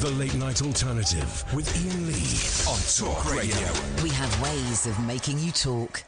The Late Night Alternative with Iain Lee on Talk Radio. We have ways of making you talk.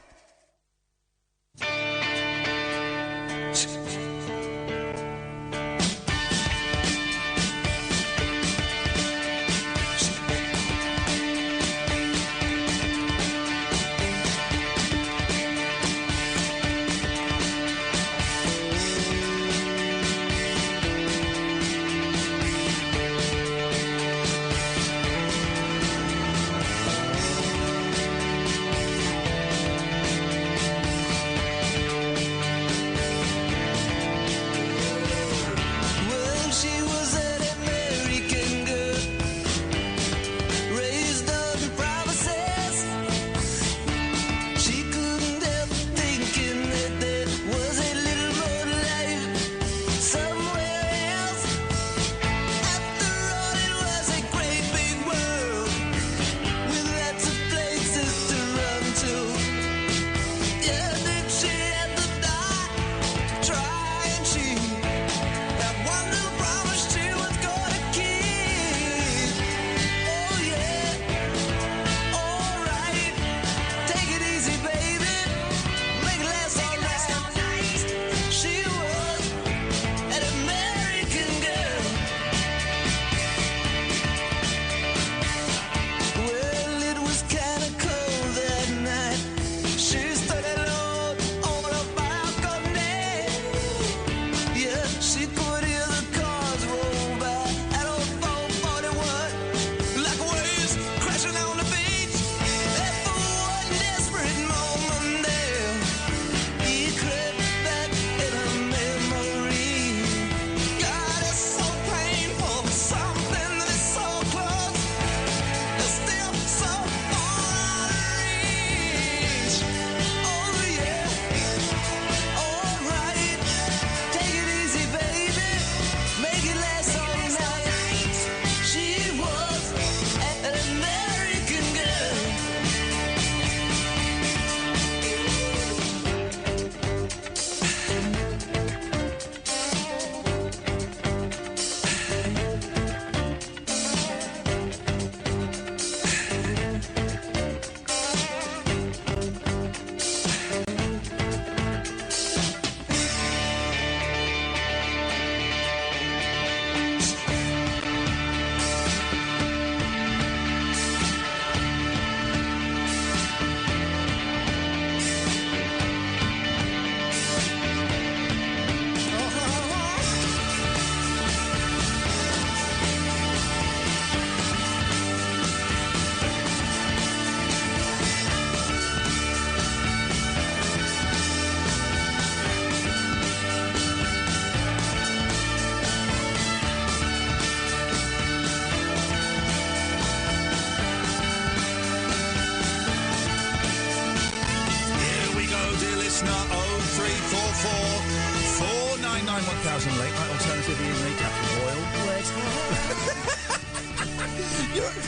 Late Night Alternative, Iain Lee, Catherine Boyle.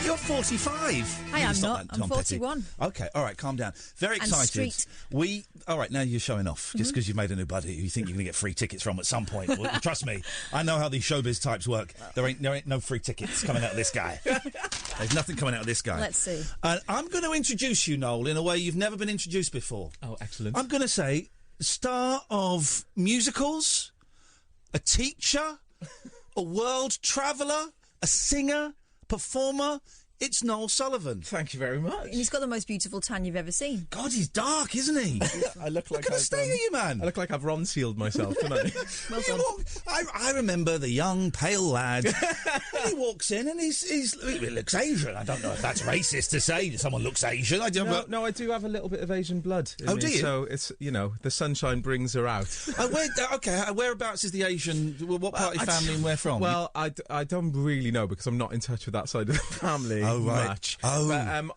You're 45. I am not. I'm 41. Okay, all right, calm down. Very excited. All right, now you're showing off just because you've made a new buddy who you think you're going to get free tickets from at some point. Well, trust me, I know how these showbiz types work. There ain't no free tickets coming out of this guy. There's nothing coming out of this guy. Let's see. I'm going to introduce you, Noel, in a way you've never been introduced before. Oh, excellent. I'm going to say star of musicals, a teacher, a world traveller, a singer, performer. It's Noel Sullivan. Thank you very much. And he's got the most beautiful tan you've ever seen. God, he's dark, isn't he? I look like Look at the state of you, man. I look like I've Ron sealed myself, don't I? Well done. I remember the young, pale lad. And he walks in and he looks Asian. I don't know if that's racist to say that someone looks Asian. I don't know. No, I do have a little bit of Asian blood in me, do you? So it's, the sunshine brings her out. Whereabouts is the Asian? What part of your family and where from? Well, I don't really know because I'm not in touch with that side of the family much. Oh. But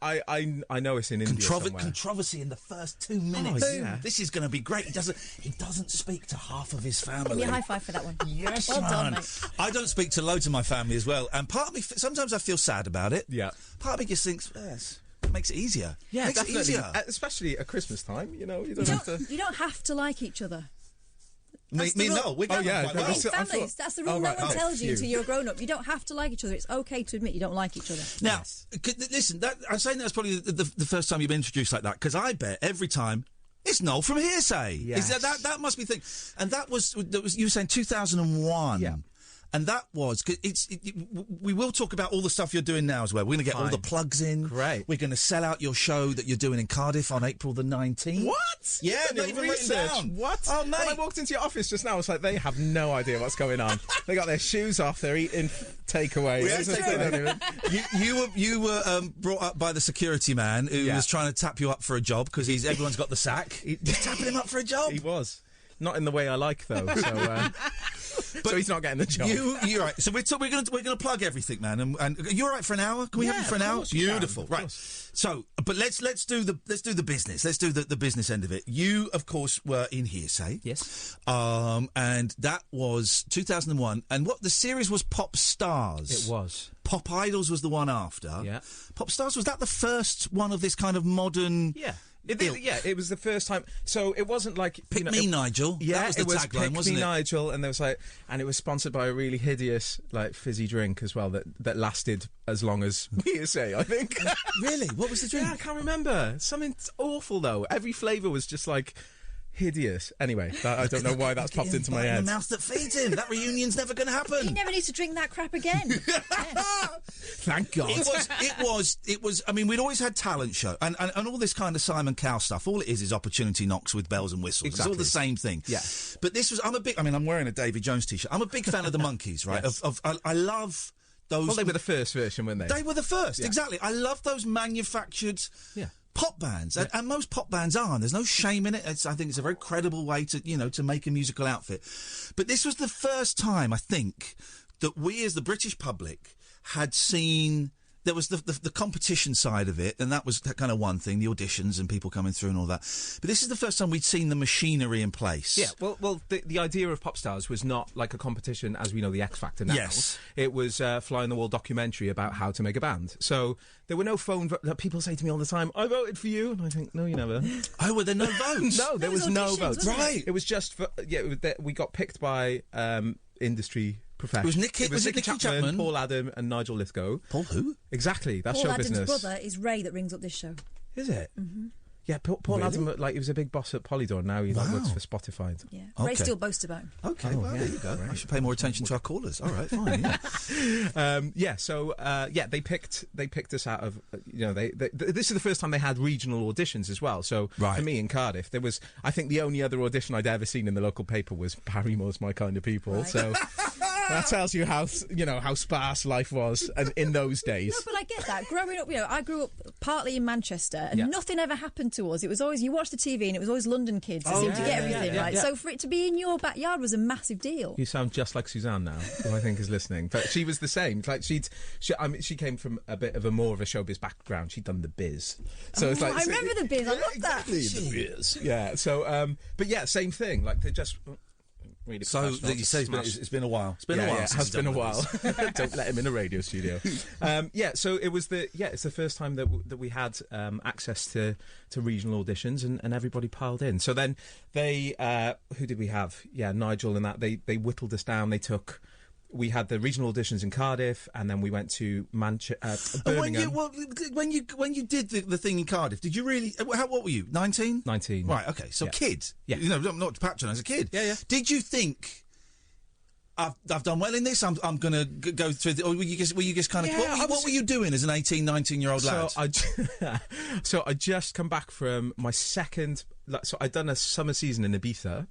I know it's in India somewhere. Controversy in the first 2 minutes. Oh, yeah. This is going to be great. He doesn't speak to half of his family. Yeah, high five for that one. Yes, well man. done, mate. I don't speak to loads of my family as well, and part of me sometimes I feel sad about it. Yeah. Part of me just thinks, yes, it makes it easier. Yeah, makes it easier. Especially at Christmas time. You don't You don't have to like each other. Me and Noel, we get on quite well. Families. That's the rule. No one tells you until you're a grown-up. You don't have to like each other. It's okay to admit you don't like each other. Now, listen, I'm saying that's probably the first time you've been introduced like that, because I bet every time it's Noel from Hearsay. Yes. That must be the thing. And that was you were saying 2001. Yeah. And that was, we will talk about all the stuff you're doing now as well. We're going to get all the plugs in. Great. We're going to sell out your show that you're doing in Cardiff on April the 19th. What? Yeah, not even written down. What? Oh, mate. When I walked into your office just now, I was like, they have no idea what's going on. They got their shoes off, they're eating takeaway. You were brought up by the security man who was trying to tap you up for a job because everyone's got the sack. He's tapping him up for a job. He was. Not in the way I like, though. So, but so he's not getting the job. You're right. So we're going to plug everything, man. And you're all right for an hour? Can we have you for an hour? Beautiful. Right. So, but let's do the business. Let's do the business end of it. You, of course, were in Hearsay. Yes. And that was 2001. And what the series was Popstars. It was. Pop Idols was the one after. Yeah. Popstars, was that the first one of this kind of modern? Yeah. It was the first time. So it wasn't like Pick Me Nigel. Yeah, that was the tagline, wasn't it? Nigel, and there was and it was sponsored by a really hideous fizzy drink as well that lasted as long as Hearsay, I think. Really? What was the drink? Yeah, I can't remember. Something awful though. Every flavour was just hideous. Anyway, I don't know why that's popped into my head. The mouth that feeds him. That reunion's never going to happen. He never needs to drink that crap again. Thank God. It was. I mean, we'd always had talent show and all this kind of Simon Cowell stuff. All it is opportunity knocks with bells and whistles. Exactly. It's all the same thing. Yeah. But this was. I'm wearing a Davy Jones t-shirt. I'm a big fan of the Monkees, right? Yes. I love those. Well, they were the first version, weren't they? They were the first. Yeah. Exactly. I love those manufactured. Yeah. Pop bands, and most pop bands are, and there's no shame in it. I think it's a very credible way to make a musical outfit. But this was the first time, I think, that we as the British public had seen. There was the competition side of it, and that was that kind of one thing, the auditions and people coming through and all that. But this is the first time we'd seen the machinery in place. Yeah, well, the idea of Popstars was not like a competition as we know the X Factor now. Yes. It was a fly-on-the-wall documentary about how to make a band. So there were no phone people say to me all the time, I voted for you. And I think, no, you never. Oh, were there no votes? No, there was no votes. Right. It was just for, we got picked by industry professionals. It was Nicky Chapman, Paul Adam and Nigel Lithgow. Paul who? Exactly, that's show business. Paul Adam's brother is Ray that rings up this show. Is it? Mm-hmm. Yeah, Paul Adam, he was a big boss at Polydor. Now he works for Spotify. Yeah, Ray still boasts about him. Okay, there you go. Right. I should pay more attention to our callers. All right, fine. Yeah. They picked us out of this is the first time they had regional auditions as well. So for me in Cardiff, there was I think the only other audition I'd ever seen in the local paper was Barrymore's My Kind of People. Right. So. That tells you how sparse life was in those days. No, but I get that. Growing up, I grew up partly in Manchester, and nothing ever happened to us. It was always you watch the TV, and it was always London kids that seemed to get everything right. Yeah. So for it to be in your backyard was a massive deal. You sound just like Suzanne now, who I think is listening. But she was the same. Like she came from a bit of a more of a showbiz background. She'd done The Biz, so it's like I remember The Biz. I love exactly, that. The Biz. Yeah. So, but yeah, same thing. Like they just. Really so you say it's been a while. It's been a while. Yeah, it has been a while. Don't let him in a radio studio. So it's the first time that we had access to regional auditions and everybody piled in. So then they who did we have? Yeah, Nigel and that they whittled us down. We had the regional auditions in Cardiff, and then we went to Birmingham. When you did the thing in Cardiff, did you really? What were you? 19? 19. Right. Okay. So kid. Yeah. Not to patronise a kid. Yeah. Did you think? I've done well in this. I'm going to go through. Or were you just kind of? Yeah, what were you doing as an 18, 19-year-old lad? So I just come back from my second. So I'd done a summer season in Ibiza.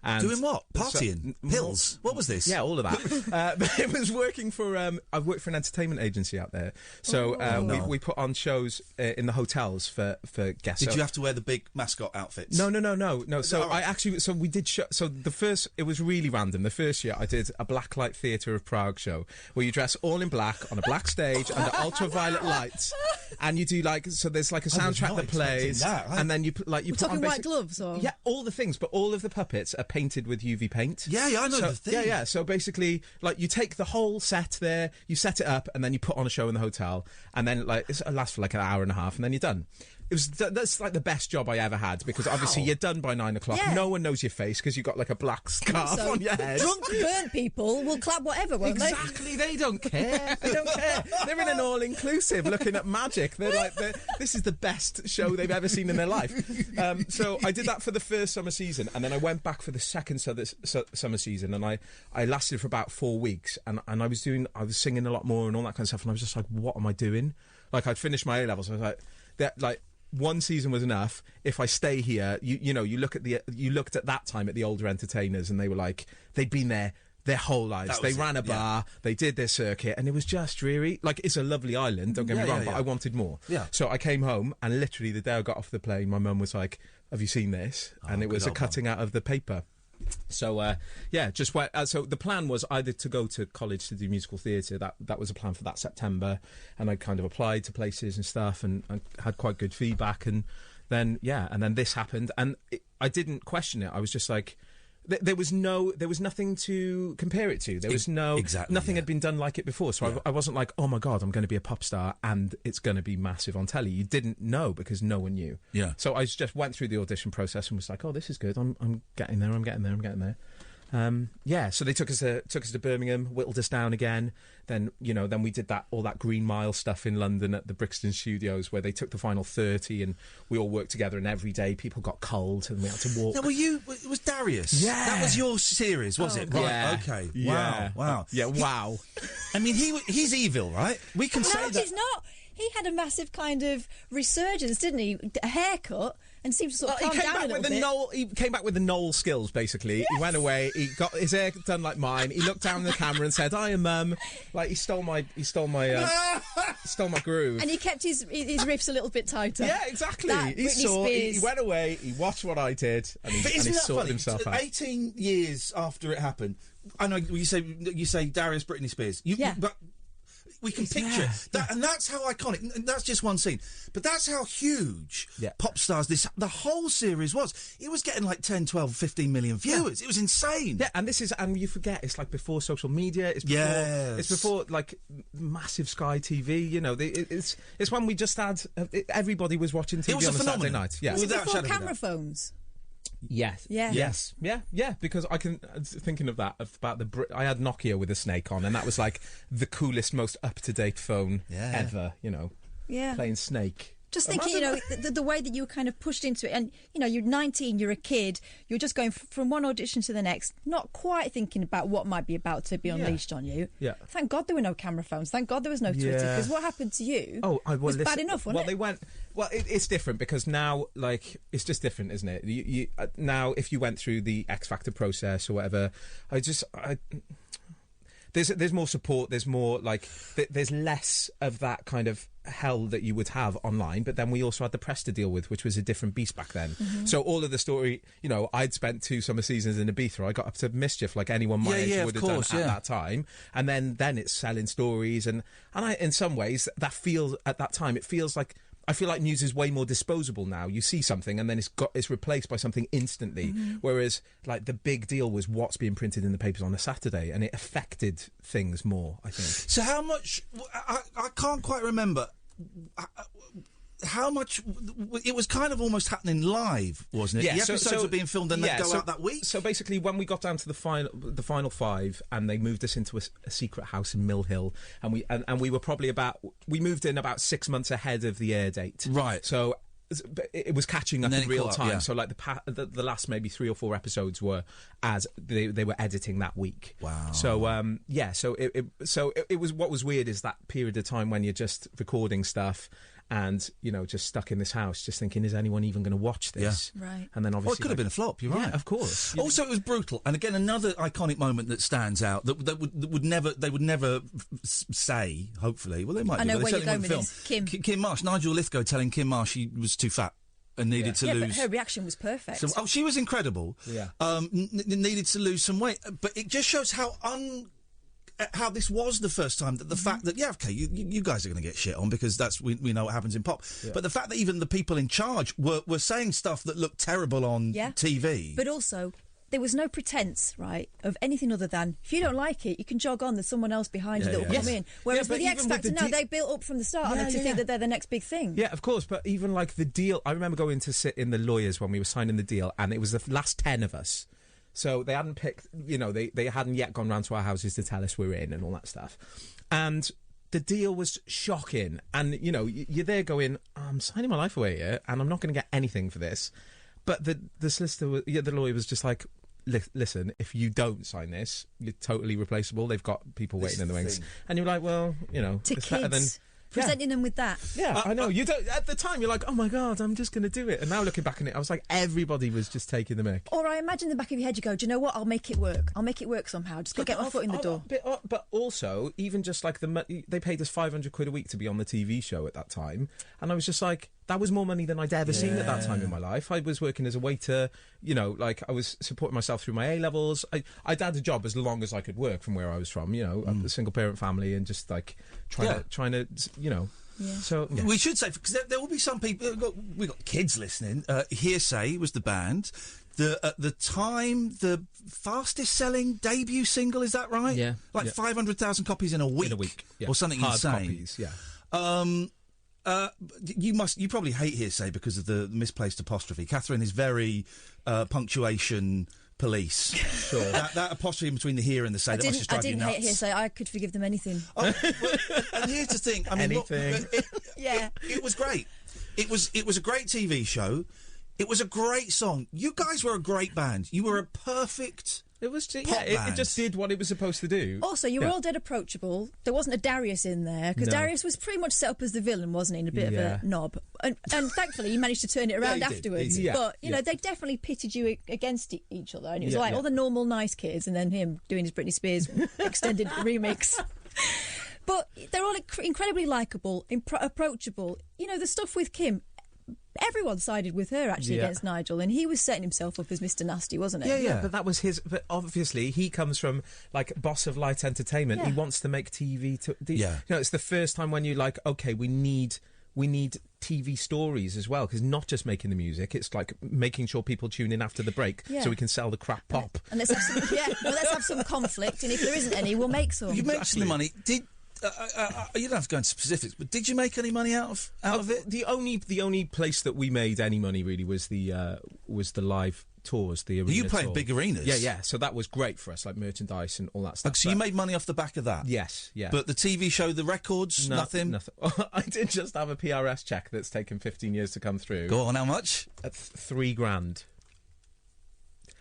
And doing what? Partying? Pills? What was this? Yeah, all of that. But it was working for... I've worked for an entertainment agency out there. So we put on shows in the hotels for guests. Did you have to wear the big mascot outfits? No. So right. We did... So the first... It was really random. The first year I did a Blacklight Theatre of Prague show where you dress all in black on a black stage under ultraviolet lights. and you do so there's a soundtrack that plays, and then you put We're put talking on white gloves, or all the things, but all of the puppets are painted with UV paint. Yeah, I know the thing. Yeah. So basically, you take the whole set there, you set it up, and then you put on a show in the hotel, and then it lasts for an hour and a half, and then you're done. That's the best job I ever had, because obviously you're done by 9 o'clock. Yeah. No one knows your face because you've got a black scarf on your head. Drunk, burnt people will clap whatever, won't they? Exactly, they don't care. They don't care. They're in an all-inclusive looking at magic. They're this is the best show they've ever seen in their life. So I did that for the first summer season, and then I went back for the second summer season, and I lasted for about 4 weeks, and I was singing a lot more and all that kind of stuff, and I was just like, what am I doing? I'd finished my A-levels, I was like, one season was enough. If I stay here, you looked at that time at the older entertainers, and they were they'd been there their whole lives. They ran a bar, they did their circuit, and it was just dreary. It's a lovely island, don't get me wrong, but I wanted more. Yeah. So I came home, and literally the day I got off the plane, my mum was like, "Have you seen this?" And it was a cutting out of the paper. So just went. So the plan was either to go to college to do musical theatre. That was a plan for that September, and I kind of applied to places and stuff, and I had quite good feedback. And then this happened, and I didn't question it. I was just like, there was nothing to compare it to. There was nothing had been done like it before. So I wasn't like, oh my God, I'm going to be a pop star and it's going to be massive on telly. You didn't know because no one knew. Yeah. So I just went through the audition process and was like, oh, this is good. I'm getting there. I'm getting there. So they took us to Birmingham, whittled us down again. Then we did all that Green Mile stuff in London at the Brixton Studios, where they took the final 30 and we all worked together. And every day people got cold and we had to walk. Now, it was Darius. Yeah, that was your series, was it? Right. Yeah. Okay. Yeah. Wow. Yeah. Wow. I mean, he's evil, right? We can say that. No, he's not. He had a massive kind of resurgence, didn't he? A haircut, and seemed to sort of calm down a little bit. He came back with the Noel skills, basically. Yes. He went away, he got his hair done like mine, he looked down the camera and said, "Hiya, Mum." He stole my groove. And he kept his riffs a little bit tighter. Yeah, exactly. He went away, he watched what I did, and he sorted himself out. 18 years after it happened, I know you say Darius, Britney Spears. But we can picture it. And that's how iconic. And that's just one scene. But that's how huge Popstars, the whole series was. It was getting 10, 12, 15 million viewers. It was insane. Yeah, and you forget, it's before social media. It's before massive Sky TV. It's when we just had, everybody was watching TV on a Saturday night. Yeah. Was it before camera phones? Yes. Yeah. Yes. Yeah. Because I can thinking of that about I had Nokia with a snake on, and that was the coolest, most up to date phone ever. Yeah. Playing Snake. Just thinking, the way that you were kind of pushed into it, and you're 19, you're a kid, you're just going from one audition to the next, not quite thinking about what might be about to be unleashed on you. Yeah. Thank God there were no camera phones. Thank God there was no Twitter, because what happened to you was bad enough, wasn't it? It's different because now, it's just different, isn't it? You now, if you went through the X Factor process or whatever, there's more support. There's more there's less of that kind of hell that you would have online. But then we also had the press to deal with, which was a different beast back then. Mm-hmm. So all of the story, I'd spent 2 summer seasons in Ibiza. I got up to mischief like anyone my age would have done at that time. And then it's selling stories, and in some ways that feels at that time it feels like. I feel like news is way more disposable now. You see something and then it's replaced by something instantly. Mm-hmm. Whereas the big deal was what's being printed in the papers on a Saturday, and it affected things more, I think. So how much? I can't quite remember. How much? It was kind of almost happening live, wasn't it? Yeah, the episodes were being filmed and they'd go out that week. So basically, when we got down to the final 5, and they moved us into a secret house in Mill Hill, and we were probably we moved in about 6 months ahead of the air date. Right. So it was catching up in real time. So the last maybe 3 or 4 episodes were as they were editing that week. Wow. So So it was, what was weird is that period of time when you're just recording stuff. And just stuck in this house, just thinking, is anyone even going to watch this? Yeah. Right. And then obviously, it could have been a flop. You're right, of course. Also, it was brutal, and again, another iconic moment that stands out that they would never say. Hopefully, well, they might. I know where you're going with this. Kim Marsh, Nigel Lithgow telling Kim Marsh she was too fat and needed to lose. But her reaction was perfect. So, she was incredible. Yeah. Needed to lose some weight, but it just shows how how this was the first time that the fact that you guys are going to get shit on because we know what happens in pop, but the fact that even the people in charge were saying stuff that looked terrible on TV, but also. There was no pretense, right, of anything other than if you don't like it, you can jog on. There's someone else behind you that will come in. Whereas with the X Factor, they built up from the start on it to think that they're the next big thing. Yeah, of course. But even like the deal, I remember going to sit in the lawyers when we were signing the deal, and it was the last 10 of us. So they hadn't picked, they hadn't yet gone round to our houses to tell us we're in and all that stuff. And the deal was shocking. And you're there going, I'm signing my life away here, and I'm not going to get anything for this. But the solicitor, the lawyer was just like, listen, if you don't sign this, you're totally replaceable. They've got people waiting in the wings. And you're like, well, to it's kids, better than... presenting them with that. Yeah, I know. You don't. At the time, you're like, oh my God, I'm just going to do it. And now looking back on it, I was like, everybody was just taking the mick. Or I imagine in the back of your head, you go, do you know what? I'll make it work. I'll make it work somehow. Just got to get my foot in the door. But also, even just like they paid us £500 a week to be on the TV show at that time. And I was just like, that was more money than I'd ever seen at that time in my life. I was working as a waiter, I was supporting myself through my A-levels. I'd had a job as long as I could work from where I was from, a single-parent family and just, like, trying to. Yeah. So we should say, because there will be some people. We've got kids listening. Hearsay was the band. At the time, the fastest-selling debut single. Is that right? Yeah, 500,000 copies in a week, yeah. or something Hard insane. Copies, yeah. You probably hate Hearsay because of the misplaced apostrophe. Katherine is very punctuation police. Sure. That apostrophe between the here and the say. I didn't hate Hearsay. I could forgive them anything. And here's the thing. I mean, anything. It was great. It was a great TV show. It was a great song. You guys were a great band. You were a perfect. It was it just did what it was supposed to do. Also, you were all dead approachable. There wasn't a Darius in there because Darius was pretty much set up as the villain, wasn't he? And a bit of a knob. And thankfully, he managed to turn it around afterwards. But they definitely pitted you against each other, and it was all the normal nice kids, and then him doing his Britney Spears extended remix. But they're all incredibly likeable, approachable. The stuff with Kim. Everyone sided with her actually against Nigel, and he was setting himself up as Mr. Nasty, wasn't it? Yeah. But that was his. But obviously, he comes from like boss of Light Entertainment. He wants to make TV. It's the first time when you're like, okay, we need TV stories as well, because not just making the music, it's like making sure people tune in after the break so we can sell the crap pop. And let's have some conflict, and if there isn't any, we'll make some. You mentioned the money. You don't have to go into specifics, but did you make any money out of it? The only place that we made any money really was the live tours, the arena. You played tour. Big arenas. Yeah. So that was great for us, like merchandise and all that stuff. So you made money off the back of that? Yes, yeah. But the TV show, the records, nothing? Nothing. I did just have a PRS check that's taken 15 years to come through. Go on, how much? At $3,000.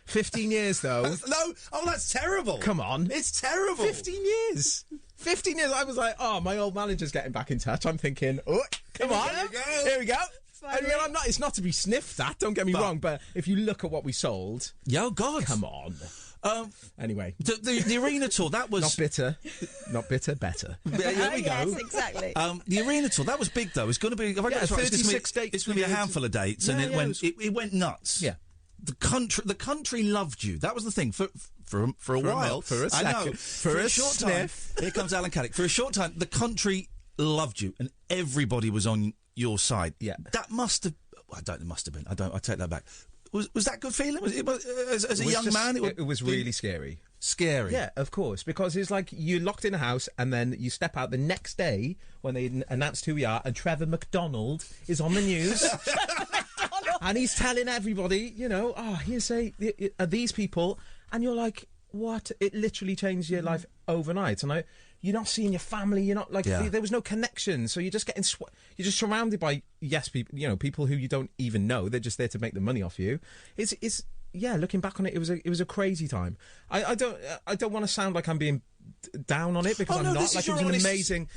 15 years, though. No, that's terrible. Come on. It's terrible. 15 years. 15 years. I was like, my old manager's getting back in touch. I'm thinking, come on. Here we go. I mean, it's not to be sniffed at, don't get me wrong, but if you look at what we sold... Oh, God. Come on. Anyway. The arena tour, that was... Not bitter, better. There we go. Yes, exactly. The arena tour, that was big, though. It's going to be... If I get this right, 36 dates. It's going to be a handful of dates, and it went nuts. Yeah. The country loved you. That was the thing. For a while. For a second. I know. For a short time. Here comes Alan Caddick. For a short time, the country loved you, and everybody was on your side. Yeah. That must have... It must have been. I take that back. Was that a good feeling? As a young man? It was really scary. Scary. Yeah, of course, because it's like you're locked in a house and then you step out the next day when they announced who we are and Trevor McDonald is on the news and he's telling everybody, are these people, and you're like, what? It literally changed your life overnight. And you're not seeing your family. You're not like there was no connection. So you're just getting you're just surrounded by people, people who you don't even know. They're just there to make the money off you. It's looking back on it, it was a crazy time. I don't want to sound like I'm being down on it because I'm not. Like, it was an amazing,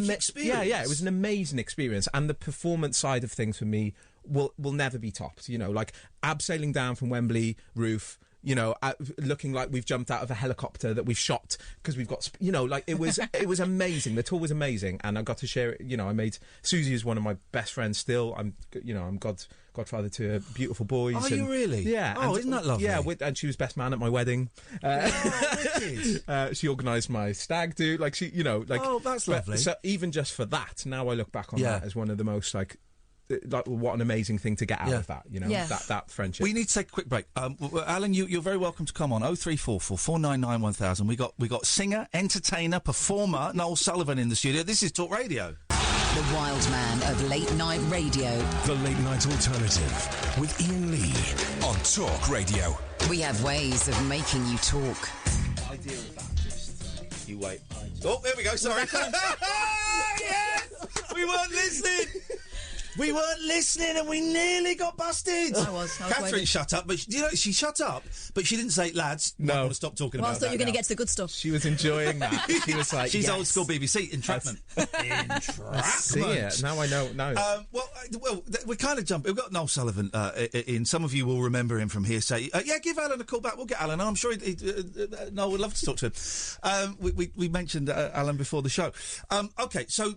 experience. Yeah, it was an amazing experience, and the performance side of things for me will never be topped. Like abseiling down from Wembley roof, You know, looking like we've jumped out of a helicopter that we've shot because we've got, you know, like it was amazing. The tour was amazing, and I got to share it. You know, I made Susie is one of my best friends still. I'm godfather to her beautiful boys. Are you really? Yeah. Oh, isn't that lovely? Yeah, and she was best man at my wedding. She organised my stag do. Like she, you know, like that's lovely. So even just for that, now I look back on that as one of the most like what an amazing thing to get out of that, you know, that friendship. We need to take a quick break. Alan, you're very welcome to come on. 0344 499 1000. We got singer, entertainer, performer Noel Sullivan in the studio. This is Talk Radio. The wild man of late night radio. The Late Night Alternative with Iain Lee on Talk Radio. We have ways of making you talk. Idea of that, just you wait. Oh, there we go. Sorry. Yes, we weren't listening. We weren't listening, and we nearly got busted. I was Katherine waiting. shut up, but she shut up, but she didn't say, "Lads, no, I want to stop talking Well, I about thought that." you were going to now. get to the good stuff. She was enjoying that. She was like, she's yes. old school BBC entrapment. Entrapment. See it now. I know. No. Well, we kind of jumped. We've got Noel Sullivan in. Some of you will remember him from Hearsay. Give Alan a call back. We'll get Alan. I'm sure Noel would love to talk to him. We mentioned Alan before the show. Okay, so.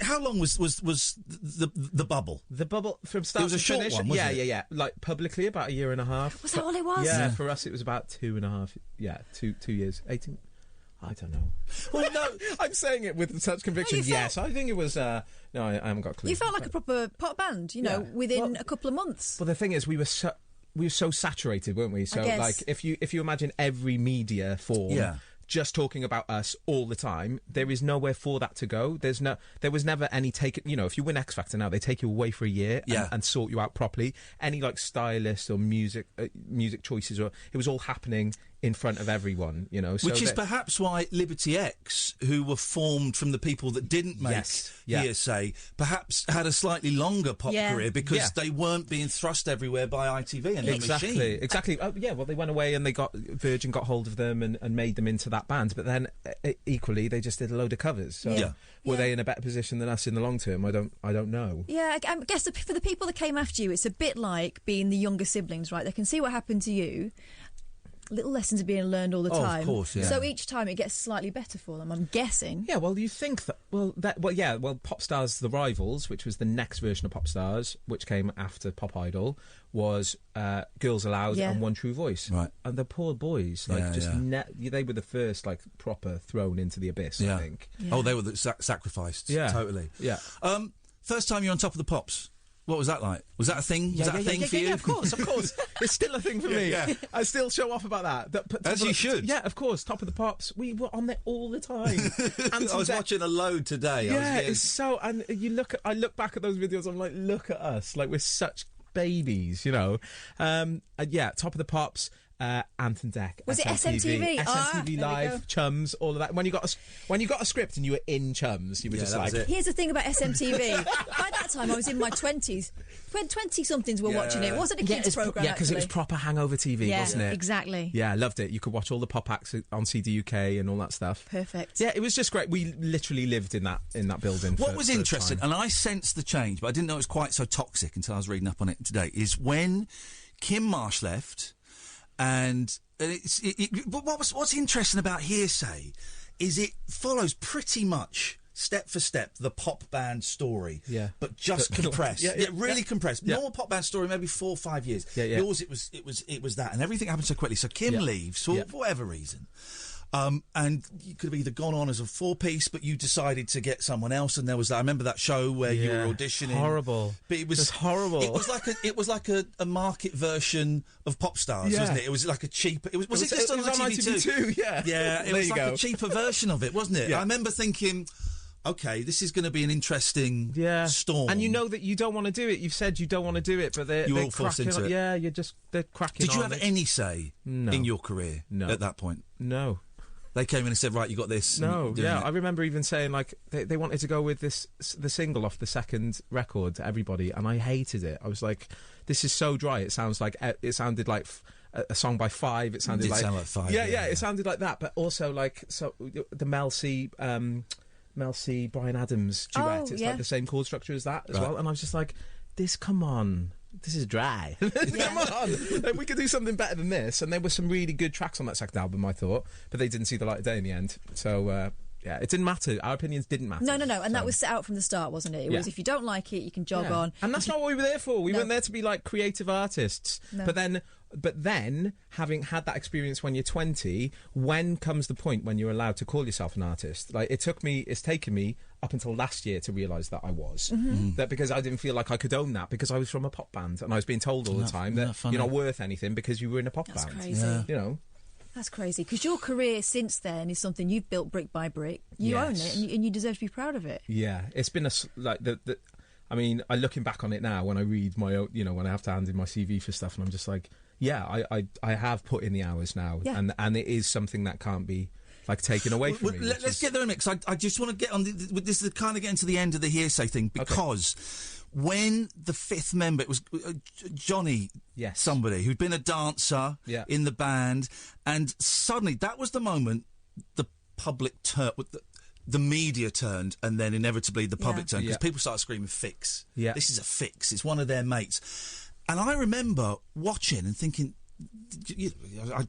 How long was the bubble? The bubble from start it was to a short finish? one, wasn't it? Yeah. Like publicly, about a year and a half. Was that all it was? Yeah, for us it was about 2.5. Yeah, 2 years. 18. I don't know. Well, no, I'm saying it with such conviction. Yes, I think it was. No, I haven't got a clue. You felt like a proper pop band, you know, within a couple of months. Well, the thing is, we were so saturated, weren't we? So, like, if you imagine every media form. Just talking about us all the time, there is nowhere for that to go. There was never any take. You know, if you win X Factor now, they take you away for a year and sort you out properly. Any like stylist or music choices, or it was all happening in front of everyone. You know, which is perhaps why Liberty X, who were formed from the people that didn't make Hearsay, perhaps had a slightly longer pop career because they weren't being thrust everywhere by ITV and the machine. Exactly. Well, they went away and Virgin got hold of them and made them into that band, but then equally they just did a load of covers. So were they in a better position than us in the long term? I don't know. Yeah, I guess for the people that came after you, it's a bit like being the younger siblings, right? They can see what happened to you. Little lessons are being learned all the time. Of course, yeah. So each time it gets slightly better for them, I'm guessing. Yeah, well, you think that... Well, Popstars The Rivals, which was the next version of Popstars, which came after Pop Idol, was Girls Aloud and One True Voice. Right. And the poor boys, they were the first, like, proper thrown into the abyss, I think. Yeah. Oh, they were the sacrificed. Yeah. Totally. Yeah. First time you're on top of the Pops. What was that like? Was that a thing? Was that a thing for you? Yeah, of course. It's still a thing for me. Yeah. I still show off about that. As you should. Yeah, of course. Top of the Pops. We were on there all the time. I was watching a load today. It's so... And I look back at those videos, I'm like, look at us. Like, we're such babies, you know. Top of the Pops... Anthem Deck. Was SMTV? it SMTV? SMTV Live, Chums, all of that. When you got a script and you were in Chums, you were just like... Here's the thing about SMTV. By that time, I was in my 20s. When 20-somethings were watching it. It wasn't a kids' programme, Yeah, because it was proper hangover TV, wasn't it? Exactly. Yeah, I loved it. You could watch all the pop acts on CD UK and all that stuff. Perfect. Yeah, it was just great. We literally lived in that building. What was interesting, and I sensed the change, but I didn't know it was quite so toxic until I was reading up on it today, is when Kim Marsh left... And what's interesting about Hearsay is it follows pretty much step for step the pop band story, but just compressed. Really compressed. Normal pop band story, maybe 4 or 5 years. Yours, it was that, and everything happened so quickly. So Kim leaves for whatever reason. And you could have either gone on as a 4-piece, but you decided to get someone else, and there was that. I remember that show where you were auditioning. Horrible. But it was horrible. It was like a market version of Popstars, wasn't it? It was like a cheaper. Was it just on ITV2? Yeah. It was like a cheaper version of it, wasn't it? I remember thinking, okay, this is going to be an interesting storm. And you know that you don't want to do it. You've said you don't want to do it, but they're all forced into it. Yeah, they're cracking. Did you have any say in your career at that point? No. They came in and said, right, you got this. No, I remember even saying, like, they wanted to go with the single off the second record to everybody, and I hated it. I was like, this is so dry. It sounded like a song by Five. It sounded like Five. Yeah, it sounded like that, but also like the Mel C, Brian Adams duet. It's like the same chord structure as that as well, and I was just like, come on. this is dry. Come on, like, we could do something better than this. And there were some really good tracks on that second album, I thought, but they didn't see the light of day in the end. So yeah, it didn't matter. Our opinions didn't matter. No. And that was set out from the start, wasn't it? It was, if you don't like it, you can jog on. And that's not what we were there for. We weren't there to be like creative artists. No. But then, having had that experience when you're 20, when comes the point when you're allowed to call yourself an artist? Like, it's taken me up until last year to realise that I was. That because I didn't feel like I could own that because I was from a pop band and I was being told all the time that you're not worth anything because you were in a pop band. That's crazy. You know? That's crazy, because your career since then is something you've built brick by brick. You own it, and you deserve to be proud of it. Yeah, it's been I mean, looking back on it now, when I read my own, when I have to hand in my CV for stuff, and I'm just like, I have put in the hours now, and it is something that can't be like taken away from me. Let's get there in a minute, because I just want to get on this is kind of getting to the end of the hearsay thing, because when the fifth member, it was Johnny, somebody who'd been a dancer in the band, and suddenly that was the moment the public the media turned, and then inevitably the public turned, because people started screaming, fix. Yeah. This is a fix. It's one of their mates. And I remember watching and thinking,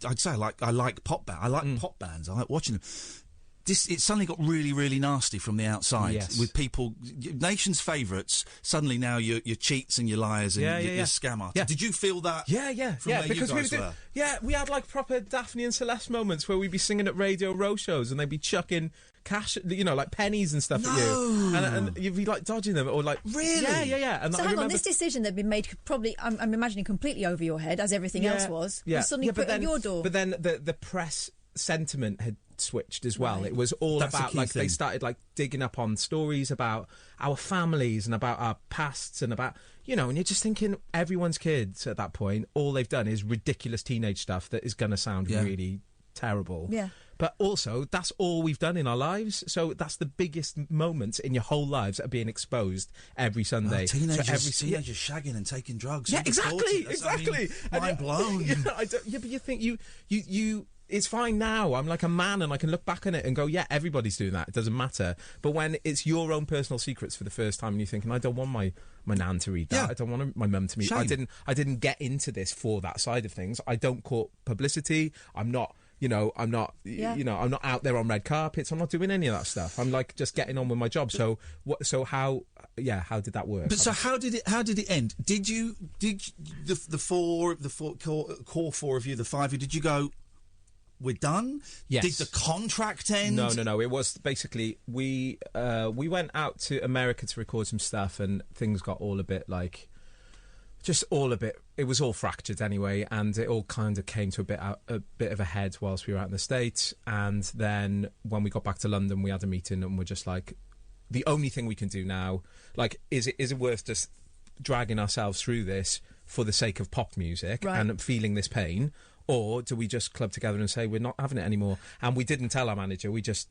I'd say I like pop bands. I like pop bands. I like watching them. It suddenly got really, really nasty from the outside, with people, nation's favourites. Suddenly now you're cheats and you're liars and you're scam artists. Yeah. Did you feel that? Because we had like proper Daphne and Celeste moments where we'd be singing at Radio Row shows and they'd be chucking cash, like pennies and stuff at you, and you'd be like dodging them, or like really, yeah. And so hang on, this decision that had been made probably, I'm imagining, completely over your head, as everything else was suddenly put at your door. But then the press sentiment had switched as well. It was all about like they started like digging up on stories about our families and about our pasts and about and you're just thinking, everyone's kids at that point, all they've done is ridiculous teenage stuff that is going to sound really terrible. But also, that's all we've done in our lives. So that's the biggest moments in your whole lives that are being exposed every Sunday. Teenagers shagging and taking drugs. Yeah, exactly. Mind blown. But you think you it's fine now. I'm like a man and I can look back on it and go, yeah, everybody's doing that. It doesn't matter. But when it's your own personal secrets for the first time and you're thinking, I don't want my nan to read that. I don't want my mum to read. I didn't get into this for that side of things. I don't court publicity. I'm not I'm not out there on red carpets. I'm not doing any of that stuff. I'm like just getting on with my job. So how did that work? But so how did it end? Did the core four of you, the five of you, did you go, we're done? Yes. Did the contract end? No. It was basically we went out to America to record some stuff, and things got all a bit like. It was all fractured anyway, and it all kind of came to a bit of a head whilst we were out in the States. And then when we got back to London, we had a meeting, and we're just like, the only thing we can do now, like, is it worth just dragging ourselves through this for the sake of pop music and feeling this pain? Or do we just club together and say we're not having it anymore? And we didn't tell our manager. We just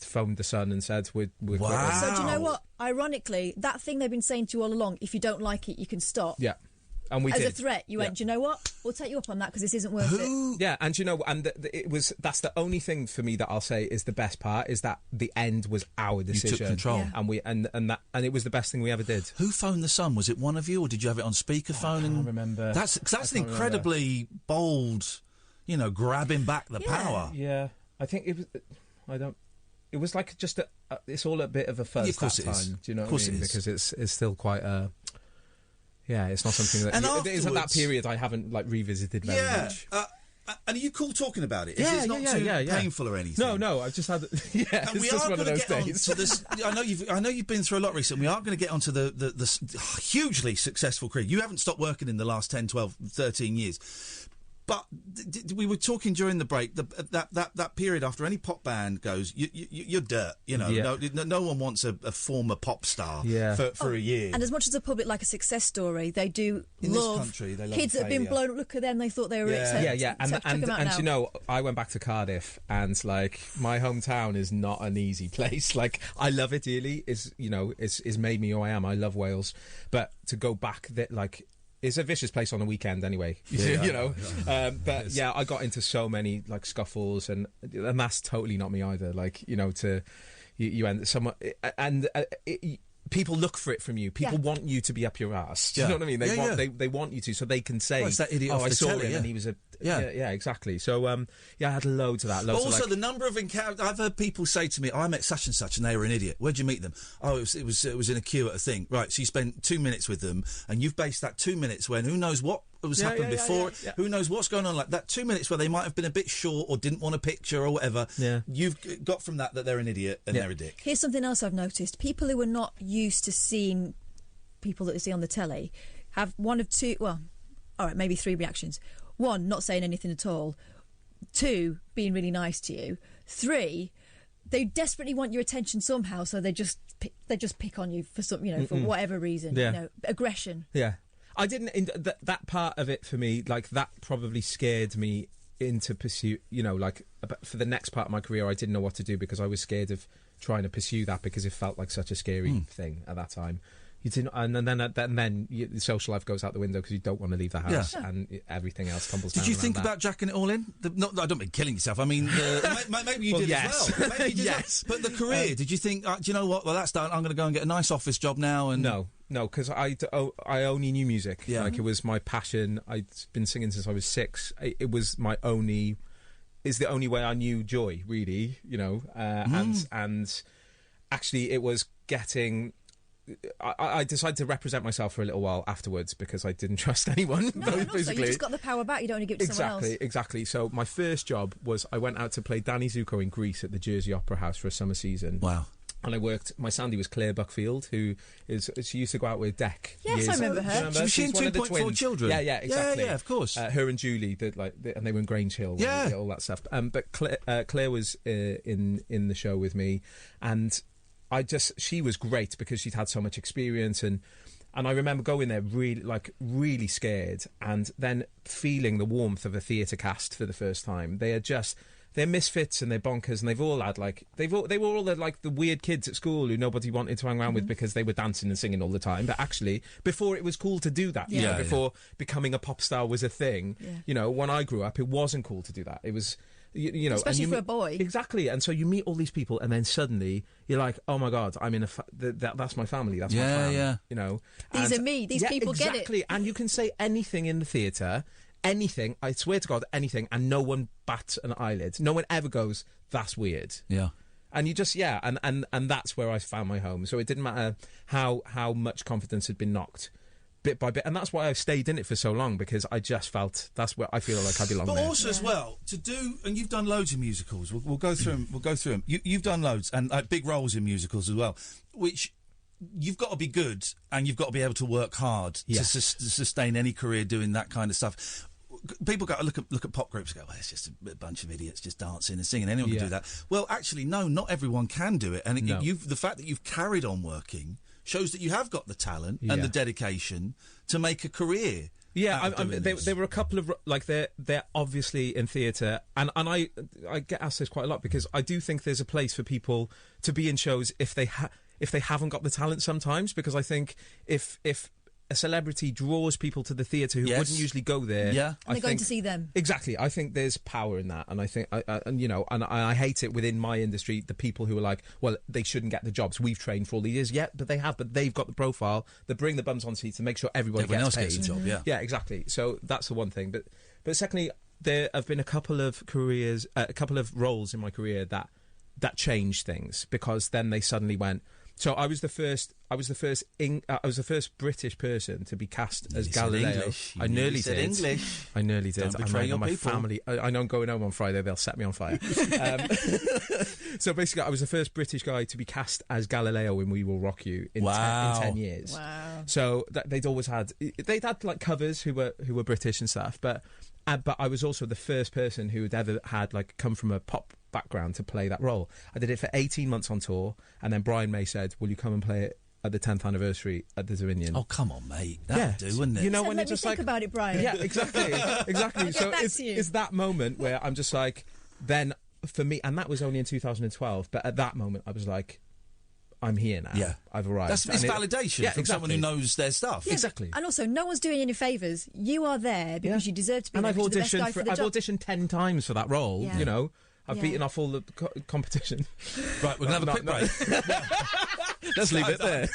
phoned the Sun and said we're quitting. So do you know what? Ironically, that thing they've been saying to you all along, if you don't like it, you can stop. Yeah. And we did. As a threat, you went, do you know what? We'll take you up on that because this isn't worth it. Yeah, and that's the only thing for me that I'll say is the best part, is that the end was our decision. You took control. Yeah. And it was the best thing we ever did. Who phoned the Sun? Was it one of you, or did you have it on speakerphone? I can't remember. That's an incredibly bold, grabbing back the power. Yeah, I think it was. It was like just it's all a bit of a fuzz that time. Do you know what I mean? Because it's still quite a. Yeah, it's not something that... It's at that period I haven't revisited very much. And are you cool talking about it? It's not too painful or anything? No, I've just had... Yeah, and we are going to get on to this... I know you've been through a lot recently. We are going to get onto the hugely successful career. You haven't stopped working in the last 10, 12, 13 years. But we were talking during the break, that period after any pop band goes, you're dirt. No one wants a former pop star for a year. And as much as the public like a success story, they do love this country, they love kids that have been blown up. Look at them, they thought they were it. Yeah. And I went back to Cardiff, and my hometown is not an easy place. I love it dearly. It's made me who I am. I love Wales, but to go back it's a vicious place on the weekend anyway, But I got into so many scuffles, and that's totally not me either. You end someone, and people look for it from you. People want you to be up your ass. Do you know what I mean? They want you to, so they can say, it's that idiot off I the saw telly, him and he was a... Yeah, exactly. So, I had loads of that. But also, the number of I've heard people say to me, I met such and such and they were an idiot. Where'd you meet them? Oh, it was in a queue at a thing. Right, so you spent 2 minutes with them and you've based that 2 minutes when who knows what was happened before, who knows what's going on, like that 2 minutes where they might have been a bit short or didn't want a picture or whatever. Yeah. You've got from that they're an idiot and they're a dick. Here's something else I've noticed. People who are not used to seeing people that they see on the telly have one of two, well, all right, maybe three reactions. One, not saying anything at all. Two, being really nice to you. Three, they desperately want your attention somehow, so they just pick on you for some, for whatever reason. Yeah. Aggression. Yeah, I didn't. That part of it for me, like that, probably scared me into pursuit. For the next part of my career, I didn't know what to do because I was scared of trying to pursue that because it felt like such a scary thing at that time. You didn't, and then the social life goes out the window because you don't want to leave the house, and everything else tumbles down. Did you think about jacking it all in? I don't mean killing yourself. I mean, maybe you did as well. Maybe you did yes. But the career, did you think, do you know what? Well, that's done. I'm going to go and get a nice office job now. And No, because I only knew music. Yeah. Like, it was my passion. I'd been singing since I was 6. It was my only... It's the only way I knew joy, really, and actually it was getting... I decided to represent myself for a little while afterwards because I didn't trust anyone. No, basically. You just got the power back. You don't want to give it to someone else. Exactly. So my first job was I went out to play Danny Zuko in Greece at the Jersey Opera House for a summer season. Wow. And I worked... My Sandy was Claire Buckfield, she used to go out with Deck. Yes, I remember her. Was she in 2.4 Children? Yeah, exactly. Yeah, of course. Her and Julie, and they were in Grange Hill. Yeah. All that stuff. But Claire was in the show with me, and she was great because she'd had so much experience, and I remember going there really scared, and then feeling the warmth of a theatre cast for the first time. They're misfits and they're bonkers, and they've all had they were all the weird kids at school who nobody wanted to hang around with because they were dancing and singing all the time. But actually, before it was cool to do that, before becoming a pop star was a thing, when I grew up, it wasn't cool to do that. It was. Especially for a boy. Exactly. And so you meet all these people and then suddenly you're like, oh my God, I'm in that's my family, that's my family. Yeah. These are me, these people get it. Exactly. And you can say anything in the theatre, anything, I swear to God, anything, and no one bats an eyelid. No one ever goes, that's weird. Yeah. And you just, and that's where I found my home. So it didn't matter how much confidence had been knocked. Bit by bit, and that's why I've stayed in it for so long, because I just felt that's where I feel like I belong. But there. also as well to do, and you've done loads of musicals. We'll go through them. We'll go through them. You've done loads and big roles in musicals as well, which you've got to be good and you've got to be able to work hard to sustain any career doing that kind of stuff. People go look at pop groups and go, well, it's just a bunch of idiots just dancing and singing. Anyone can do that. Well, actually, no, not everyone can do it. And the fact that you've carried on working shows that you have got the talent and the dedication to make a career. Yeah, there were a couple of they're obviously in theatre, and I get asked this quite a lot because I do think there's a place for people to be in shows if they haven't got the talent sometimes, because I think if a celebrity draws people to the theatre who wouldn't usually go there. Yeah, and they're going to see them. Exactly. I think there's power in that, and I think, I hate it within my industry. The people who are like, well, they shouldn't get the jobs. We've trained for all these years. Yeah, but they have. But they've got the profile. They bring the bums on seats to make sure everyone else gets a job. Yeah, yeah, exactly. So that's the one thing. But secondly, there have been a couple of roles in my career that changed things, because then they suddenly went. So I was the first British person to be cast as Galileo. I nearly did. English. I nearly did. Don't betray your my people. family. I know I'm going home on Friday. They'll set me on fire. So basically, I was the first British guy to be cast as Galileo in We Will Rock You in 10 years. Wow. So they'd had like covers who were British and stuff, but I was also the first person who had ever had come from a pop background to play that role. I did it for 18 months on tour, and then Brian May said, will you come and play it at the 10th anniversary at the Dominion? Oh, come on, mate. That'd do, wouldn't it? When you're just think about it, Brian. Yeah, exactly. So it's that moment where I'm just like, then for me, and that was only in 2012, but at that moment I was like, I'm here now. Yeah. I've arrived. It's validation from someone who knows their stuff. Yeah, exactly. And also, no one's doing you any favours. You are there because you deserve to be there. And I've auditioned 10 times for that role, I've beaten off all the competition. Right, we're going to have a quick break. Let's leave it there.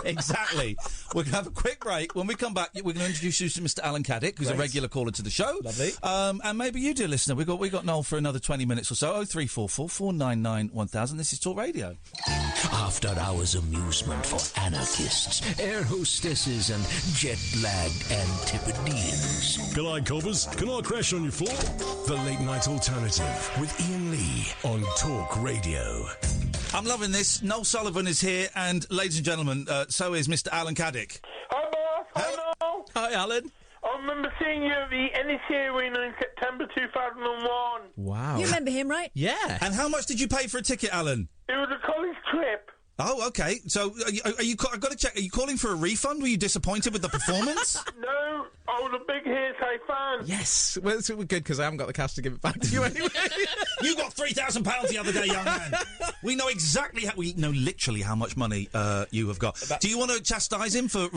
Exactly. We're going to have a quick break. When we come back, we're going to introduce you to Mr. Alan Caddick, who's a regular caller to the show. Lovely. And maybe you, dear listener. We got Noel for another 20 minutes or so. 0344 499 1000. This is Talk Radio. After hours amusement for anarchists, air hostesses, and jet-lagged Antipodeans. Can I, Cobbers? Can I crash on your floor? The Late Night Alternative with Iain Lee on Talk Radio. I'm loving this. Noel Sullivan is here, and ladies and gentlemen, so is Mr. Alan Caddick. Hi, boss. Hi, Noel. Hi, Alan. I remember seeing you at the NEC Arena in September 2001. Wow. You remember him, right? Yeah. And how much did you pay for a ticket, Alan? It was a college trip. Oh, okay. So, are you? I've got to check. Are you calling for a refund? Were you disappointed with the performance? No, I was a big Hearsay fan. Yes. Well, it's good because I haven't got the cash to give it back to you anyway. You got £3,000 the other day, young man. We know exactly we know literally how much money you have got. Do you want to chastise him for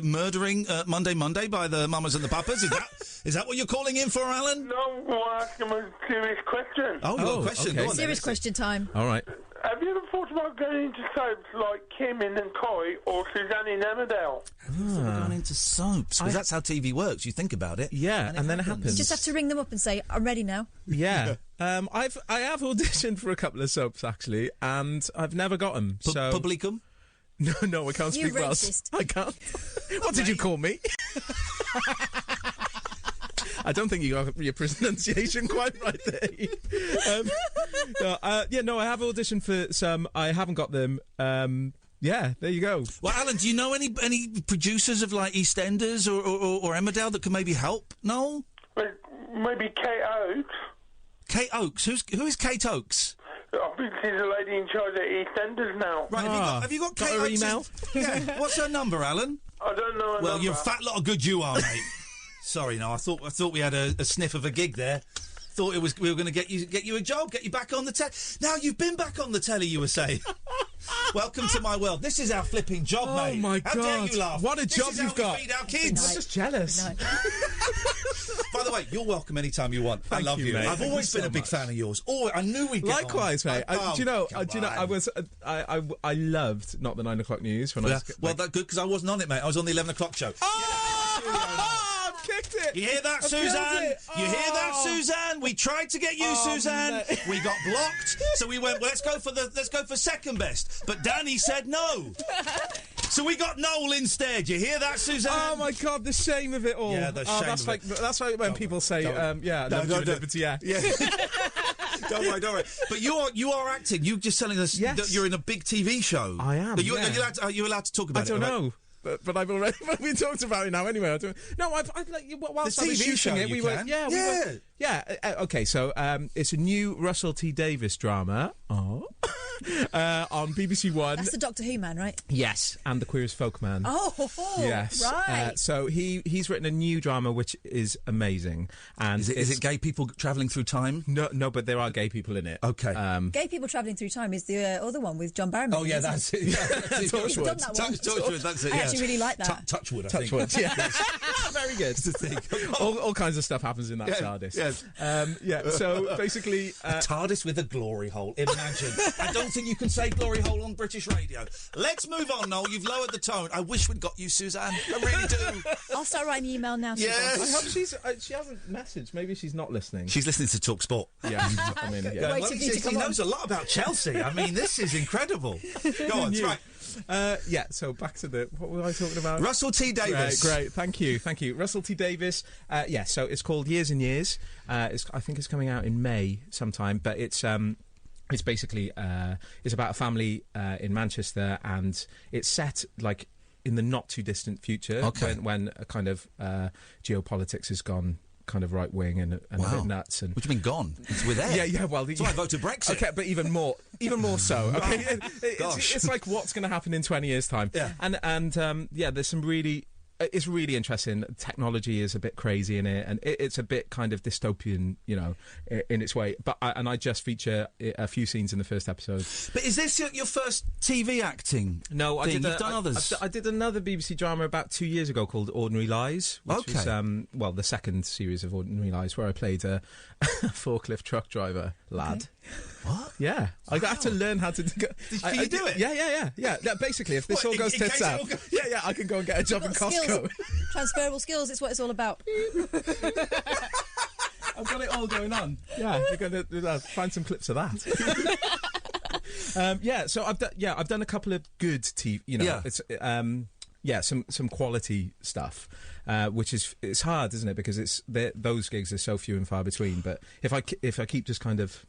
murdering Monday by the mamas and the papas? Is that what you're calling in for, Alan? No, I'm asking a serious question. Oh, you got a question. Okay. Go on, Serious question time. All right. Have you ever thought about going into soaps like Kim in and Coy or Suzanne in Emmerdale? Have you ever gone into soaps? Because that's how TV works. You think about it. Yeah, and then it happens. You just have to ring them up and say, I'm ready now. Yeah. I have auditioned for a couple of soaps, actually, and I've never got them. Publicum? No, I can't You speak Welsh. racist. I can't. What did you call me? I don't think you got your pronunciation quite right there. I have auditioned for some. I haven't got them. Yeah, there you go. Well, Alan, do you know any producers of like EastEnders or Emmerdale that can maybe help? No? Maybe Kate Oakes. Kate Oakes? Who is Kate Oakes? I think she's a lady in charge at EastEnders now. Right, have you got Kate her Oakes' email? Yeah. What's her number, Alan? I don't know her Well, number. you're a fat lot of good you are, mate. Sorry, no, I thought we had a sniff of a gig there. Thought we were going to get you a job, get you back on the telly. Now you've been back on the telly, you were saying. Welcome to my world. This is our flipping job, mate. Oh my God! How dare you laugh? What a job this is you've how got. We feed our kids. I'm just jealous. By the way, you're welcome anytime you want. I love you. mate. I've always been a big fan of yours. Oh, I knew we'd get Likewise, on. mate. Do you know? I loved Not the 9 o'clock news when I was. Well, that's good because I wasn't on it, mate. I was on the 11 o'clock show. I've kicked it. You hear that, Suzanne? You hear that, Suzanne? We tried to get you, Suzanne. No. We got blocked, so we went. Well, let's go for second best. But Danny said no. So we got Noel instead. You hear that, Suzanne? Oh my God, the shame of it all. Yeah, the shame that's of like it. that's like when people say, liberty, yeah. Don't worry. But you are acting. You're just telling us that you're in a big TV show. I am. Are you allowed to talk about it? I don't know. But I've already we talked about it now anyway. I've whilst The I was TV shooting show it, you we can. were okay. So it's a new Russell T Davies drama on BBC One. That's the Doctor Who man, right? Yes, and the Queer as Folk man. Oh, yes. right. So he's written a new drama which is amazing. And is it gay people travelling through time? No, but there are gay people in it. Okay. Gay People Travelling Through Time is the other one with John Barrowman. Oh yeah, that's it. He's done that one. Touchwood, that's it. I actually really like that. Touchwood, I think. Touchwood, yeah. Very good. all kinds of stuff happens in that TARDIS. Yes. So basically, a TARDIS with a glory hole. Imagine. I don't think you can say glory hole on British radio. Let's move on, Noel. You've lowered the tone. I wish we'd got you, Suzanne. I really do. I'll start writing the email now. Yes. I hope she hasn't messaged. Maybe she's not listening. She's listening to Talk Sport. Yeah. I mean, yeah. Wait till he knows a lot about Chelsea. I mean, this is incredible. Go on, right. So back to what were I talking about? Russell T Davies. Great. Thank you. Russell T Davies. So it's called Years and Years. I think it's coming out in May sometime, but it's basically it's about a family in Manchester, and it's set like in the not too distant future when a kind of geopolitics has gone kind of right wing and a bit nuts. And what do you mean gone? We're there. Yeah. Well, so I voted Brexit. Okay, but even more so. Okay, it's like what's going to happen in 20 years' time. Yeah. And there's some really it's really interesting. Technology is a bit crazy in it, and it's a bit kind of dystopian, in its way. But I just feature a few scenes in the first episode. But is this your first TV acting? No, You've done others. I did another BBC drama about 2 years ago called Ordinary Lies, which was the second series of Ordinary Lies, where I played a forklift truck driver lad. Okay. What? Yeah, I had to learn how to. Can you do it? Yeah. Basically, if this all goes tits out, I can go and get a job in Costco. Transferable skills. It's what it's all about. I've got it all going on. Yeah, you're going to find some clips of that. So I've done a couple of good TV. It's some quality stuff, which it's hard, isn't it? Because those gigs are so few and far between. But if I keep just kind of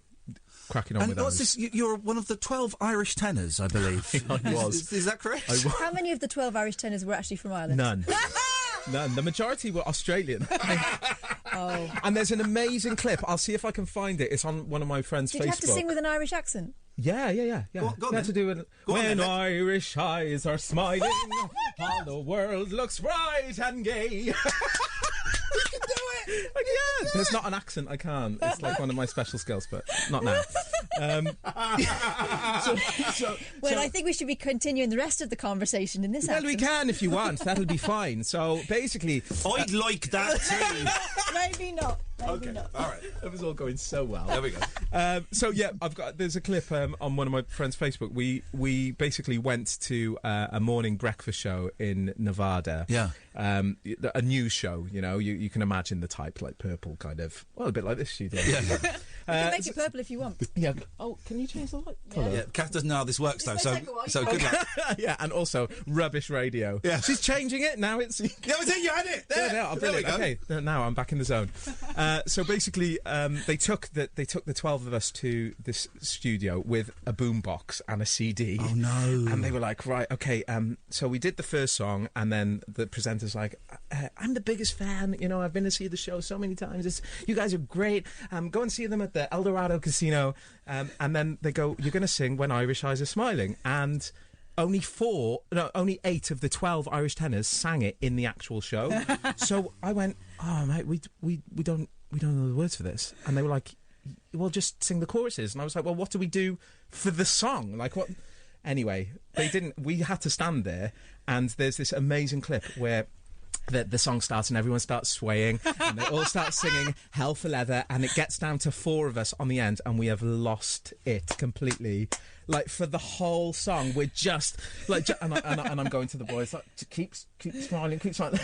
cracking on with what's those. this? You're one of the 12 Irish tenors, I believe. I was. Is that correct? How many of the 12 Irish tenors were actually from Ireland? None. None. The majority were Australian. Oh. And there's an amazing clip. I'll see if I can find it. It's on one of my friends' Facebook. Did you have to sing with an Irish accent? Yeah. Go on, had to do it. When Irish eyes are smiling, all the world looks bright and gay. You can do it! Yeah, there's not an accent, I can't. It's like one of my special skills, but not now. I think we should be continuing the rest of the conversation in this accent. Well, we can if you want. That'll be fine. So, basically... I'd like that too. Maybe not. Okay, all right. That was all going so well. There we go. There's a clip on one of my friends' Facebook. We basically went to a morning breakfast show in Nevada. Yeah. A news show, you can imagine the type, like purple, kind of, a bit like this studio. Yeah. You can make it purple if you want. Yeah. Oh, can you change the light colour? Yeah, Kath doesn't know how this works, though, so good luck. Yeah, and also rubbish radio. Yeah. She's changing it, now it's... Yeah, you had it! There! Yeah, brilliant. Okay, now I'm back in the zone. So basically, they took the 12 of us to this studio with a boombox and a CD. Oh, no. And they were like, right, okay, so we did the first song, and then the presenter's like, I'm the biggest fan, I've been to see the show so many times. You guys are great. Go and see them at the El Dorado Casino. And then they go, you're going to sing When Irish Eyes Are Smiling. And only 8 of the 12 Irish tenors sang it in the actual show. So I went, oh, mate, we don't know the words for this. And they were like, well, just sing the choruses. And I was like, well, what do we do for the song? Like, what? Anyway, they didn't. We had to stand there, and there's this amazing clip where the song starts and everyone starts swaying and they all start singing Hell for Leather, and it gets down to 4 of us on the end, and we have lost it completely. Like, for the whole song, we're just like, and I'm going to the boys like, keep smiling, keep smiling.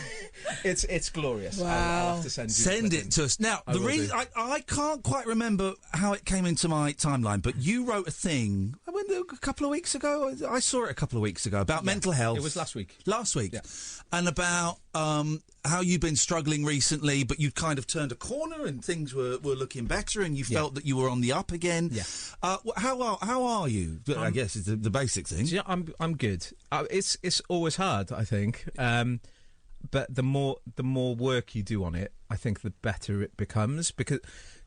It's glorious. Wow. I'll have to send it to us. Now, the reason I can't quite remember how it came into my timeline, but you wrote a thing a couple of weeks ago. I saw it a couple of weeks ago about mental health. It was last week. Yeah. And about how you've been struggling recently, but you'd kind of turned a corner and things were looking better, and you felt that you were on the up again. Yeah. How are you? I guess is the basic thing. Yeah, I'm good. It's always hard, I think. But the more work you do on it, I think the better it becomes, because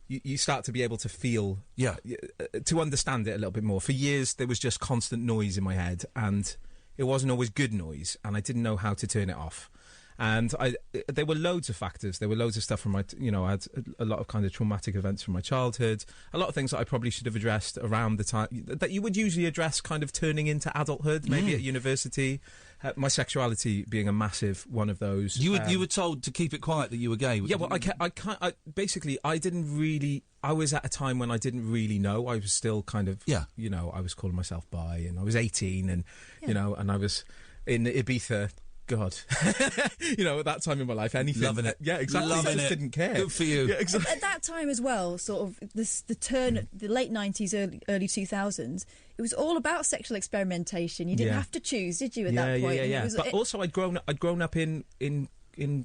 you start to be able to feel, to understand it a little bit more. For years, there was just constant noise in my head, and it wasn't always good noise, and I didn't know how to turn it off. And there were loads of factors. There were loads of stuff from I had a lot of kind of traumatic events from my childhood. A lot of things that I probably should have addressed around the time that you would usually address, kind of turning into adulthood, maybe at university. My sexuality being a massive one of those. You were told to keep it quiet that you were gay. Yeah, well, I didn't really. I was at a time when I didn't really know. I was still kind of, I was calling myself bi, and I was 18, and and I was in Ibiza. God, at that time in my life, anything. Loving it. Yeah, exactly. Loving I just it. Didn't care. Good for you. Yeah, exactly. At that time as well, sort of the late 90s, early 2000s, it was all about sexual experimentation. You didn't have to choose, did you, at that point? Yeah. But also, I'd grown up in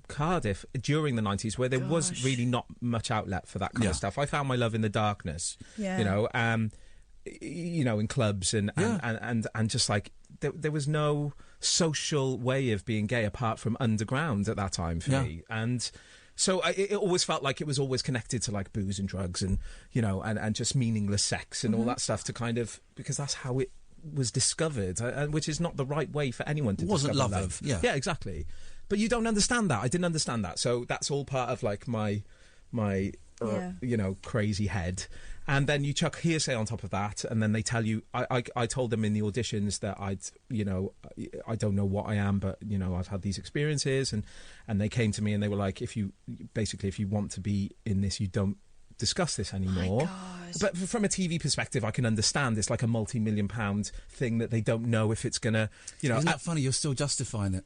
Cardiff during the 90s, where there was really not much outlet for that kind of stuff. I found my love in the darkness. Yeah. In clubs and just like there was no social way of being gay apart from underground at that time for me, and so it always felt like it was always connected to like booze and drugs and and just meaningless sex and all that stuff, to kind of, because that's how it was discovered, which is not the right way for anyone to discover love. Yeah, exactly. But you don't understand that. I didn't understand that. So that's all part of like my crazy head. And then you chuck hearsay on top of that, and then they tell you. I told them in the auditions that I don't know what I am, but I've had these experiences, and they came to me and they were like, if you want to be in this, you don't discuss this anymore. But from a TV perspective, I can understand it's like a multi-million-pound thing that they don't know if it's gonna. Isn't that funny? You're still justifying it.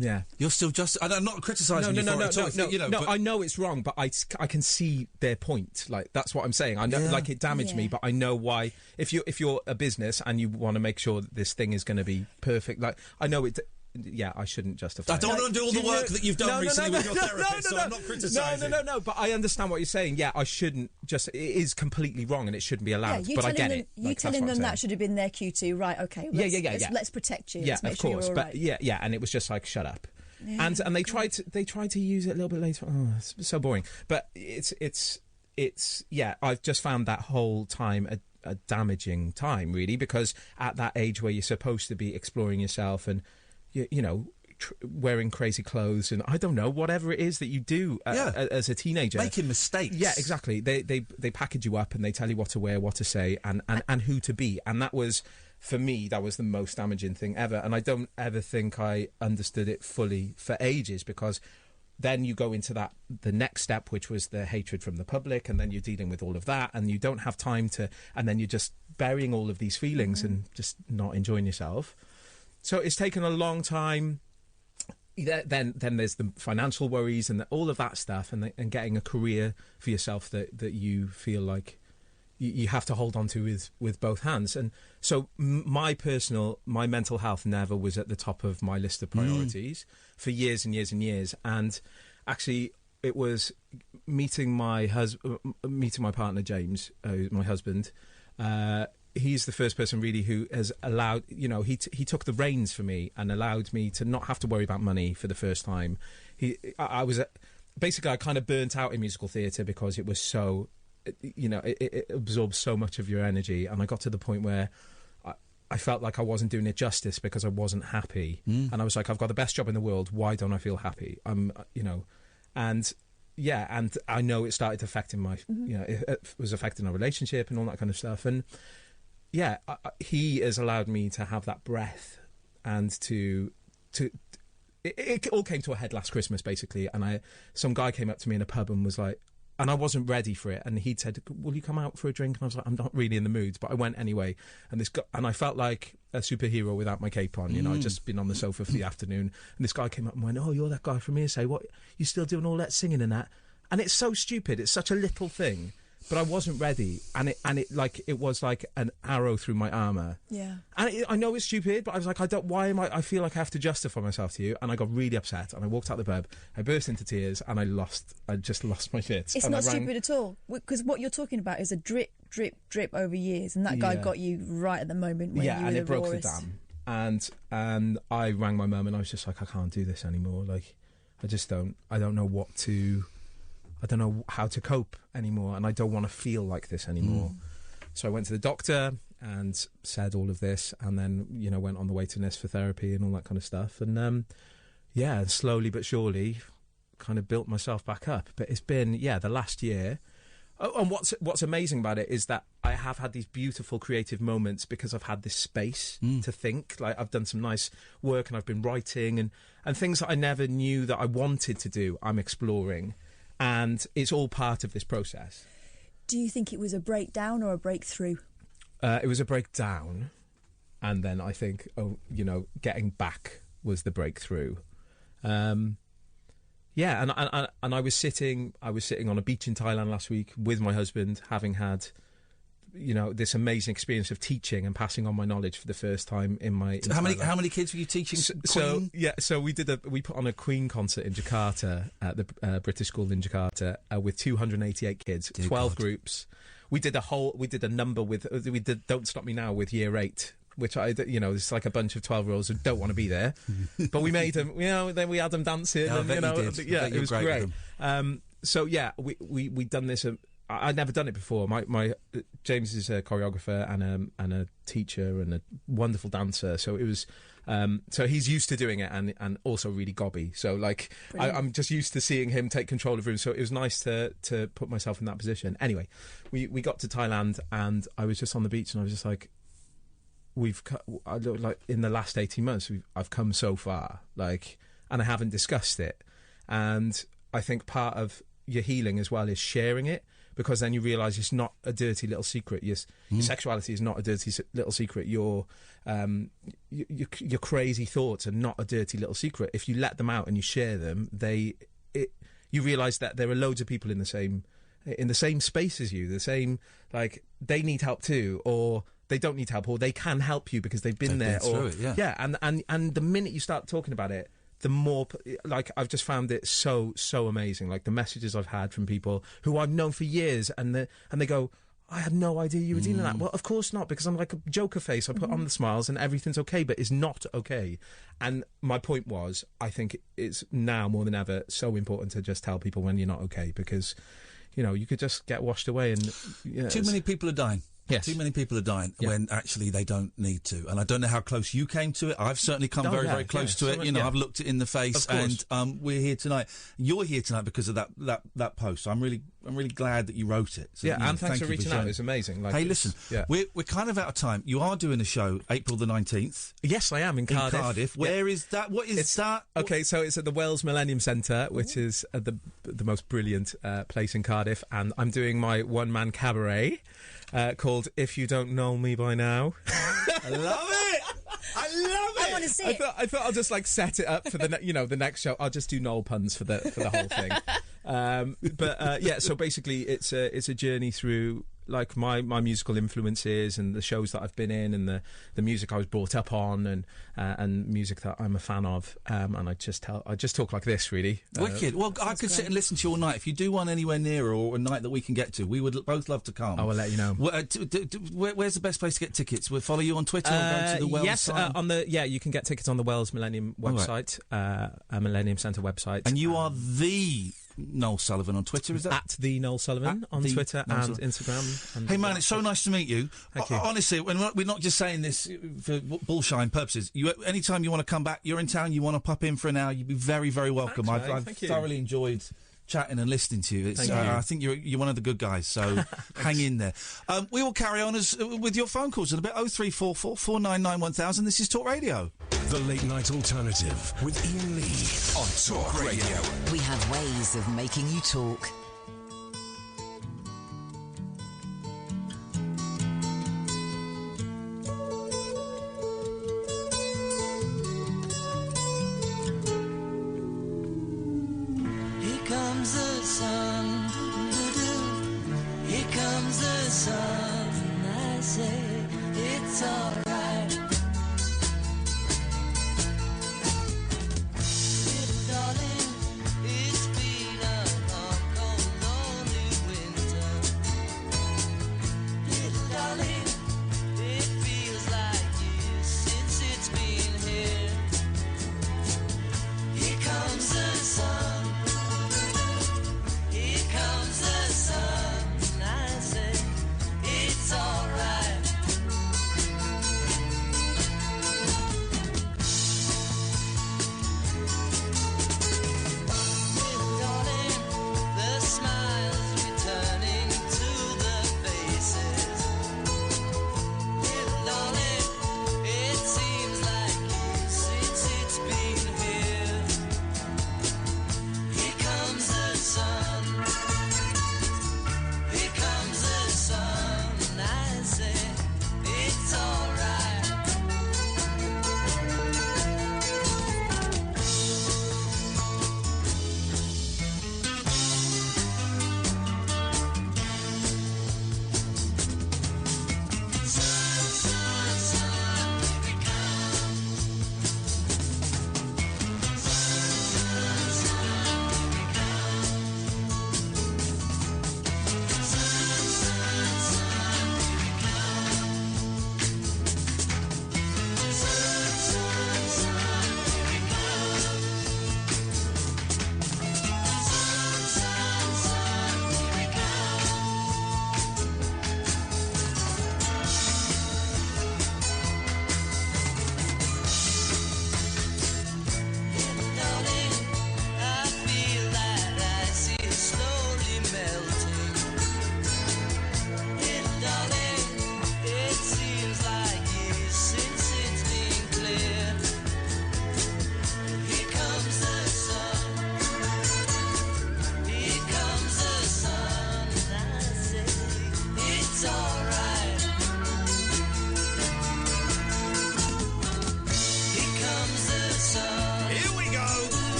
Yeah, you're still I'm not criticising you for it. No, I know it's wrong, but I can see their point. Like that's what I'm saying. I know, like it damaged me, but I know why. If you're a business and you want to make sure that this thing is going to be perfect, like I know it. Yeah, I shouldn't justify. I don't want to do all the work that you've done recently with your therapist, so I'm not criticising. No. But I understand what you're saying. Yeah, I shouldn't just. It is completely wrong, and it shouldn't be allowed. But I get it. You telling them that should have been their cue to right. Okay. Let's protect you. Let's make sure you're all right. But and it was just like shut up. Yeah, and they tried to use it a little bit later. Oh, it's so boring. But it's I've just found that whole time a damaging time, really, because at that age where you're supposed to be exploring yourself and wearing crazy clothes and I don't know, whatever it is that you do as a teenager, making mistakes. Yeah, exactly. They package you up and they tell you what to wear, what to say, and who to be. And that was, for me, that was the most damaging thing ever. And I don't ever think I understood it fully for ages, because then you go into the next step, which was the hatred from the public, and then you're dealing with all of that, and you don't have time to, and then you're just burying all of these feelings and just not enjoying yourself. So it's taken a long time. Then there's the financial worries and all of that stuff, and getting a career for yourself that you feel like you have to hold on to with both hands. And so my mental health never was at the top of my list of priorities for years and years and years. And actually, it was meeting my partner James, my husband. He's the first person really who has allowed, he took the reins for me and allowed me to not have to worry about money for the first time. Basically I kind of burnt out in musical theatre because it was so, it absorbs so much of your energy, and I got to the point where I felt like I wasn't doing it justice because I wasn't happy. And I was like, I've got the best job in the world. Why don't I feel happy? And I know it started affecting my, it was affecting our relationship and all that kind of stuff. And yeah, he has allowed me to have that breath and it all came to a head last Christmas, basically. And some guy came up to me in a pub and was like, and I wasn't ready for it. And he'd said, will you come out for a drink? And I was like, I'm not really in the mood, but I went anyway. And this guy, and I felt like a superhero without my cape on. I'd just been on the sofa for the afternoon. And this guy came up and went, oh, you're that guy from Hearsay. What, you still doing all that singing and that? And it's so stupid. It's such a little thing. But I wasn't ready, and it was like an arrow through my armour. Yeah. And I know it's stupid, but I was like, I feel like I have to justify myself to you, and I got really upset, and I walked out the pub, I burst into tears, and I just lost my shit. It's not stupid at all, because what you're talking about is a drip, drip, drip over years, and that guy got you right at the moment when you were and the it broke rawest. the dam. And I rang my mum, and I was just like, I can't do this anymore. Like, I don't know how to cope anymore, and I don't want to feel like this anymore. So I went to the doctor and said all of this, and then went on the waiting list for therapy and all that kind of stuff. And slowly but surely, kind of built myself back up. But it's been the last year. Oh, and what's amazing about it is that I have had these beautiful creative moments because I've had this space to think. Like, I've done some nice work, and I've been writing and things that I never knew that I wanted to do. I'm exploring. And it's all part of this process. Do you think it was a breakdown or a breakthrough? It was a breakdown, and then I think, getting back was the breakthrough. And I was sitting on a beach in Thailand last week with my husband, having had this amazing experience of teaching and passing on my knowledge for the first time in my. How many kids were you teaching? So we put on a Queen concert in Jakarta at the British School in Jakarta with 288 kids, 12 groups. We did a number we did Don't Stop Me Now with Year 8. Which it's like a bunch of 12-year-olds who don't want to be there, but we made them. Then we had them dancing, and it was great. We done this. I'd never done it before. My James is a choreographer and a teacher and a wonderful dancer. So it was So he's used to doing it and also really gobby. So, like, I'm just used to seeing him take control of rooms. So it was nice to put myself in that position. Anyway, we got to Thailand and I was just on the beach and I was just like, like in the last 18 months, I've come so far, like, and I haven't discussed it. And I think part of your healing as well is sharing it, because then you realise it's not a dirty little secret. Your sexuality is not a dirty little secret. Your crazy thoughts are not a dirty little secret. If you let them out and you share them, you realise that there are loads of people in the same space as you. The same, like, they need help too, or they don't need help, or they can help you because they've been there. Through it, and the minute you start talking about it, the more, like, I've just found it so amazing. Like, the messages I've had from people who I've known for years, and they go, I had no idea you were dealing with that. Well, of course not, because I'm like a joker face. I put on the smiles and everything's okay, but it's not okay. And my point was, I think it's now more than ever so important to just tell people when you're not okay, because, you know, you could just get washed away and... Too many people are dying. Yes. Too many people are dying when actually they don't need to. And I don't know how close you came to it. I've certainly come very close to it. You know, I've looked it in the face, and we're here tonight. You're here tonight because of that post. So I'm really glad that you wrote it. So, and thanks for reaching out. It's amazing. Like, hey, listen, we're kind of out of time. You are doing a show April the 19th. Yes, I am in Cardiff. Where is that? What is that? Okay, so it's at the Wells Millennium Centre, which is the most brilliant place in Cardiff, and I'm doing my one-man cabaret. Called If You Don't Know Me By Now. I love it! I love it! I want to see it. I thought I'll just, like, set it up for the next show. I'll just do Noel puns for the whole thing. So basically it's a journey through, like, my musical influences and the shows that I've been in and the music I was brought up on and music that I'm a fan of. And I just talk like this, really. Wicked. Well, I could sit and listen to you all night. If you do one anywhere nearer or a night that we can get to, we would both love to come. I will let you know. Where's the best place to get tickets? We'll follow you on Twitter or go to the Wells site? You can get tickets on the Wells Millennium website, Millennium Centre website. And you are the Noel Sullivan on Twitter, is that? At the Noel Sullivan on Twitter and Instagram. And hey, man, it's so nice to meet you. Thank you. Honestly, we're not just saying this for bullshine purposes. Anytime you want to come back, you're in town, you want to pop in for an hour, you'd be very, very welcome. I've thoroughly enjoyed chatting and listening to you. I think you're one of the good guys, so hang in there. We will carry on with your phone calls in a bit. 0344 499 1000. This is Talk Radio. The Late Night Alternative with Iain Lee on Talk Radio. We have ways of making you talk. Here comes the sun, here comes the sun, I say it's alright. Little darling, it's been a long, cold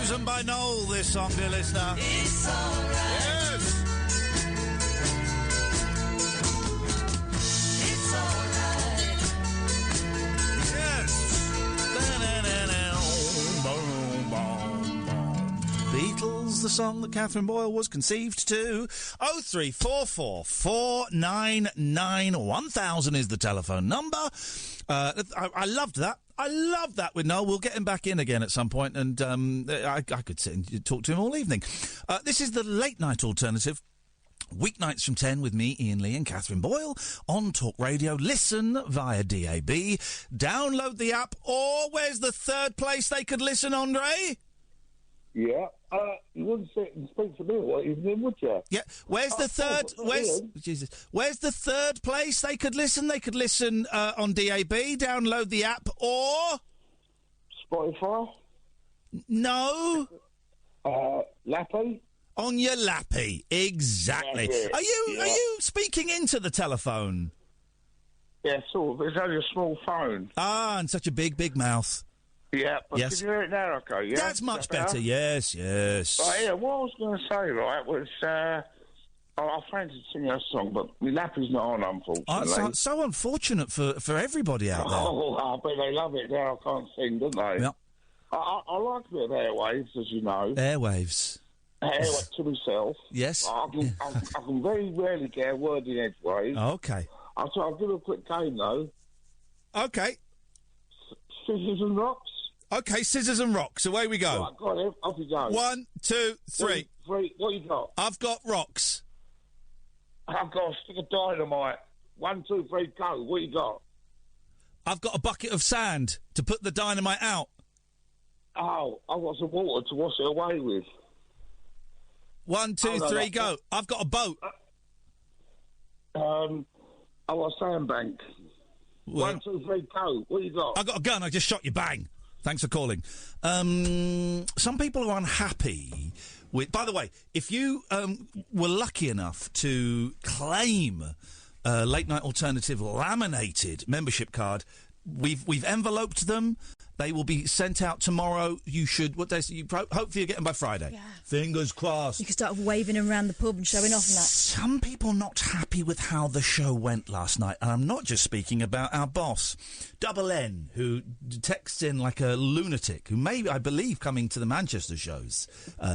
chosen by Noel, this song, dear listener. It's alright. Yes. It's alright. Yes. Beatles, the song that Catherine Boyle was conceived to. 0344 499 1000 is the telephone number. I loved that. I love that with Noel. We'll get him back in again at some point, and I could sit and talk to him all evening. This is the late night alternative. Weeknights from 10 with me, Iain Lee and Catherine Boyle on Talk Radio. Listen via DAB. Download the app, or where's the third place they could listen, Andre? Yeah. You wouldn't sit and speak to me what evening, would you? Yeah. Where's the third? Where's the third place they could listen? They could listen on DAB. Download the app, or Spotify. No. Lappy. On your lappy, exactly. Yeah. Are you speaking into the telephone? Yeah, sort of. It's only a small phone. Ah, and such a big mouth. Yeah, but yes. Can you hear it now, okay? Yeah, that's much better. Yes. Right, yeah, what I was going to say, right, was I fancied singing a song, but my lappy's not on, unfortunately. So unfortunate for everybody out there. Oh, I bet they love it now. I can't sing, don't they? Yep. I like a bit of airwaves, as you know. Airwaves. To myself. Yes. I can very rarely get a word in edgeways. Okay. I'll give a quick game, though. Okay. Scissors and rocks. Okay, scissors and rocks. Away we go. Right, got it. Off you go. 1, 2, 3. Three. What you got? I've got rocks. I've got a stick of dynamite. 1, 2, 3, go. What you got? I've got a bucket of sand to put the dynamite out. Oh, I've got some water to wash it away with. 1, 2, 3, go. I've got a boat. I've got a sandbank. Well, 1, 2, 3, go. What you got? I've got a gun. I just shot you. Bang. Thanks for calling. Some people are unhappy with... By the way, if you were lucky enough to claim a Late Night Alternative laminated membership card, we've enveloped them. They will be sent out tomorrow. You should... What day? Hopefully you get them by Friday. Yeah. Fingers crossed. You can start waving them around the pub and showing off and that. Some people not happy with how the show went last night. And I'm not just speaking about our boss, Double N, who texts in like a lunatic, who may, I believe, coming to the Manchester shows.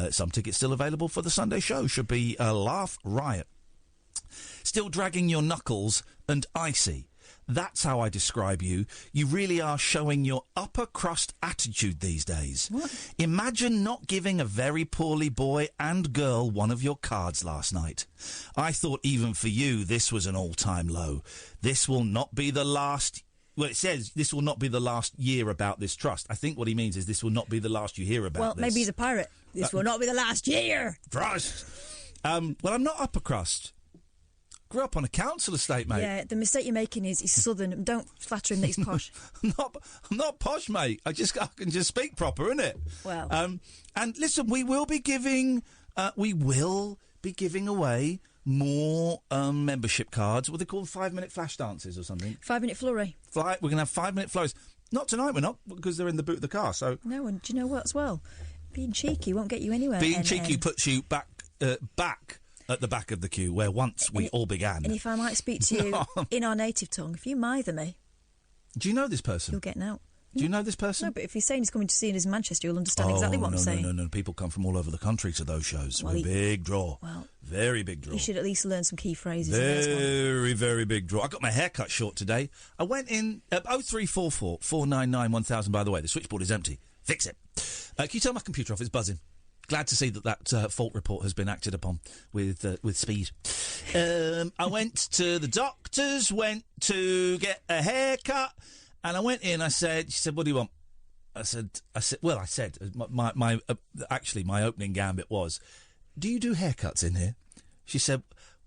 Some tickets still available for the Sunday show. Should be a laugh riot. Still dragging your knuckles and icy. That's how I describe you. You really are showing your upper crust attitude these days. What? Imagine not giving a very poorly boy and girl one of your cards last night. I thought even for you this was an all-time low. This will not be the last... Well, it says this will not be the last year about this trust. I think what he means is this will not be the last you hear about Well, this. maybe he's a pirate. This will not be the last year. Trust. Well, I'm not upper crust. Grew up on a council estate, mate. Yeah, the mistake you're making is he's southern. Don't flatter him that he's posh. I'm not posh, mate. I can just speak proper, innit? Well. And listen, we will be giving away more membership cards. What are they called? 5-minute flash dances or something? 5-minute flurry. We're going to have 5-minute flurries. Not tonight, we're not, because they're in the boot of the car. So no, and do you know what as well? Being cheeky won't get you anywhere. Being cheeky puts you back at the back of the queue, where once we all began. And if I might speak to you in our native tongue, if you mither me... Do you know this person? You'll get out. Do you know this person? No, but if he's saying he's coming to see us in Manchester, you'll understand exactly what I'm saying. No. People come from all over the country to those shows. Well, big draw. Well, very big draw. You should at least learn some key phrases. Very big draw. I got my hair cut short today. I went in... 0344 499 1000, by the way. The switchboard is empty. Fix it. Can you turn my computer off? It's buzzing. Glad to see that fault report has been acted upon with speed. I went to the doctor's, went to get a haircut, and I went in. She said, "What do you want?" I said, my opening gambit was, "Do you do haircuts in here?" She said,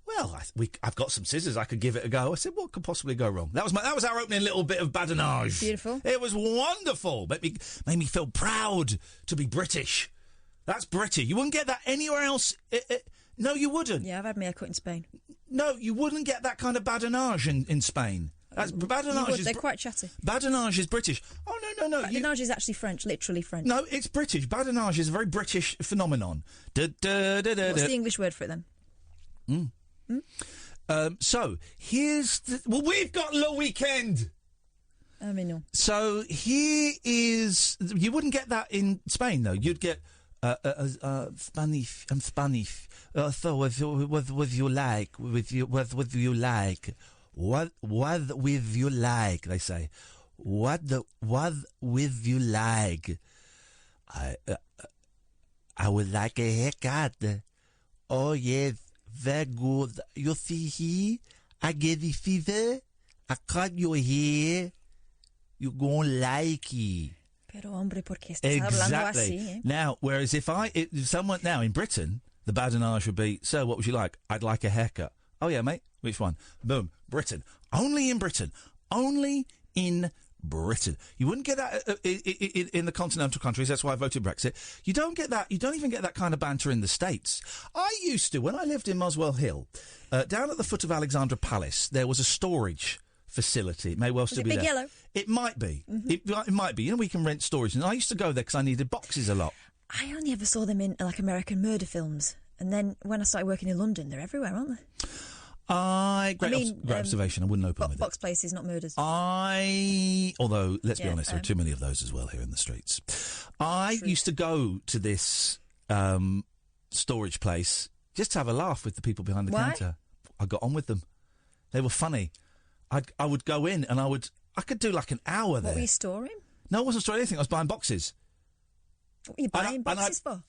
"Well, I've got some scissors. I could give it a go." I said, "What could possibly go wrong?" That was our opening little bit of badinage. Beautiful. It was wonderful. Made me feel proud to be British. That's British. You wouldn't get that anywhere else. No, you wouldn't. Yeah, I've had my haircut in Spain. No, you wouldn't get that kind of badinage in Spain. That's badinage. They're quite chatty. Badinage is British. Oh no. Badinage is actually French, literally French. No, it's British. Badinage is a very British phenomenon. What's the English word for it then? So here's we've got Le Weekend. I mean, no. So here is you wouldn't get that in Spain though. You'd get Spanish. I'm Spanish. So what you like? What you like? What with you like? They say. What with you like? I would like a haircut. Oh yes, very good. You see here, I get the fever. I cut your hair. You gonna like it. Pero hombre, ¿por qué estás hablando así? Eh? Now, whereas if someone now in Britain, the badinage would be, "Sir, what would you like?" "I'd like a haircut." "Oh yeah, mate. Which one?" Boom. Britain. Only in Britain. Only in Britain. You wouldn't get that in the continental countries. That's why I voted Brexit. You don't get that. You don't even get that kind of banter in the States. I used to, when I lived in Muswell Hill, down at the foot of Alexandra Palace, there was a storage facility. It may well still be Big there. Yellow? It might be. Mm-hmm. It might be. You know, we can rent storage. And I used to go there because I needed boxes a lot. I only ever saw them in like American murder films, and then when I started working in London, they're everywhere, aren't they? Great observation. I wouldn't open with it. Box places, not murders. Although, let's be honest, there are too many of those as well here in the streets. I used to go to this storage place just to have a laugh with the people behind the counter. I got on with them. They were funny. I would go in and I could do like an hour there. What were you storing? No, I wasn't storing anything. I was buying boxes. What were you buying boxes for?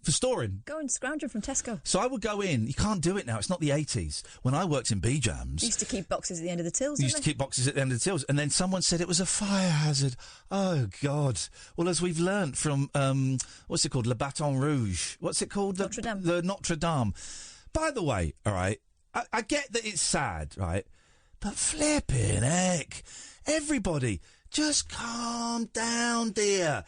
For storing. Go and scrounge them from Tesco. So I would go in. You can't do it now. It's not the 80s. When I worked in B-Jams... You used to keep boxes at the end of the tills, used to keep boxes at the end of the tills. And then someone said it was a fire hazard. Oh, God. Well, as we've learnt from, what's it called? Le Baton Rouge. What's it called? Notre-Dame. The Notre-Dame. By the way, all right, I get that it's sad, right? But flipping heck. Everybody... just calm down, dear.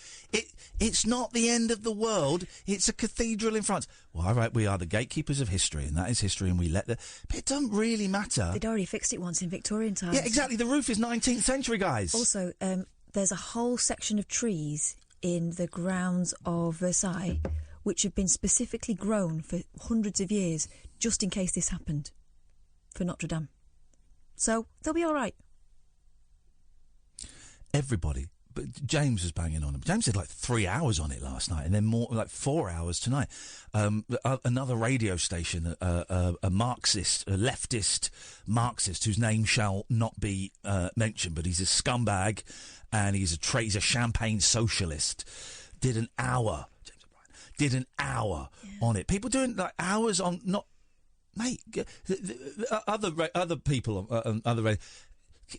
It's not the end of the world. It's a cathedral in France. Well, all right, we are the gatekeepers of history, and that is history, and we let the... But it doesn't really matter. They'd already fixed it once in Victorian times. Yeah, exactly. The roof is 19th century, guys. Also, there's a whole section of trees in the grounds of Versailles which have been specifically grown for hundreds of years just in case this happened for Notre-Dame. So, they'll be all right. Everybody. But James was banging on him. James did like 3 hours on it last night and then more, like 4 hours tonight. Another radio station, a Marxist, a leftist Marxist whose name shall not be mentioned, but he's a scumbag and he's a champagne socialist, did an hour on it. People doing like hours on, not... Mate, other people on other radio,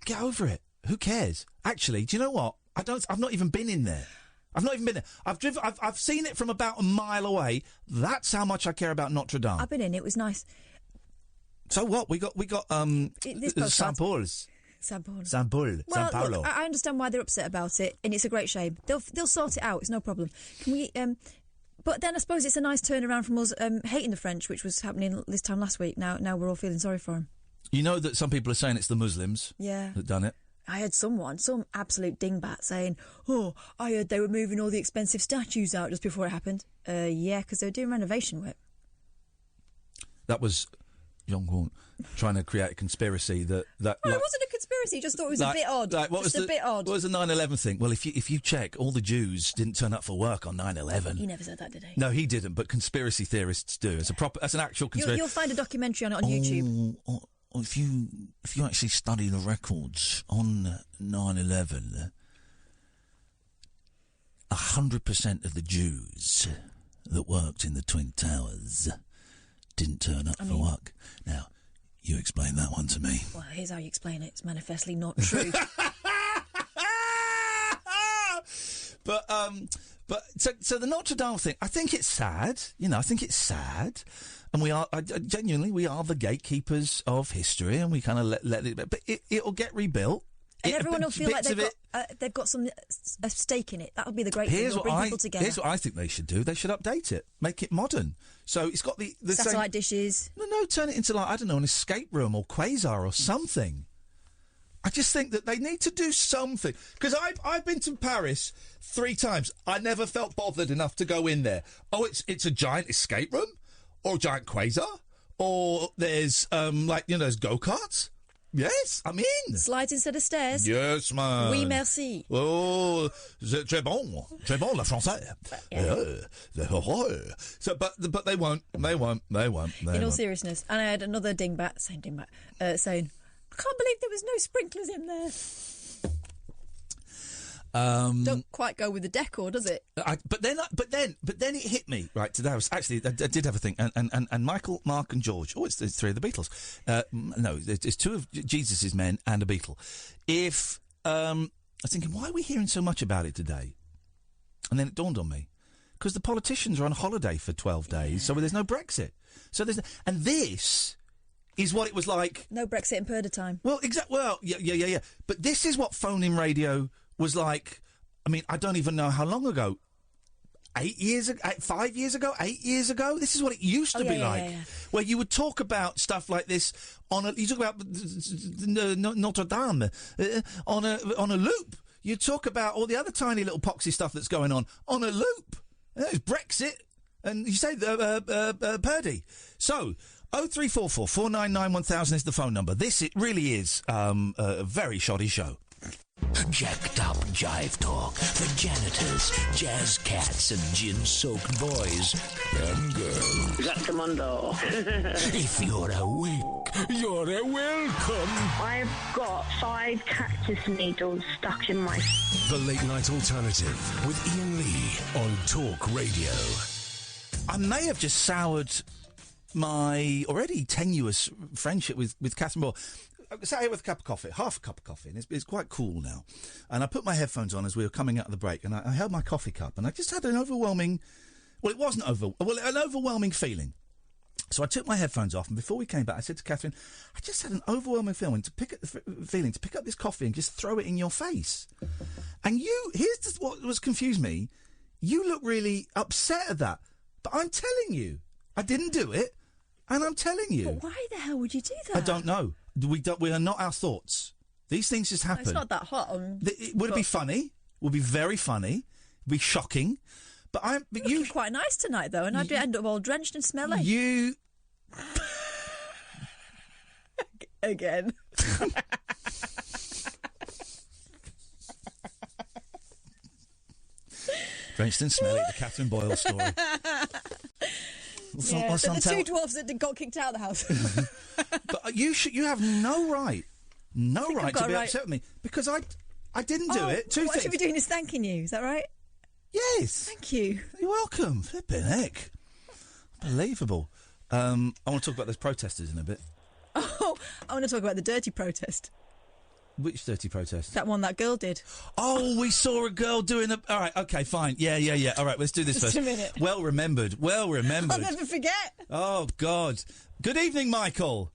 get over it. Who cares? Actually, do you know what? I've not even been in there. I've seen it from about a mile away. That's how much I care about Notre Dame. I've been in. It was nice. So what? We got St. Paul's. St. Paul. Well, St. Paulo. Look, I understand why they're upset about it, and it's a great shame. They'll sort it out. It's no problem. Can we? But then I suppose it's a nice turnaround from us hating the French, which was happening this time last week. Now we're all feeling sorry for them. You know that some people are saying it's the Muslims that done it. I heard some absolute dingbat saying, "Oh, I heard they were moving all the expensive statues out just before it happened." Yeah, because they were doing renovation work. That was Jong-un trying to create a conspiracy that it wasn't a conspiracy. He just thought it was a bit odd. What was the 9/11 thing? Well, if you check, all the Jews didn't turn up for work on 9/11. He never said that, did he? No, he didn't. But conspiracy theorists do. That's an actual conspiracy. You'll find a documentary on it on YouTube. If you actually study the records on 9/11, 100% of the Jews that worked in the Twin Towers didn't turn up for work. Now, you explain that one to me. Well, here's how you explain it. It's manifestly not true. But so the Notre Dame thing, I think it's sad. I think it's sad. And we are, genuinely, we are the gatekeepers of history, and we kind of let it... But it'll get rebuilt. And everyone will feel like they've got a stake in it. That'll be the great thing. It'll bring people together. Here's what I think they should do. They should update it. Make it modern. So it's got the satellite same, dishes. No, turn it into, like, I don't know, an escape room or quasar or something. I just think that they need to do something. Because I've been to Paris 3 times. I never felt bothered enough to go in there. Oh, it's a giant escape room? Or a giant quasar? Or there's, there's go-karts? Yes, I'm in. Slides instead of stairs? Yes, man. Oui, merci. Oh, c'est très bon. Très bon, le français. So, but they won't. In all seriousness. And I had another saying, I can't believe there was no sprinklers in there. Don't quite go with the decor, does it? But then it hit me right today. I did have a thing, and Michael, Mark, and George. Oh, it's 3 of the Beatles. No, it's 2 of Jesus's men and a Beatle. I was thinking, why are we hearing so much about it today? And then it dawned on me, because the politicians are on holiday for 12 days, so there's no Brexit. So and this is what it was like. No Brexit in Purda time. Well, exactly. Well, yeah. But this is what phone-in radio was like. I mean, I don't even know how long ago. 8 years ago, 5 years ago, 8 years ago. This is what it used to be like, where you would talk about stuff like this you talk about Notre-Dame on a loop. You talk about all the other tiny little poxy stuff that's going on a loop. There's Brexit, and you say Purdy. So 0344 499 1000 is the phone number. It really is a very shoddy show. Jacked up jive talk for janitors, jazz cats, and gin-soaked boys and girls. Zactamundo. If you're awake, you're welcome. I've got 5 cactus needles stuck in my... The Late Night Alternative with Iain Lee on Talk Radio. I may have just soured my already tenuous friendship with Catherine Moore. I sat here with a cup of coffee, half a cup of coffee, and it's quite cool now. And I put my headphones on as we were coming out of the break, and I held my coffee cup, and I just had an overwhelming... Well, it wasn't an overwhelming feeling. So I took my headphones off, and before we came back, I said to Catherine, I just had an overwhelming feeling to pick up this coffee and just throw it in your face. And here's just what was confused me. You look really upset at that. But I'm telling you, I didn't do it, and I'm telling you. But why the hell would you do that? I don't know. We are not our thoughts. These things just happen. No, it's not that hot. Would it be funny? Would be very funny. Would be shocking. But you're quite nice tonight, though, and I'd end up all drenched and smelly. You again. Drenched and smelly. The Catherine Boyle story. The 2 dwarfs that got kicked out of the house. But you have no right to be upset with me, because I didn't do it. What I should be doing is thanking you. Is that right? Yes. Thank you. You're welcome. Flippin' heck. Unbelievable. I want to talk about those protesters in a bit. Oh, I want to talk about the dirty protest. Which dirty protest? That one that girl did. Oh, we saw a girl doing a... All right, OK, fine. Yeah. All right, let's do this first. Just a minute. Well remembered. I'll never forget. Oh, God. Good evening, Michael.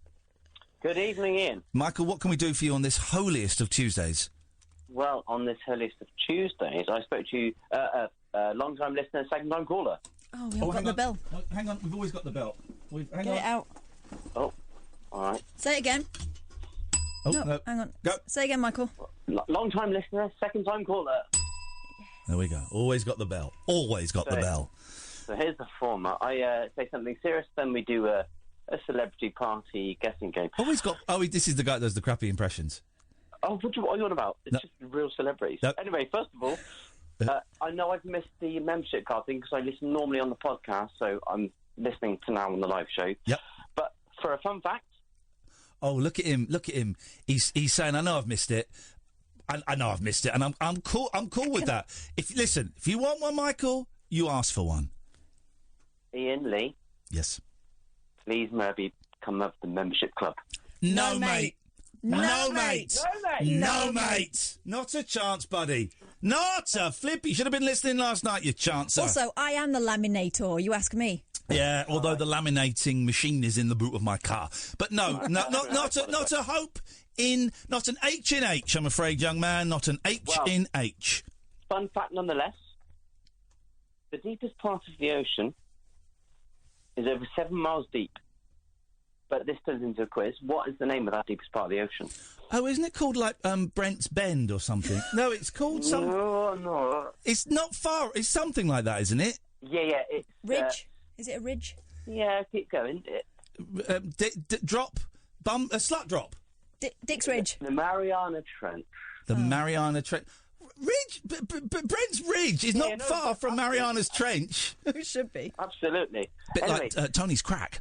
Good evening, Ian. Michael, what can we do for you on this holiest of Tuesdays? Well, on this holiest of Tuesdays, I spoke to you, a long-time listener, second-time caller. Oh, we haven't got the bell. Oh, hang on, we've always got the bell. Get it out. Oh, all right. Say it again. Oh, no, hang on. Go. Say again, Michael. Long-time listener, second-time caller. There we go. Always got the bell. Always got the bell. So here's the format. I say something serious, then we do a celebrity party guessing game. Always got... Oh, this is the guy that does the crappy impressions. Oh, what are you on about? It's just real celebrities. No. Anyway, first of all, I know I've missed the membership card thing because I listen normally on the podcast, so I'm listening to now on the live show. Yep. But for a fun fact... Oh, look at him! He's saying, "I know I've missed it. I know I've missed it, and I'm cool. I'm cool with that. If you want one, Michael, you ask for one." Iain Lee. Yes. Please maybe come up the membership club. No, mate. No, mate. No, mate. Not a chance, buddy. Not a flip. You should have been listening last night, you chancer. Also, I am the laminator. You ask me. Yeah, although the laminating machine is in the boot of my car. But no, not a hope in, not an H in H, I'm afraid, young man, not an H in H. Fun fact nonetheless, the deepest part of the ocean is over 7 miles deep. but this turns into a quiz. What is the name of that deepest part of the ocean? Oh, isn't it called, like, Brent's Bend or something? No, it's called some... No. It's not far. It's something like that, isn't it? Yeah, it's... Ridge? Is it a ridge? Yeah, keep going. Drop? A slut drop? Dick's Ridge. The Mariana Trench. The Mariana Trench. Ridge? Brent's Ridge is not far from Mariana's Trench. It should be. Absolutely. Bit like Tony's crack.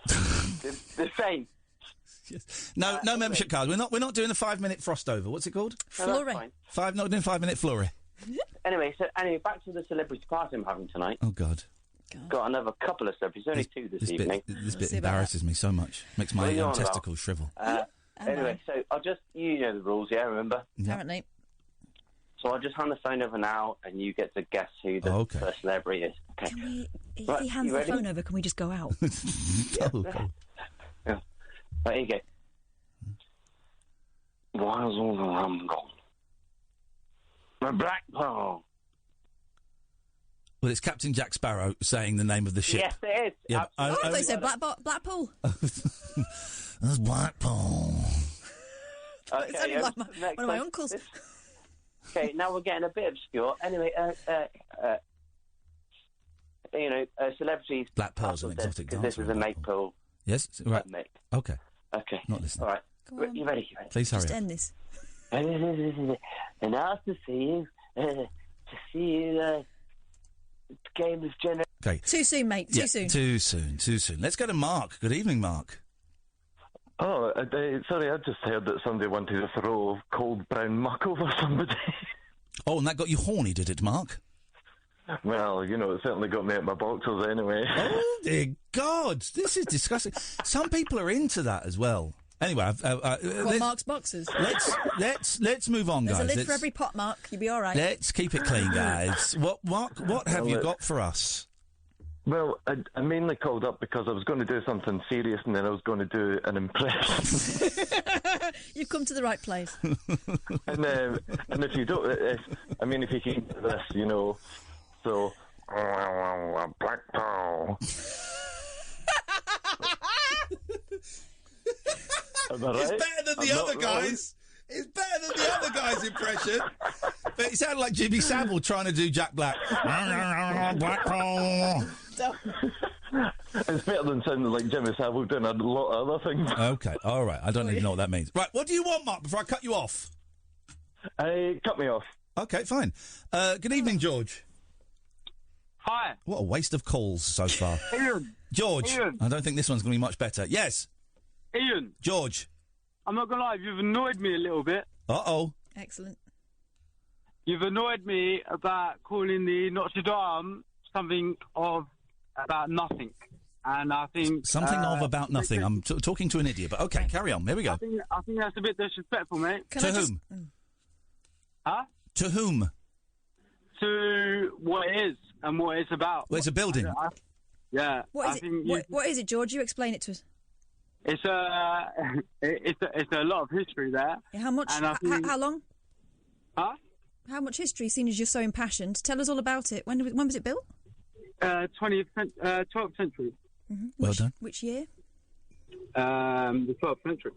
The same. Yes. No membership card. We're not doing a 5-minute frost over. What's it called? Flurry. Not doing 5-minute flurry. Anyway, back to the celebrity party I'm having tonight. Oh God. Got another couple of celebrities. Only two this evening. This bit embarrasses me so much. Makes my testicles shrivel. Anyway, so you know the rules, yeah? Remember? Apparently. So I'll just hand the phone over now, and you get to guess who the first celebrity is. Okay. If he hands the phone over, can we just go out? Yeah. Right, here you go. Why's all the rum gone? The black pearl. Well, it's Captain Jack Sparrow saying the name of the ship. Yes, it is. Yeah, I thought they said Blackpool. That's Blackpool. Okay, It sounded like one of my uncles. Okay, now we're getting a bit obscure. Anyway, celebrities... Black pearl's an exotic dancer. This is a make pearl. Yes? Right. Okay. Not listening. All right. You ready? Please hurry Just up. end this. And asked to see you, game of generation. Okay. Too soon, mate. Too soon. Too soon. Let's go to Mark. Good evening, Mark. Oh, sorry, I just heard that somebody wanted to throw cold brown muck over somebody. Oh, and that got you horny, did it, Mark? Well, it certainly got me at my boxers anyway. Oh, dear God. This is disgusting. Some people are into that as well. Anyway, Mark's boxes. Let's move on, guys. There's a lid for every pot, Mark. You'll be all right. Let's keep it clean, guys. What have you got for us? Well, I mainly called up because I was going to do something serious and then I was going to do an impression. You've come to the right place. and if you don't, if you keep this, so black pearl. Am I right? It's better than the other guys. It's better than the other guy's impression. But it sounded like Jimmy Savile trying to do Jack Black. Black pearl. It's better than sounding like Jimmy Savile doing a lot of other things. Okay, all right. I don't even know what that means. Right, what do you want, Mark, before I cut you off? Cut me off. Okay, fine. Good evening, George. Hi. What a waste of calls so far. Ian. George. Ian. I don't think this one's going to be much better. Yes. Ian. George. I'm not going to lie, you've annoyed me a little bit. Uh-oh. Excellent. You've annoyed me about calling the Notre-Dame something of about nothing. And I think... Something of about nothing. I'm talking to an idiot, but okay, carry on. Here we go. I think that's a bit disrespectful, mate. To whom? Huh? To whom? To what it is and what it's about. Well, it's a building. Yeah. What is it? What is it, George? You explain it to us. It's a lot of history there. Yeah, how much? How long? Huh? How much history? Seeing as you're so impassioned, tell us all about it. When was it built? 12th century. Mm-hmm. Well done. Which year? The 12th century.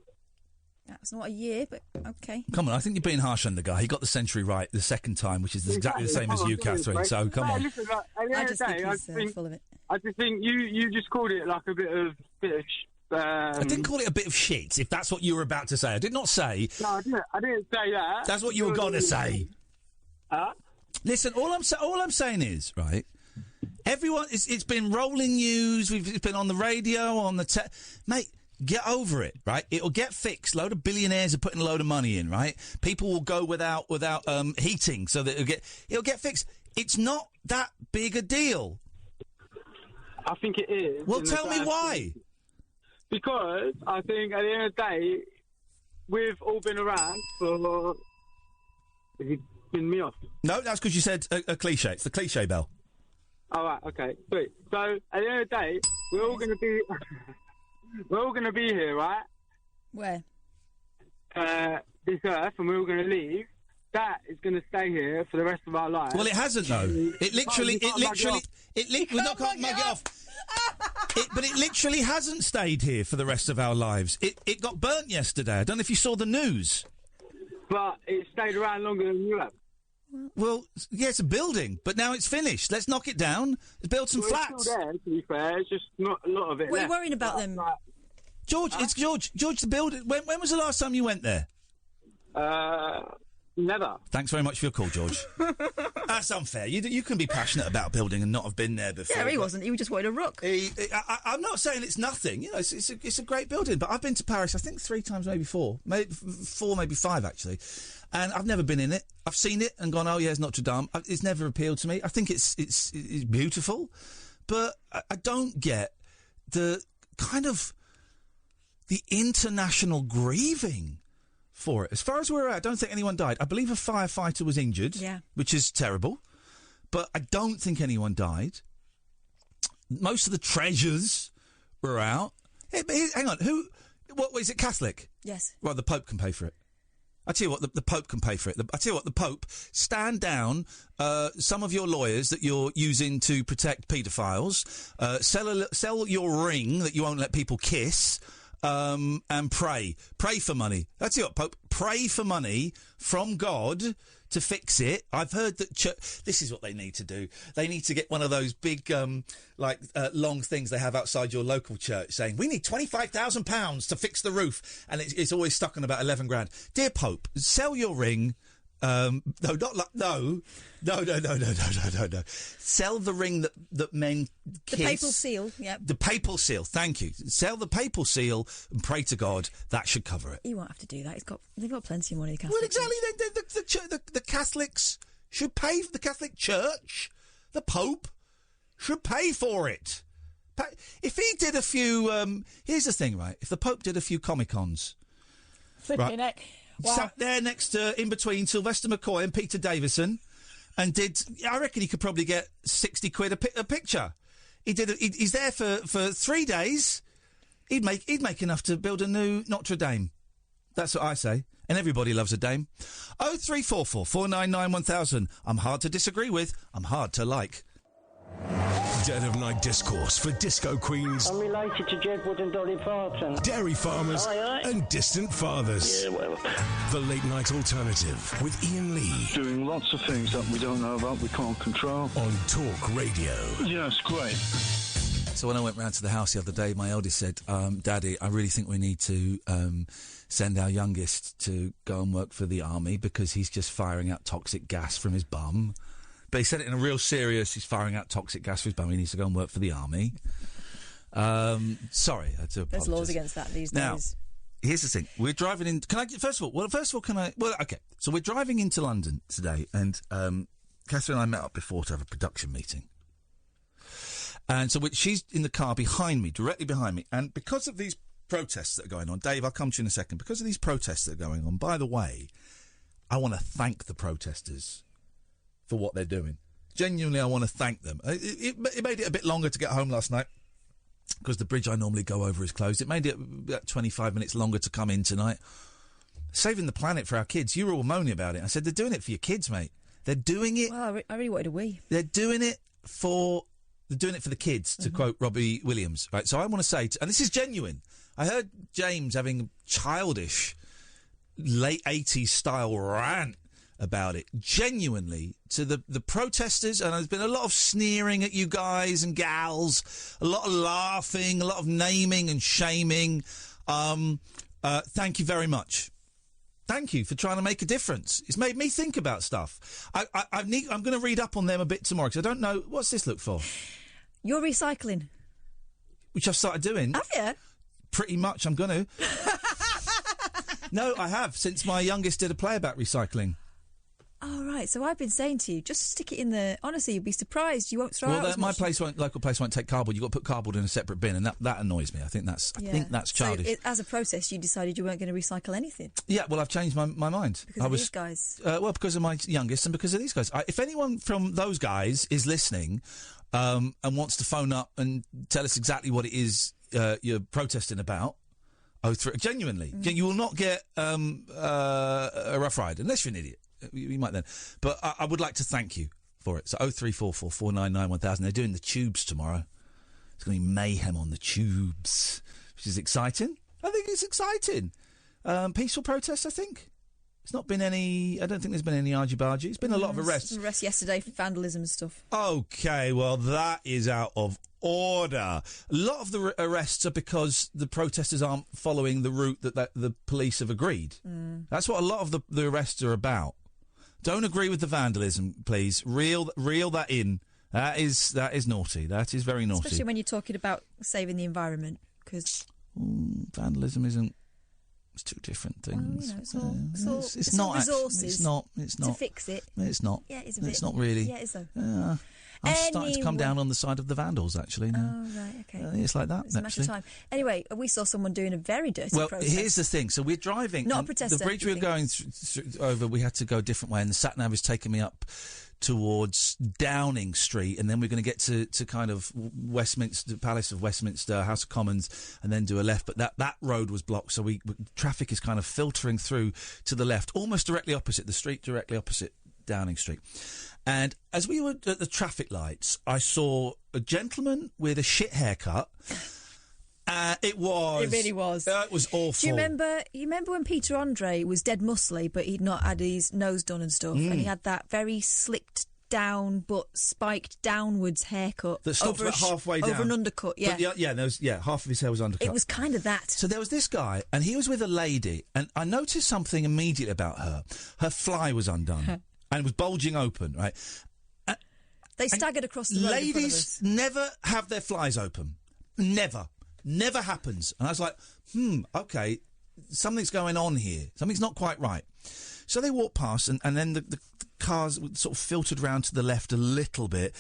That's not a year, but okay. Come on, I think you're being harsh on the guy. He got the century right the second time, which is exactly the same as you, Catherine. So come on. Listen, I just think he's full of it. I just think you just called it like a bit of. I didn't call it a bit of shit. If that's what you were about to say, I did not say. No, I didn't say that. That's what you were going to say. Huh? Listen, all I'm saying is right. Everyone, it's been rolling news. It's been on the radio, on the mate. Get over it, right? It'll get fixed. A load of billionaires are putting a load of money in, right? People will go without heating, so that it'll get fixed. It's not that big a deal. I think it is. Well, tell me why. Because I think at the end of the day, we've all been around for. You've been me off. No, that's because you said a cliche. It's the cliche bell. All right, okay, sweet. So at the end of the day, we're all going to be. We're all going to be here, right? Where? This earth, and we're all going to leave. That is going to stay here for the rest of our lives. Well, it hasn't though. It literally. We can't mug it off. But it literally hasn't stayed here for the rest of our lives. It got burnt yesterday. I don't know if you saw the news. But it stayed around longer than you have. Well, yeah, it's a building, but now it's finished. Let's knock it down. Let's build some flats. It's still there, to be fair. It's just not a lot of it What are you left. worrying about them? George, it's George. George, the building. When was the last time you went there? Never. Thanks very much for your call, George. That's unfair. You can be passionate about building and not have been there before. Yeah, he wasn't. He just wanted a rook. I'm not saying it's nothing. You know, it's a great building. But I've been to Paris, I think 3 times, maybe 4. Maybe 4, maybe 5, actually. And I've never been in it. I've seen it and gone, oh, yeah, it's Notre-Dame. It's never appealed to me. I think it's beautiful. But I don't get the kind of the international grieving for it. As far as we're at, I don't think anyone died. I believe a firefighter was injured, which is terrible, but I don't think anyone died. Most of the treasures were out. Hang on, what is it, Catholic? Yes. Well, the Pope can pay for it. I tell you what, the Pope can pay for it. I tell you what, the Pope, stand down some of your lawyers that you're using to protect paedophiles, sell your ring that you won't let people kiss, and pray for money. That's it, Pope. Pray for money from God to fix it. I've heard that this is what they need to do. They need to get one of those big, long things they have outside your local church saying, we need £25,000 to fix the roof. And it's always stuck on about 11 grand. Dear Pope, sell your ring. No. Sell the ring that men kiss. The papal seal, yeah. The papal seal, thank you. Sell the papal seal and pray to God. That should cover it. He won't have to do that. They've got plenty of money, the Catholics. Well, exactly. The Catholics should pay for the Catholic Church. The Pope should pay for it. If he did a few... here's the thing, right? If the Pope did a few Comic-Cons... Flipping heck. Wow. Sat there in between Sylvester McCoy and Peter Davison and I reckon he could probably get 60 quid a picture. He's there for 3 days. He'd make enough to build a new Notre-Dame. That's what I say. And everybody loves a dame. 0344 499 1000. I'm hard to disagree with. I'm hard to like. Dead of Night discourse for disco queens. I'm related to Jedward and Dolly Parton. Dairy farmers and distant fathers. Yeah, whatever. The Late Night Alternative with Iain Lee. Doing lots of things that we don't know about, we can't control. On Talk Radio. Yeah, it's great. So when I went round to the house the other day, my eldest said, Daddy, I really think we need to send our youngest to go and work for the army because he's just firing out toxic gas from his bum. But he said it in a real serious, he's firing out toxic gas for his bum, he needs to go and work for the army. Sorry, I do apologise. There's laws against that these days. Now, here's the thing. We're driving in... First of all, can I... Well, OK. So we're driving into London today, and Catherine and I met up before to have a production meeting. And so she's in the car behind me, directly behind me. And because of these protests that are going on... Dave, I'll come to you in a second. Because of these protests that are going on, by the way, I want to thank the protesters for what they're doing. Genuinely, I want to thank them. It made it a bit longer to get home last night because the bridge I normally go over is closed. It made it about 25 minutes longer to come in tonight. Saving the planet for our kids. You were all moaning about it. I said, they're doing it for your kids, mate. They're doing it... Well, I really wanted a wee. They're doing it for the kids, to quote Robbie Williams. Right, so I want to say... and this is genuine. I heard James having a childish late 80s style rant about it. Genuinely, to the protesters, and there's been a lot of sneering at you guys and gals, a lot of laughing, a lot of naming and shaming. Thank you very much. Thank you for trying to make a difference. It's made me think about stuff. I'm going to read up on them a bit tomorrow, because I don't know... What's this look for? You're recycling. Which I've started doing. Have you? Pretty much, I'm going to. No, I have, since my youngest did a play about recycling. Oh, right. So I've been saying to you, just stick it in the... Honestly, you'd be surprised. You won't throw out as much. Local place won't take cardboard. You've got to put cardboard in a separate bin, and that annoys me. I think that's childish. So as a process, you decided you weren't going to recycle anything? Yeah, well, I've changed my mind. Because of these guys? Well, because of my youngest and because of these guys. If anyone from those guys is listening and wants to phone up and tell us exactly what it is you're protesting about, genuinely, you will not get a rough ride, unless you're an idiot. You might then. But I would like to thank you for it. So 0344 499 1000. They're doing the tubes tomorrow. It's going to be mayhem on the tubes, which is exciting. I think it's exciting. Peaceful protests, I think. It's not been any... I don't think there's been any argy-bargy. It's been a lot of arrests. Arrests yesterday for vandalism and stuff. OK, well, that is out of order. A lot of the arrests are because the protesters aren't following the route that the police have agreed. That's what a lot of the arrests are about. Don't agree with the vandalism, please. Reel that in. That is naughty. That is very naughty. Especially when you're talking about saving the environment, because... vandalism isn't... It's two different things. It's not resources. It's not to fix it. It's not. Yeah, it's a bit. It's not really. Yeah, it is though. I'm starting to come down on the side of the vandals actually now. Oh right, okay. It's like that. It's a matter of time. Anyway, we saw someone doing a very dirty protest. Well, here's the thing. So we're driving. Not a protester. The bridge we were going over, we had to go a different way, and the sat nav is taking me up towards Downing Street, and then we're going to get to kind of Westminster, Palace of Westminster, House of Commons, and then do a left. But that road was blocked, so traffic is kind of filtering through to the left, almost directly opposite the street, directly opposite Downing Street. And as we were at the traffic lights, I saw a gentleman with a shit haircut. It really was. It was awful. Do you remember when Peter Andre was dead muscly, but he'd not had his nose done and stuff, and he had that very slicked down but spiked downwards haircut that stopped about halfway down, over an undercut. Yeah, but half of his hair was undercut. It was kind of that. So there was this guy, and he was with a lady, and I noticed something immediately about her. Her fly was undone and was bulging open. Right, they staggered across the road. Ladies never have their flies open. Never happens. And I was like, OK, something's going on here. Something's not quite right. So they walked past, and then the cars sort of filtered round to the left a little bit,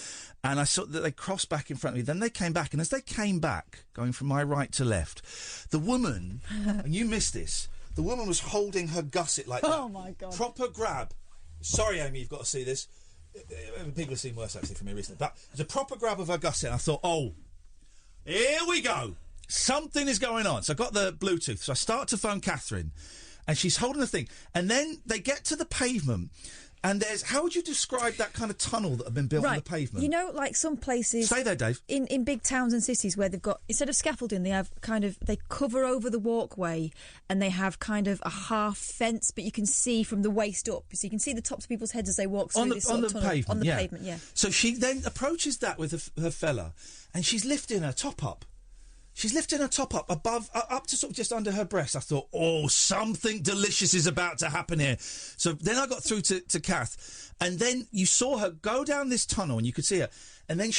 and I saw that they crossed back in front of me. Then they came back, and as they came back, going from my right to left, the woman, and you missed this, the woman was holding her gusset like that. Oh, my God. Proper grab. Sorry, Amy, you've got to see this. People have seen worse, actually, from me recently. But it was a proper grab of her gusset, and I thought, oh, here we go. Something is going on. So I got the Bluetooth. So I start to phone Katherine, and she's holding the thing. And then they get to the pavement, and there's... How would you describe that kind of tunnel that had been built on the pavement? You know, like some places... Stay there, Dave. In big towns and cities where they've got... Instead of scaffolding, they have kind of... They cover over the walkway, and they have kind of a half fence, but you can see from the waist up. So you can see the tops of people's heads as they walk through this sort of tunnel. Pavement, on the pavement, yeah. So she then approaches that with her fella, and she's lifting her top up. She's lifting her top up up to sort of just under her breast. I thought, oh, something delicious is about to happen here. So then I got through to Kath, and then you saw her go down this tunnel, and you could see her, and then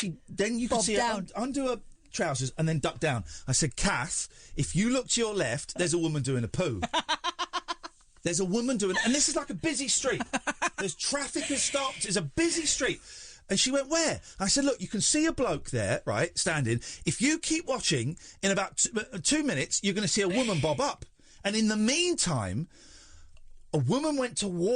you could see her undo her trousers and then duck down. I said, Kath, if you look to your left, there's a woman doing a poo. There's a woman doing, and this is like a busy street. There's traffic has stopped. It's a busy street. And she went, where? I said, look, you can see a bloke there, right, standing. If you keep watching, in about 2 minutes, you're going to see a woman bob up. And in the meantime, a woman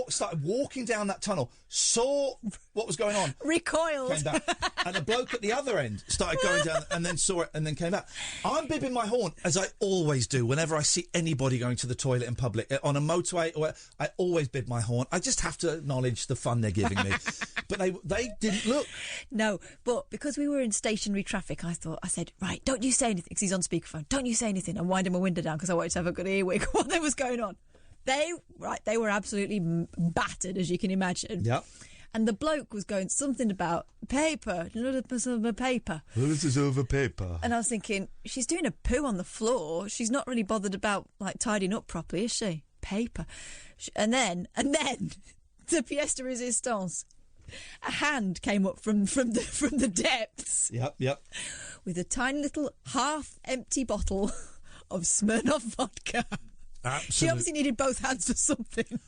started walking down that tunnel, saw what was going on. Recoiled. Came back. And a bloke at the other end started going down and then saw it and then came back. I'm bibbing my horn, as I always do, whenever I see anybody going to the toilet in public. On a motorway, I always bib my horn. I just have to acknowledge the fun they're giving me. But they didn't look. No, but because we were in stationary traffic, I said, right, don't you say anything, because he's on speakerphone. Don't you say anything. I'm winding my window down because I wanted to have a good earwig what there was going on. They were absolutely battered, as you can imagine. Yep. And the bloke was going something about paper, another piece of paper. This is over paper. And I was thinking, she's doing a poo on the floor. She's not really bothered about tidying up properly, is she? Paper. And then the pièce de résistance. A hand came up from the depths. Yep. With a tiny little half-empty bottle of Smirnoff vodka. Absolutely. She obviously needed both hands for something.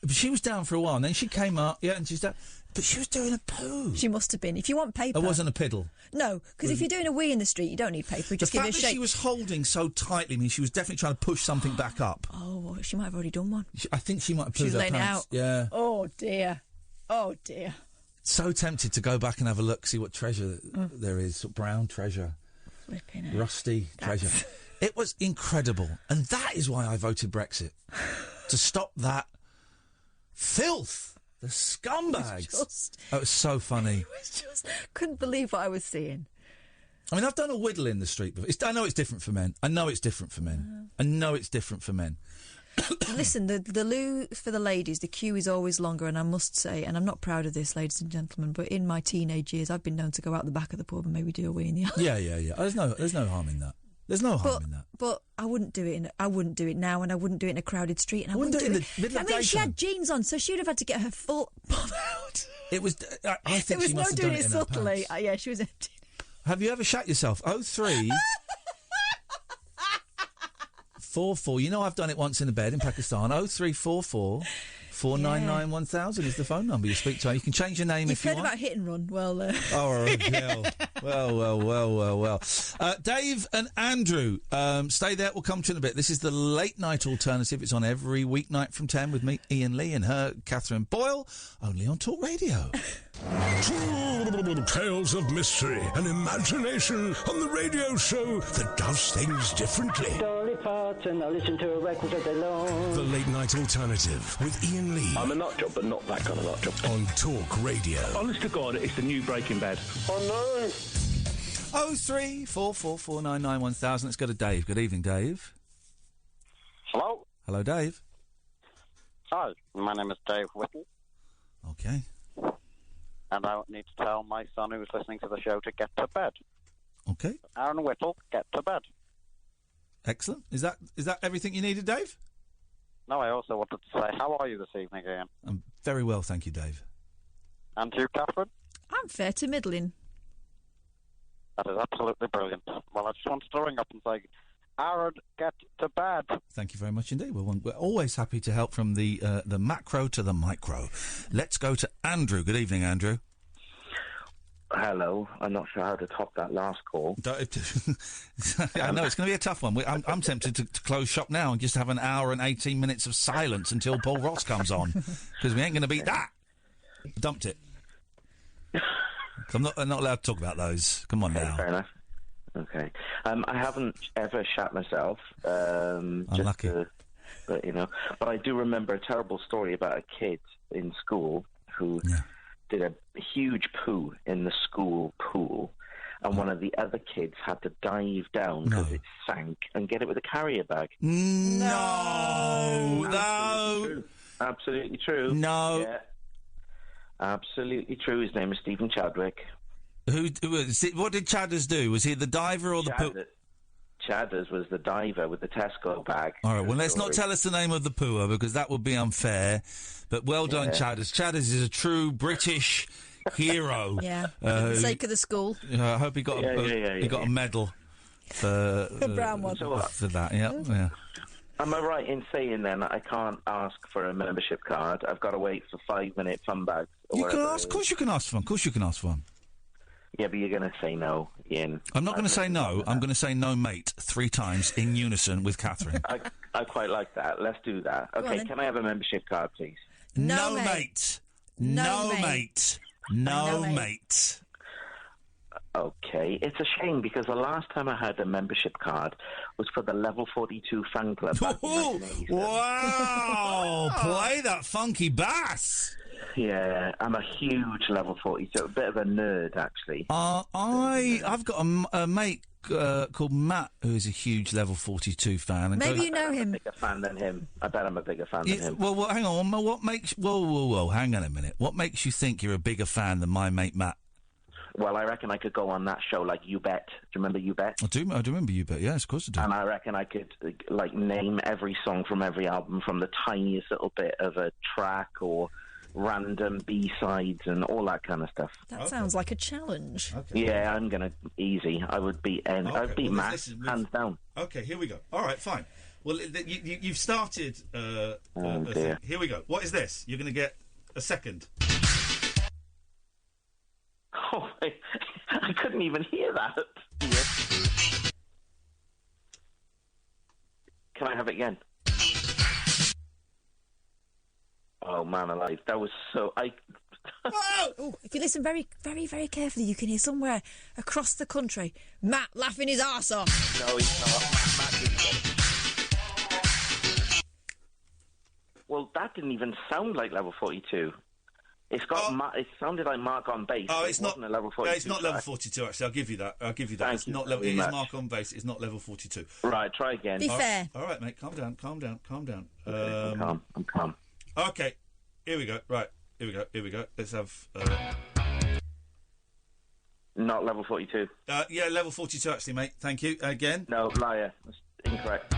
But she was down for a while, and then she came up, and she's down. But she was doing a poo. She must have been. If you want paper... It wasn't a piddle. No, because if you're doing a wee in the street, you don't need paper. Just give it a shake. The fact that she was holding so tightly means she was definitely trying to push something back up. Oh, well, she might have already done one. I think she might have pooed She was her laying pants. it out. Yeah. Oh, dear. Oh, dear. So tempted to go back and have a look, see what treasure there is. Brown treasure. Flipping it. Rusty treasure. It was incredible. And that is why I voted Brexit. To stop that filth. The scumbags. It was so funny. Couldn't believe what I was seeing. I mean, I've done a whittle in the street before. I know it's different for men. I know it's different for men. Listen, the loo for the ladies, the queue is always longer, and I must say, and I'm not proud of this, ladies and gentlemen, but in my teenage years, I've been known to go out the back of the pub and maybe do a wee in the alley. Yeah. There's no harm in that. There's no harm in that. But I wouldn't do it. I wouldn't do it now, and I wouldn't do it in a crowded street. And I wouldn't do it in the middle of the day. She had jeans on, so she would have had to get her full bum out. It was. I think it she was must no have done doing it in her subtly. pants. Yeah, she was empty. Have you ever shat yourself? 03 44. You know, I've done it once in a bed in Pakistan. 0344 499 1000 is the phone number you speak to. You can change your name if you want. You've heard about hit and run. Well, well. Dave and Andrew, stay there. We'll come to you in a bit. This is the late night alternative. It's on every weeknight from 10 with me, Iain Lee, and her, Katherine Boyle, only on Talk Radio. Tales of mystery and imagination on the radio show that does things differently. Dolly Parton, I listen to a record all day long. The Late Night Alternative with Iain Lee. I'm a nut job, but not that kind of nut job. On Talk Radio. Honest to God, it's the new Breaking Bad. Oh, no. 0344 499 1000. Let's go to Dave. Good evening, Dave. Hello? Hello, Dave. Hi, my name is Dave Whittle. Okay. And I need to tell my son who's listening to the show to get to bed. Okay. Aaron Whittle, get to bed. Excellent. Is that everything you needed, Dave? No, I also wanted to say, how are you this evening, Ian? I'm very well, thank you, Dave. And you, Katherine? I'm fair to middling. That is absolutely brilliant. Well, I just wanted to ring up and say, Aaron, get to bed. Thank you very much indeed. We're always happy to help from the macro to the micro. Let's go to Andrew. Good evening, Andrew. Hello. I'm not sure how to top that last call. I know, it's going to be a tough one. I'm tempted to close shop now and just have an hour and 18 minutes of silence until Paul Ross comes on, because we ain't going to beat that. Dumped it. I'm not allowed to talk about those. Come on now. Fair enough. Okay. I haven't ever shat myself. Unlucky. But I do remember a terrible story about a kid in school who did a huge poo in the school pool, and one of the other kids had to dive down because it sank and get it with a carrier bag. No. Absolutely true. No. Yeah. Absolutely true. His name is Stephen Chadwick. What did Chadders do? Was he the diver or the poo? Chadders was the diver with the Tesco bag. All right, well, let's not tell us the name of the pooer, because that would be unfair. But well done, Chadders. Chadders is a true British hero. Yeah, for the sake of the school. I hope he got a medal for a brown one for that. Yeah. Am I right in saying then that I can't ask for a membership card? I've got to wait for 5-minute fun bags. You can ask. Of course, you can ask for one. Of course, you can ask for one. Yeah, but you're going to say no, Ian. I'm not going to say no. I'm going to say no, mate, 3 times in unison with Katherine. I quite like that. Let's do that. Okay, can I have a membership card, please? No, mate. No, mate. No, mate. Okay, it's a shame because the last time I had a membership card was for the Level 42 fan club. Wow! Play that funky bass. Yeah, I'm a huge Level 42, a bit of a nerd, actually. I've got a mate called Matt who is a huge Level 42 fan. And maybe you know him. I'm a bigger fan than him. I bet I'm a bigger fan than him. Well, hang on. What makes... Whoa, hang on a minute. What makes you think you're a bigger fan than my mate Matt? Well, I reckon I could go on that show like You Bet. Do you remember You Bet? I do remember You Bet, yes, of course I do. And I reckon I could, name every song from every album from the tiniest little bit of a track or random B-sides and all that kind of stuff. That sounds like a challenge. Okay. Yeah, I'm going to... Easy. I would beat Matt, hands down. Okay, here we go. All right, fine. Well, you've started... dear. Here we go. What is this? You're going to get a second. Oh, I couldn't even hear that. Can I have it again? Oh, man alive. That was so... If you listen very, very, very carefully, you can hear somewhere across the country Matt laughing his arse off. No, he's not. Matt didn't get it. Well, that didn't even sound like Level 42. It's got. It sounded like Mark on bass. Oh, it's not a level 42. It's not level 42. Actually, I'll give you that. It's not level. It is Mark on bass. It's not level 42. Right, try again. Be fair. All right, mate. Calm down. I'm calm. Okay, here we go. Right, here we go. Let's have. Not level 42. Yeah, level 42. Actually, mate. Thank you again. No, liar. That's incorrect.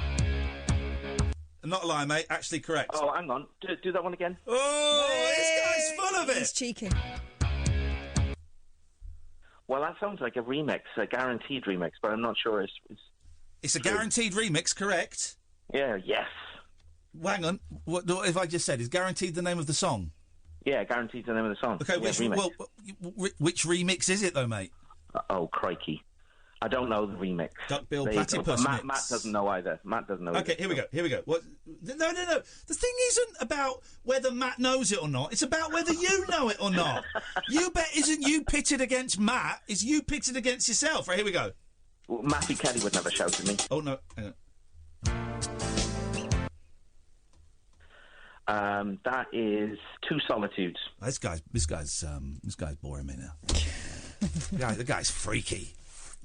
Not a lie, mate. Actually correct. Oh, hang on. Do that one again. Oh, this guy's full of it. He's cheeky. Well, that sounds like a remix, a guaranteed remix, but I'm not sure it's a guaranteed remix, correct? Yeah, yes. Well, hang on. What if I just said, is guaranteed the name of the song? Yeah, guaranteed the name of the song. Okay, which remix is it, though, mate? Oh, crikey. I don't know the remix. Duckbill Platypus mix. Matt doesn't know either. Okay, here we go. What? No. The thing isn't about whether Matt knows it or not. It's about whether you know it or not. You bet isn't you pitted against Matt. It's you pitted against yourself. Right, here we go. Well, Matthew Kelly would never shout at me. Oh, no. Hang on. That is Two Solitudes. This guy's boring me now. The guy's freaky.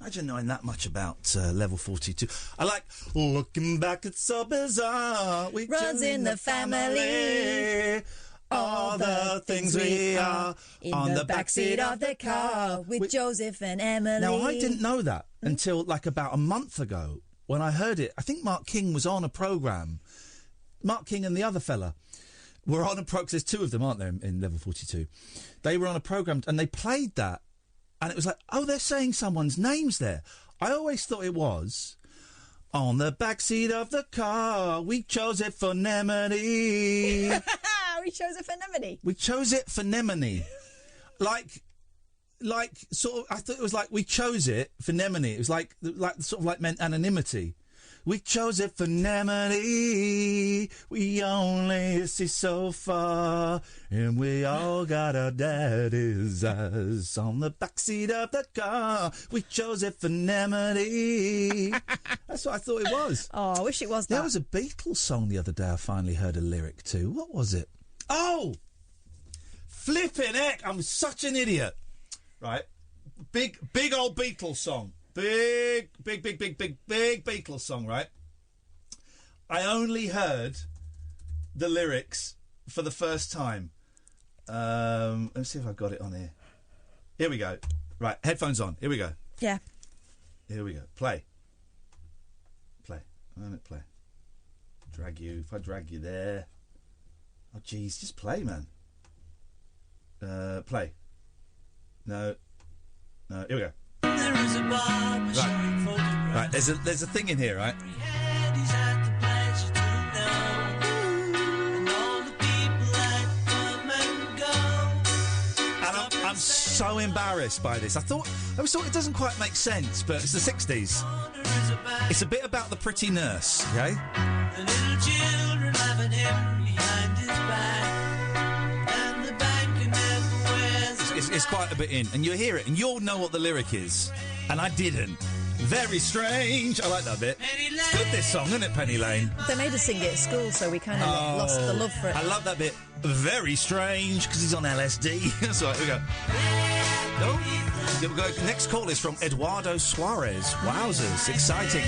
Imagine knowing that much about level 42. I like looking back, it's so bizarre. We runs in the family. All the things we are in the backseat of the car with Joseph and Emily. Now, I didn't know that until like about a month ago when I heard it. I think Mark King was on a programme. Mark King and the other fella were on a programme. There's two of them, aren't there, in level 42? They were on a programme and they played that. And it was like, oh, they're saying someone's names there. I always thought it was on the backseat of the car. We chose it for Nemini. We chose it for Nemini. We chose it for Nemini. like sort of. I thought it was like we chose it for Nemini. It was like sort of like meant anonymity. We chose it for Nemini. We only see so far, and we all got our daddy's eyes on the backseat of the car. We chose it for Nemini. That's what I thought it was. Oh, I wish it was that. There was a Beatles song the other day I finally heard a lyric to. What was it? Oh! Flippin' heck, I'm such an idiot. Right. Big old Beatles song. Big Beatles song, right? I only heard the lyrics for the first time. Let's see if I've got it on here. Here we go. Right, headphones on. Here we go. Yeah. Here we go. Play. Play. Drag you. If I drag you there. Oh, jeez, just play, man. Play. No. Here we go. There is a Right. There's a thing in here, right? And I'm so embarrassed by this. I always thought it doesn't quite make sense, but it's the 60s. It's a bit about the pretty nurse, okay? The little children laughing him behind his back, and the banker never wears. It's quite a bit in, and you'll hear it, and you'll know what the lyric is, and I didn't. Very strange. I like that bit. It's good, this song, isn't it, Penny Lane? They made us sing it at school, so we kind of lost the love for it. I love that bit. Very strange, because he's on LSD. That's right, here we go. We'll go. Next call is from Eduardo Suarez. Wowzers, exciting.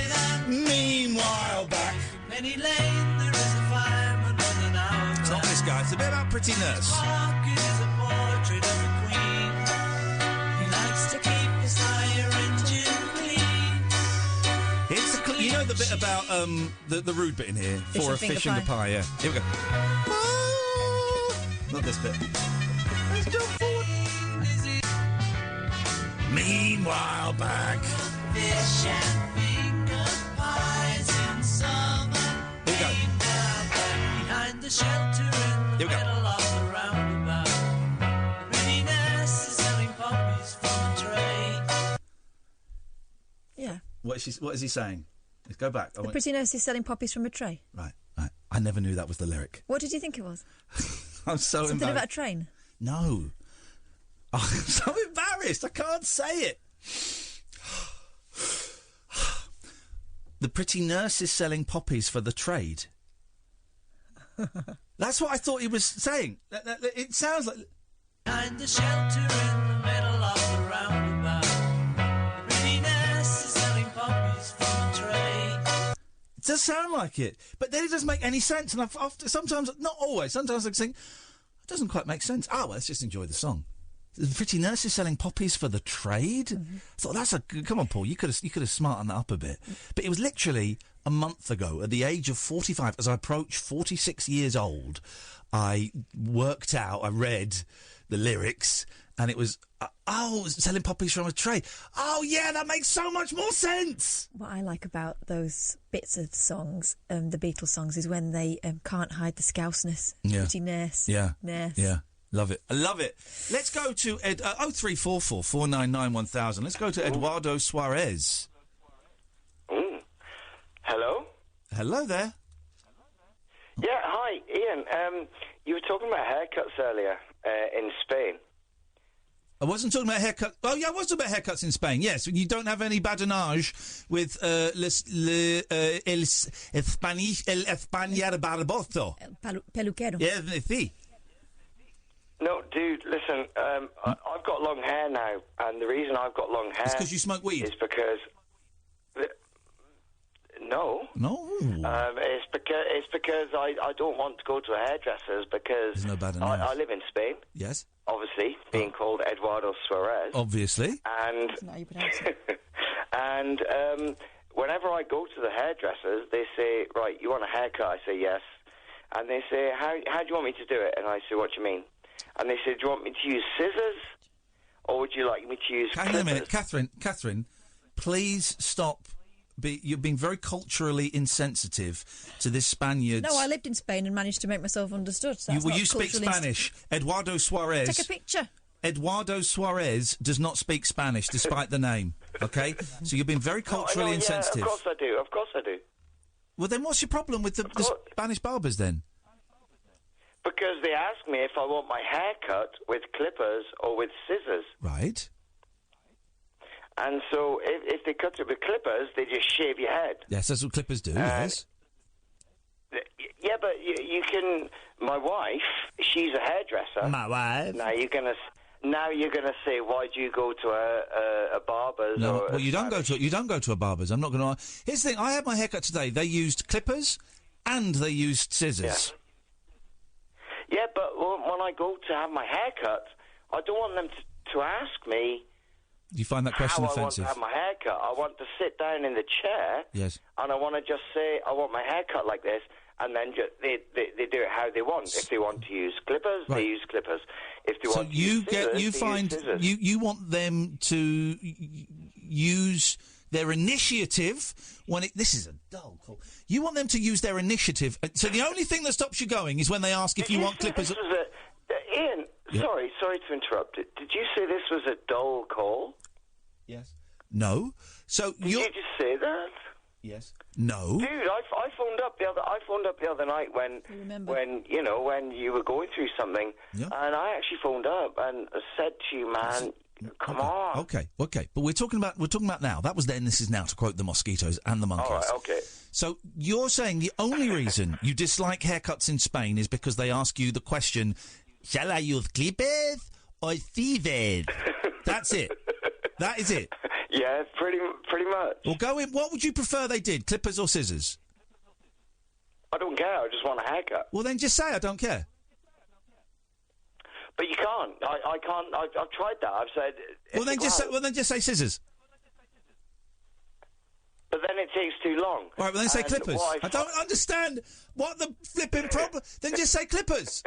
Meanwhile, back. Penny Lane, there is a fireman on an hour. It's not this guy, it's a bit about Pretty Nurse. It is a portrait of a queen. He likes to keep his fire engine clean. It's you know the bit about the rude bit in here for a fish and a pie. Yeah, here we go. Not this bit. Let's jump forward. Meanwhile, back. Fish and finger pies in summer. Here we go. Behind the shelter in the middle of the roundabout. The pretty nurse is selling poppies from a tray. Yeah. What is he saying? Let's go back. The pretty nurse is selling poppies from a tray. Right. I never knew that was the lyric. What did you think it was? I'm so Something embarrassed. about a train? No. I'm so embarrassed. I can't say it. The pretty nurse is selling poppies for the trade. That's what I thought he was saying. It sounds like... behind the shelter in the middle of the roundabout. The pretty nurse is selling poppies from a tray. It does sound like it, but then it doesn't make any sense. And I've sometimes, not always, sometimes I think it doesn't quite make sense. Oh, well, let's just enjoy the song. The pretty nurse is selling poppies for the trade. I thought that's come on, Paul. You could have smartened that up a bit. But it was literally a month ago, at the age of 45, as I approached 46 years old, I read the lyrics, and it was, selling poppies from a tray. Oh, yeah, that makes so much more sense. What I like about those bits of songs, the Beatles songs, is when they can't hide the scouseness. Yeah. Pretty nurse. Yeah. Nurse. Yeah. Love it. I love it. Let's go to 0344 499 1000. Let's go to Eduardo Suarez. Hello? Hello there. Yeah, hi, Ian. You were talking about haircuts earlier in Spain. I wasn't talking about haircuts. Oh, yeah, I was talking about haircuts in Spain, yes. You don't have any badinage with el España barboso. Peluquero. Yeah, sí. No, dude, listen, I've got long hair now, and the reason I've got long hair... It's because you smoke weed? ...is because... No. No? It's because I don't want to go to a hairdresser's because There's no bad I live in Spain. Yes. Obviously, being called Eduardo Suarez. Obviously. And and whenever I go to the hairdressers, they say, right, you want a haircut? I say yes. And they say, how do you want me to do it? And I say, what do you mean? And they say, do you want me to use scissors? Or would you like me to use Hang on a minute. Catherine, please stop. You're being very culturally insensitive to this Spaniard. No, I lived in Spain and managed to make myself understood. So you speak Spanish. Eduardo Suarez. Take a picture. Eduardo Suarez does not speak Spanish, despite the name. Okay, so you're being very culturally insensitive. Of course I do. Of course I do. Well, then what's your problem with the Spanish barbers then? Because they ask me if I want my hair cut with clippers or with scissors. Right. And so if they cut it with clippers, they just shave your head. Yes, that's what clippers do, yes. Yeah, but you can... My wife, she's a hairdresser. My wife. Now you're gonna say, why do you go to a barber's? No, or well, you don't go to a barber's. I'm not going to... Here's the thing. I had my haircut today. They used clippers and they used scissors. Yeah, but when I go to have my hair cut, I don't want them to ask me... Do you find that question how offensive? I want to have my hair cut. I want to sit down in the chair. Yes. And I want to just say, I want my hair cut like this, and then they do it how they want. If they want to use clippers, they use clippers. If they want to use scissors, use scissors. You want them to use their initiative when this is a dull call. You want them to use their initiative. So the only thing that stops you going is when they ask if you want clippers. Ian, sorry to interrupt. Did you say this was a dull call? Yes. No. So Did you just say that? Yes. No. Dude, I phoned up the other night when you were going through something, and I actually phoned up and said to you, man, come on. Okay. But we're talking about now. That was then. This is now, to quote the mosquitoes and the monkeys. All right. Okay. So you're saying the only reason you dislike haircuts in Spain is because they ask you the question, shall I use clippers or scissors? That's it. That is it. Yeah, pretty much. Well, go in. What would you prefer they did, clippers or scissors? I don't care. I just want a haircut. Well, then just say I don't care. But you can't. I can't. I've tried that. I've said. Well, then just say scissors. But then it takes too long. All right, well then say clippers. I don't understand what the flipping problem. Then just say clippers.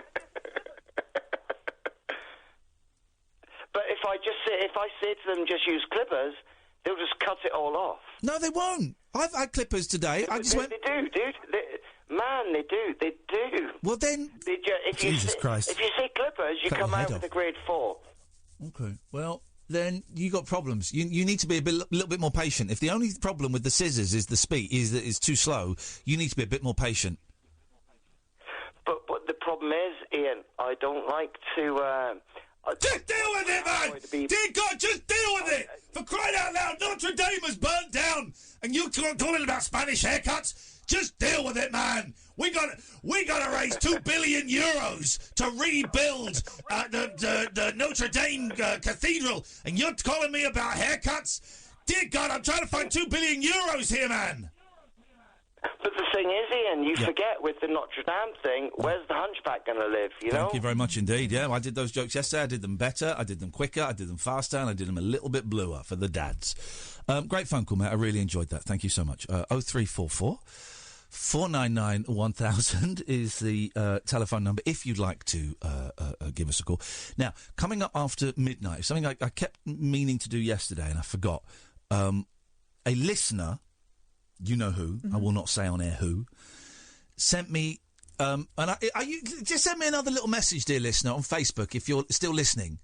But if I say to them just use clippers, they'll just cut it all off. No, they won't. I've had clippers today. They do, dude. They do. Well then, Jesus Christ! If you say clippers, you come out with a grade 4. Okay. Well, then you got problems. You need to be little bit more patient. If the only problem with the scissors is the speed is that it's too slow, you need to be a bit more patient. But the problem is, Ian, I don't like to. Just deal with it, man! Dear God, just deal with it! For crying out loud, Notre-Dame has burnt down, and you're calling about Spanish haircuts? Just deal with it, man! We got to raise €2 billion to rebuild the Notre-Dame cathedral, and you're calling me about haircuts? Dear God, I'm trying to find €2 billion here, man. But the thing is, Ian, you forget with the Notre-Dame thing, where's the hunchback going to live, you know? Thank you very much indeed, yeah. I did those jokes yesterday. I did them better, I did them quicker, I did them faster, and I did them a little bit bluer for the dads. Great phone call, mate. I really enjoyed that. Thank you so much. 0344 499 1000 is the telephone number if you'd like to give us a call. Now, coming up after midnight, something I kept meaning to do yesterday and I forgot. A listener, you know who, I will not say on air who, sent me, just send me another little message, dear listener, on Facebook if you're still listening.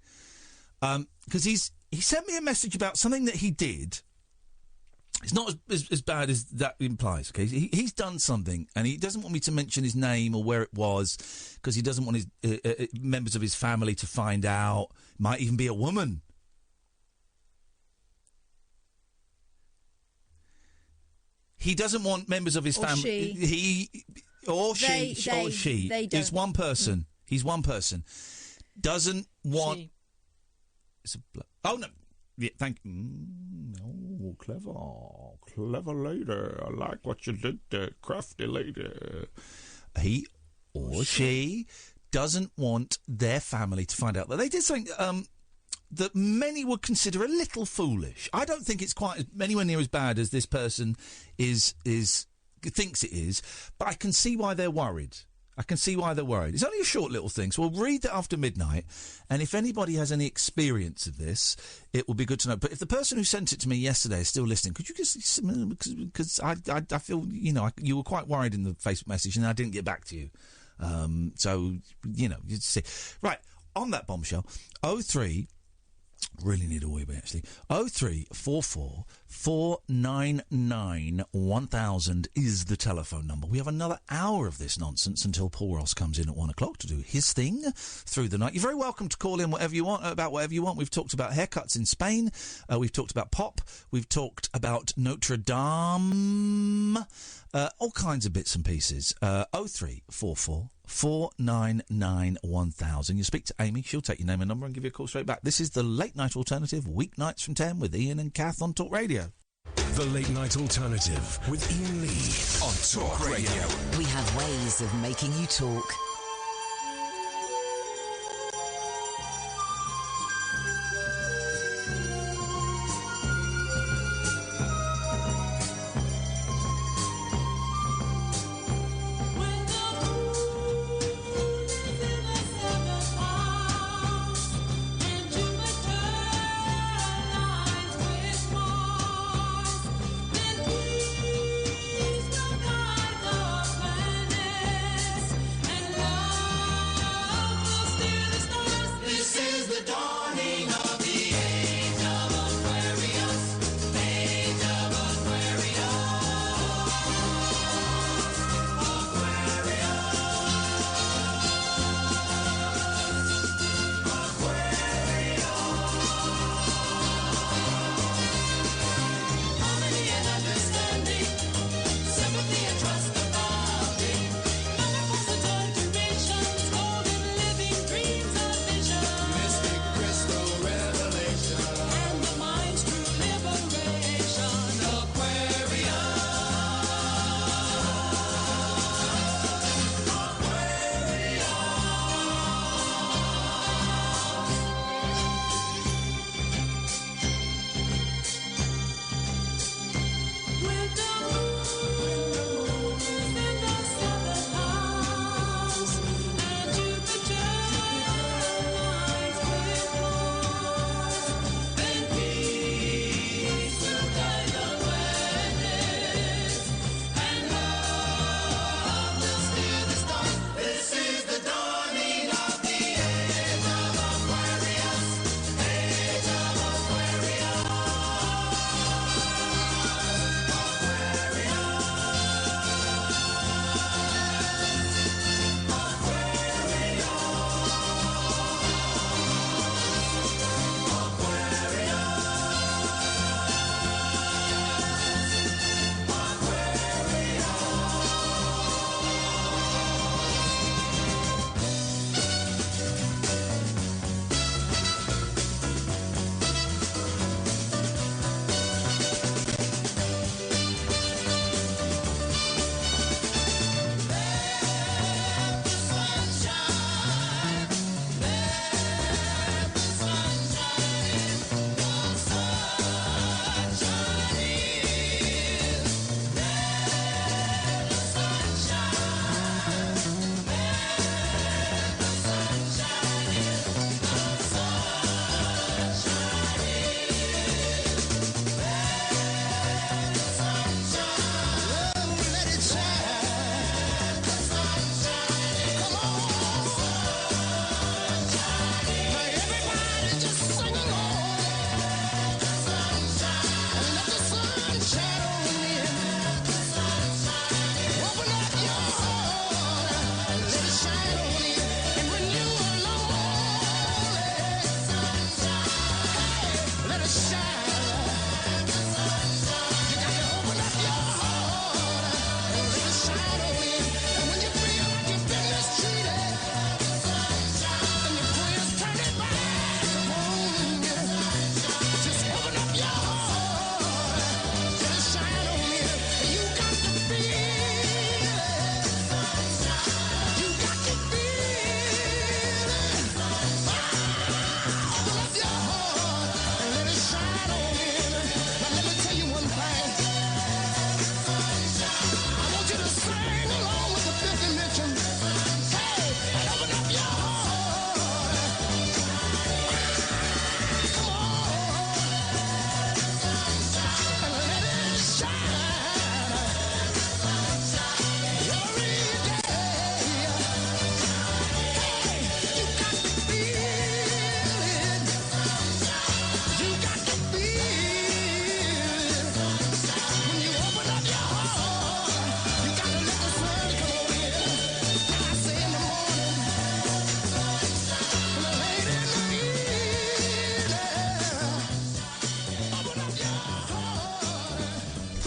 Because he sent me a message about something that he did. It's not as bad as that implies, okay? He's done something, and he doesn't want me to mention his name or where it was, because he doesn't want his members of his family to find out. Might even be a woman. He doesn't want members of his family. She is one person. He's one person. Doesn't want. She. It's oh no! Yeah, thank. No, clever lady. I like what you did there, crafty lady. He or she doesn't want their family to find out that they did something that many would consider a little foolish. I don't think it's quite anywhere near as bad as this person thinks it is, but I can see why they're worried. It's only a short little thing, so we'll read that after midnight, and if anybody has any experience of this, it will be good to know. But if the person who sent it to me yesterday is still listening, could you just... Because I feel, you were quite worried in the Facebook message, and I didn't get back to you. So, you'd see. Right, on that bombshell, 03... Really need a wee bit, actually. 0344 499 1000 is the telephone number. We have another hour of this nonsense until Paul Ross comes in at 1 o'clock to do his thing through the night. You're very welcome to call in whatever you want, about whatever you want. We've talked about haircuts in Spain. We've talked about pop. We've talked about Notre-Dame. All kinds of bits and pieces. 0344 499 1000. You speak to Amy, she'll take your name and number and give you a call straight back. This is the Late Night Alternative, weeknights from 10 with Iain and Kath on Talk Radio. The Late Night Alternative with Iain Lee on Talk Radio. We have ways of making you talk. And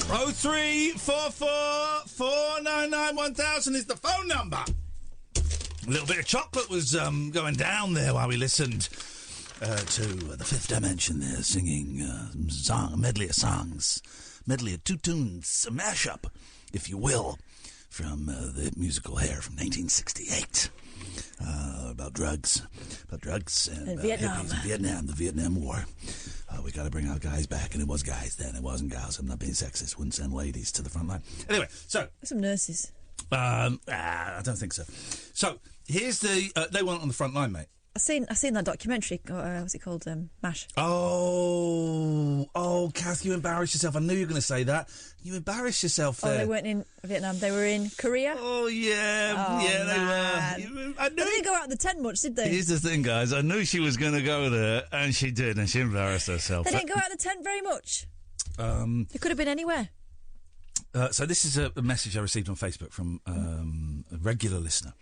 0344 499 1000 is the phone number. A little bit of chocolate was going down there while we listened to the Fifth Dimension there singing a medley of songs, medley of two tunes, a mashup, if you will, from the musical Hair from 1968. About drugs and Vietnam. The Vietnam War. We got to bring our guys back, and it was guys then, it wasn't gals. I'm not being sexist. Wouldn't send ladies to the front line. Anyway, so some nurses. I don't think so. So here's the. They weren't on the front line, mate. I seen that documentary. What's it called? MASH. Oh, Kath, you embarrassed yourself. I knew you were going to say that. You embarrassed yourself there. Oh, they weren't in Vietnam. They were in Korea. Oh, yeah. They were. I knew. They didn't go out in the tent much, did they? Here's the thing, guys. I knew she was going to go there, and she did, and she embarrassed herself. They didn't go out in the tent very much. It could have been anywhere. So this is a message I received on Facebook from a regular listener.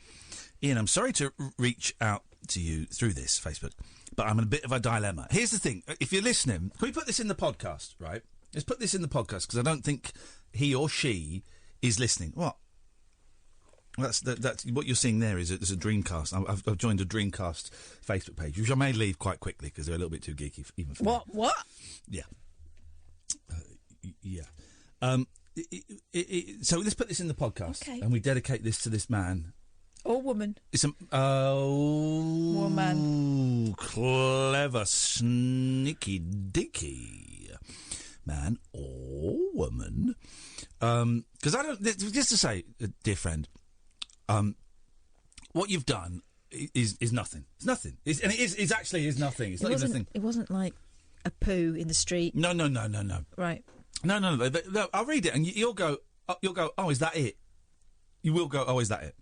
Ian, I'm sorry to reach out to you through this, Facebook, but I'm in a bit of a dilemma. Here's the thing. If you're listening, can we put this in the podcast, right? Let's put this in the podcast, because I don't think he or she is listening. What? That's what you're seeing there is there's a Dreamcast. I've joined a Dreamcast Facebook page, which I may leave quite quickly because they're a little bit too geeky even for me. What? Yeah. Yeah. So let's put this in the podcast, and we dedicate this to this man. Or woman. It's a woman. Clever, sneaky, dicky man or woman. Because I don't. Just to say, dear friend, what you've done is nothing. It's nothing. It actually is nothing. It's not even a thing. It wasn't like a poo in the street. No. Right. No. I'll read it, and you'll go. Oh, is that it? You will go. Oh, is that it?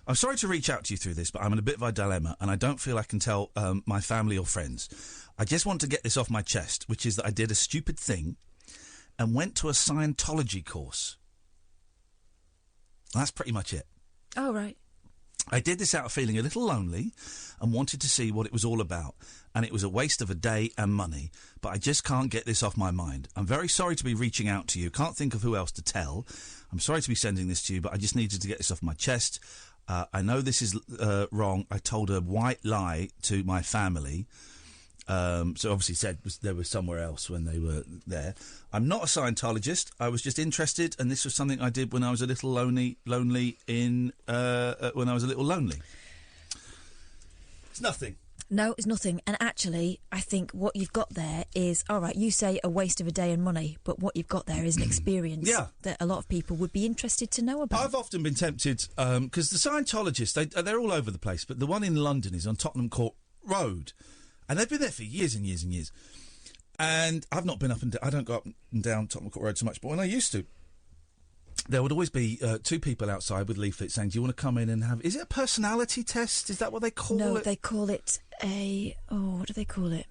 I'm sorry to reach out to you through this, but I'm in a bit of a dilemma, and I don't feel I can tell my family or friends. I just want to get this off my chest, which is that I did a stupid thing and went to a Scientology course. That's pretty much it. Oh, right. I did this out of feeling a little lonely and wanted to see what it was all about, and it was a waste of a day and money, but I just can't get this off my mind. I'm very sorry to be reaching out to you. Can't think of who else to tell. I'm sorry to be sending this to you, but I just needed to get this off my chest. I know this is wrong. I told a white lie to my family. So obviously said they were somewhere else when they were there. I'm not a Scientologist. I was just interested, and this was something I did when I was a little lonely. When I was a little lonely. It's nothing. No, it's nothing. And actually, I think what you've got there is, all right, you say a waste of a day and money, but what you've got there is an experience that a lot of people would be interested to know about. I've often been tempted, because the Scientologists, they're all over the place, but the one in London is on Tottenham Court Road. And they've been there for years and years and years. And I've not been up and down, I don't go up and down Tottenham Court Road so much, but when I used to, there would always be two people outside with leaflets saying, do you want to come in and have... Is it a personality test? Is that what they call it? No, they call it a... Oh, what do they call it?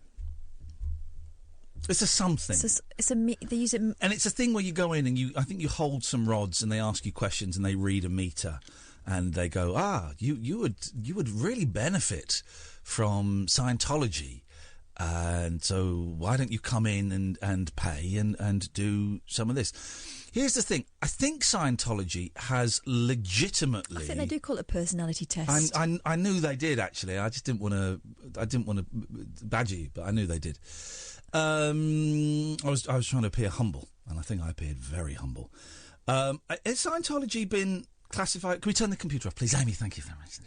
It's a something. They use it... And it's a thing where you go in and I think you hold some rods and they ask you questions and they read a meter and they go, you would really benefit from Scientology. And so why don't you come in and pay and do some of this? Here's the thing. I think Scientology has legitimately... I think they do call it a personality test. I knew they did, actually. I just didn't want to badger you, but I knew they did. I was trying to appear humble, and I think I appeared very humble. Has Scientology been classified... Can we turn the computer off, please? Amy, thank you very much.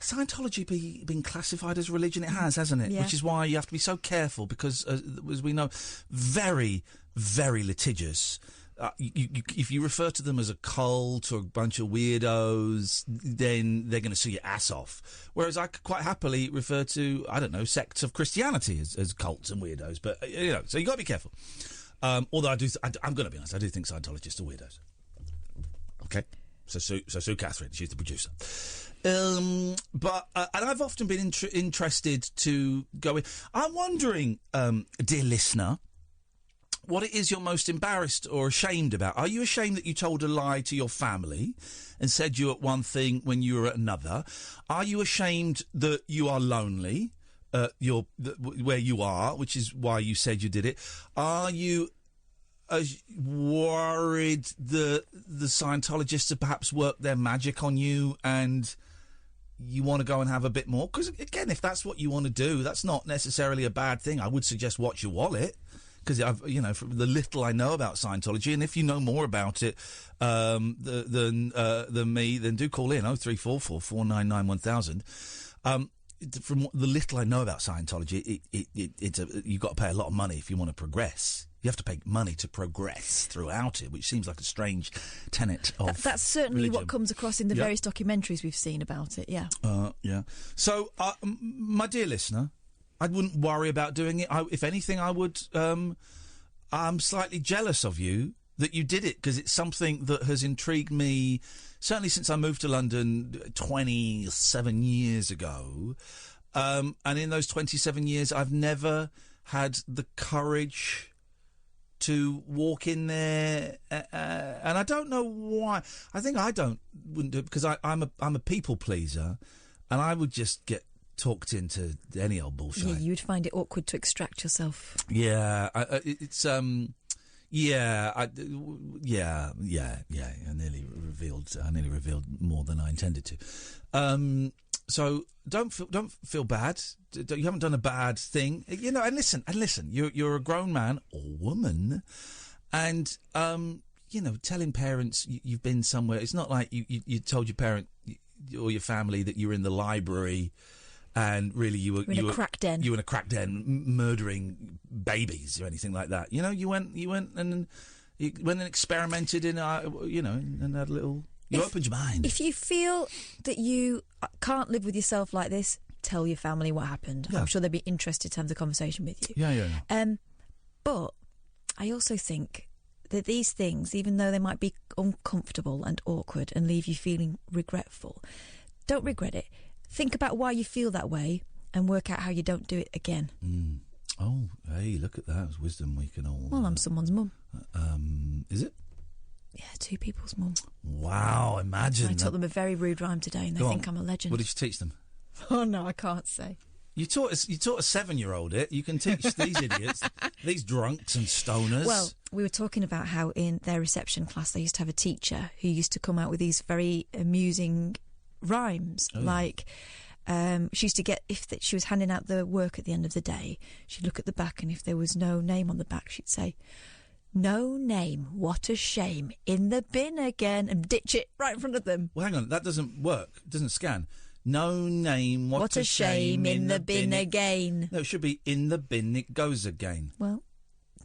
Scientology been classified as religion? It has, hasn't it? Yeah. Which is why you have to be so careful because, as we know, very, very litigious. If you refer to them as a cult or a bunch of weirdos, then they're going to sue your ass off. Whereas I could quite happily refer to, I don't know, sects of Christianity as cults and weirdos. But, so you got to be careful. Although I'm going to be honest, I do think Scientologists are weirdos. Okay? So sue Catherine, she's the producer. But I've often been interested to go in. I'm wondering, dear listener, what it is you're most embarrassed or ashamed about. Are you ashamed that you told a lie to your family and said you were at one thing when you were at another? Are you ashamed that you are lonely, where you are, which is why you said you did it? Are you as worried the Scientologists have perhaps worked their magic on you and you want to go and have a bit more? Because, again, if that's what you want to do, that's not necessarily a bad thing. I would suggest watch your wallet. Because from the little I know about Scientology, and if you know more about it than me, then do call in 0344 499 1000. From the little I know about Scientology, you've got to pay a lot of money if you want to progress. You have to pay money to progress throughout it, which seems like a strange tenet of That's certainly religion. what comes across in the various documentaries we've seen about it. Yeah. Yeah. So, my dear listener, I wouldn't worry about doing it. If anything, I would. I'm slightly jealous of you that you did it, because it's something that has intrigued me, certainly since I moved to London 27 years ago. And in those 27 years, I've never had the courage to walk in there. And I don't know why. I think wouldn't do it because I'm a people pleaser, and I would just get talked into any old bullshit. Yeah, you'd find it awkward to extract yourself. Yeah, I nearly revealed more than I intended to. So don't feel bad. You haven't done a bad thing, you know. And listen. You're a grown man or woman, and telling parents you've been somewhere. It's not like you told your parent or your family that you were in the library. And really, you were in a crack den. You were in a crack den, murdering babies or anything like that. You know, you went and experimented in, and had a little. You opened your mind. If you feel that you can't live with yourself like this, tell your family what happened. Yeah. I'm sure they'd be interested to have the conversation with you. Yeah. But I also think that these things, even though they might be uncomfortable and awkward and leave you feeling regretful, don't regret it. Think about why you feel that way and work out how you don't do it again. Oh, hey, look at that. It's wisdom we can all... Well, I'm someone's mum. Is it? Yeah, two people's mum. Wow, imagine. I taught them a very rude rhyme today and they think I'm a legend. What did you teach them? Oh, no, I can't say. You taught a 7-year-old it. You can teach these idiots, these drunks and stoners. Well, we were talking about how in their reception class they used to have a teacher who used to come out with these very amusing rhymes. Like she used to get, if she was handing out the work at the end of the day, she'd look at the back, and if there was no name on the back, she'd say, "No name, what a shame, in the bin again," and ditch it right in front of them. Well, hang on, that doesn't work. It doesn't scan. No name, what a shame, in the bin again. No, it should be in the bin it goes again. Well,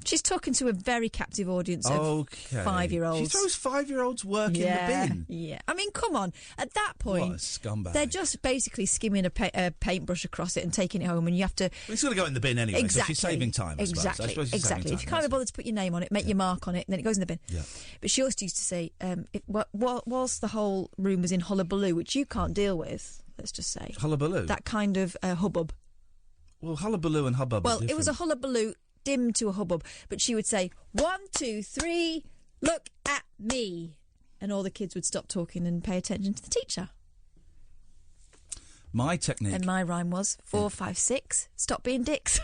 she's talking to a very captive audience of 5-year-olds. She throws 5-year-olds work in the bin. Yeah. I mean, come on. At that point... What a scumbag. They're just basically skimming a paintbrush across it and taking it home, and you have to... Well, it's got to go in the bin anyway, exactly. So she's saving time, I suppose. Exactly. If you can't be bothered to put your name on it, make your mark on it, and then it goes in the bin. Yeah. But she also used to say, whilst the whole room was in hullabaloo, which you can't deal with, let's just say... Hullabaloo? That kind of hubbub. Well, hullabaloo and hubbub Well, are different. it was a hullabaloo dim to a hubbub, but she would say, 1, 2, 3, look at me, and all the kids would stop talking and pay attention to the teacher. My technique... And my rhyme was 4, 5, 6, stop being dicks.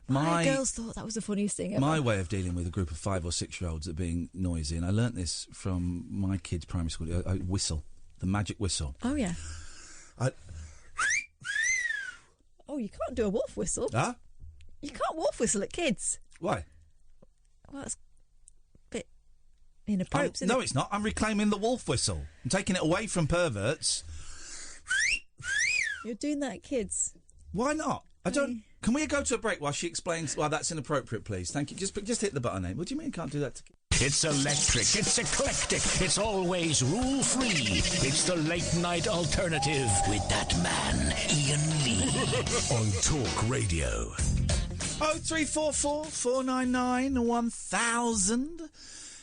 My girls thought that was the funniest thing ever. My way of dealing with a group of 5 or 6-year-olds that being noisy, and I learnt this from my kids' primary school, I whistle, the magic whistle. Oh, yeah. Oh, you can't do a wolf whistle. Huh? You can't wolf whistle at kids. Why? Well, it's a bit inappropriate, isn't No, it? it's not. I'm reclaiming the wolf whistle. I'm taking it away from perverts. You're doing that at kids. Why not? I don't... Can we go to a break while she explains why that's inappropriate, please? Thank you. Just hit the button, eh? What do you mean you can't do that to kids? It's electric, it's eclectic, it's always rule-free. It's the late-night alternative with that man, Iain Lee. On Talk Radio. 0344 499 1000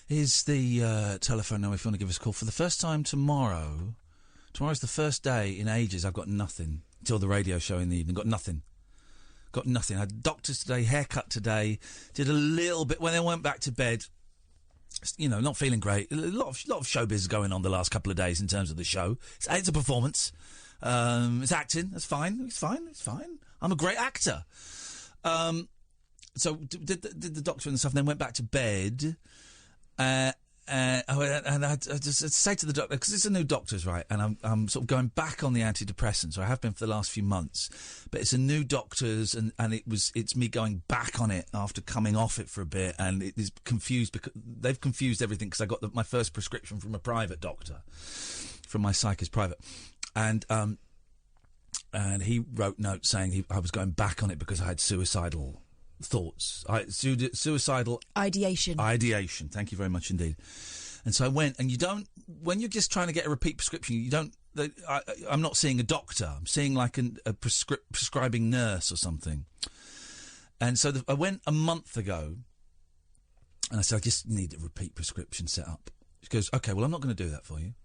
is the telephone number if you want to give us a call. For the first time tomorrow's the first day in ages I've got nothing until the radio show in the evening. Got nothing. I had doctors today, haircut today, did a little bit when I went back to bed. You know, not feeling great. A lot of showbiz going on the last couple of days in terms of the show. It's a performance. It's acting. That's fine. It's fine. I'm a great actor. So did the doctor and stuff, and then went back to bed. And I just say to the doctor, because it's a new doctor's, right, and I'm sort of going back on the antidepressants, or I have been for the last few months, but it's a new doctor's, and it's me going back on it after coming off it for a bit, and it is confused because they've confused everything because I got my first prescription from a private doctor, from my psychist private, and he wrote notes saying I was going back on it because I had suicidal thoughts, suicidal ideation. Thank you very much indeed. And so I went, and when you're just trying to get a repeat prescription, I'm not seeing a doctor. I'm seeing like a prescribing nurse or something. And so I went a month ago, and I said, I just need a repeat prescription set up. She goes, okay, well, I'm not going to do that for you.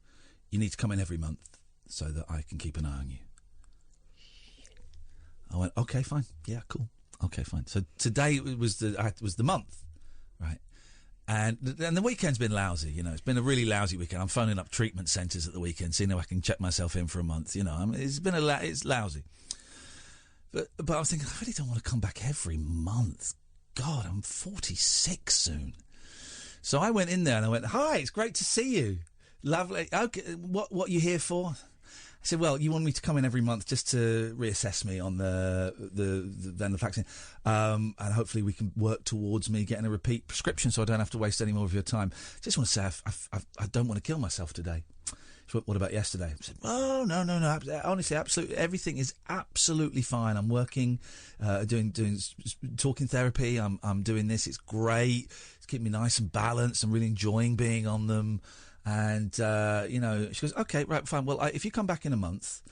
You need to come in every month so that I can keep an eye on you. I went, okay, fine. Yeah, cool. Okay, fine. So today was the month, right? And the weekend's been lousy, you know. It's been a really lousy weekend. I'm phoning up treatment centres at the weekend, seeing if I can check myself in for a month, you know. I mean, it's lousy. But I was thinking, I really don't want to come back every month. God, I'm 46 soon. So I went in there and I went, hi, it's great to see you. Lovely. Okay, what are you here for? I said, well, you want me to come in every month just to reassess me on the venlafaxine, and hopefully we can work towards me getting a repeat prescription so I don't have to waste any more of your time. Just want to say I don't want to kill myself today. So what about yesterday? I said, oh, no. Honestly, absolutely, everything is absolutely fine. I'm working, doing talking therapy. I'm doing this. It's great. It's keeping me nice and balanced. I'm really enjoying being on them. And, she goes, OK, right, fine. Well, if you come back in a month...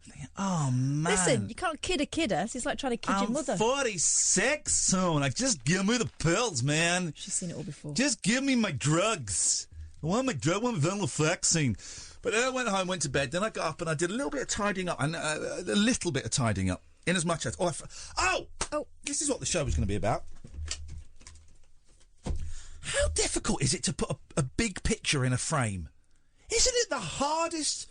I'm thinking, oh, man. Listen, you can't kid a kidder. It's like trying to kid your mother. I'm 46 soon. Like, just give me the pills, man. She's seen it all before. Just give me my drugs. I want my venlafaxine. But then I went home, went to bed. Then I got up and I did a little bit of tidying up. In as much as... this is what the show was going to be about. How difficult is it to put a big picture in a frame? Isn't it the hardest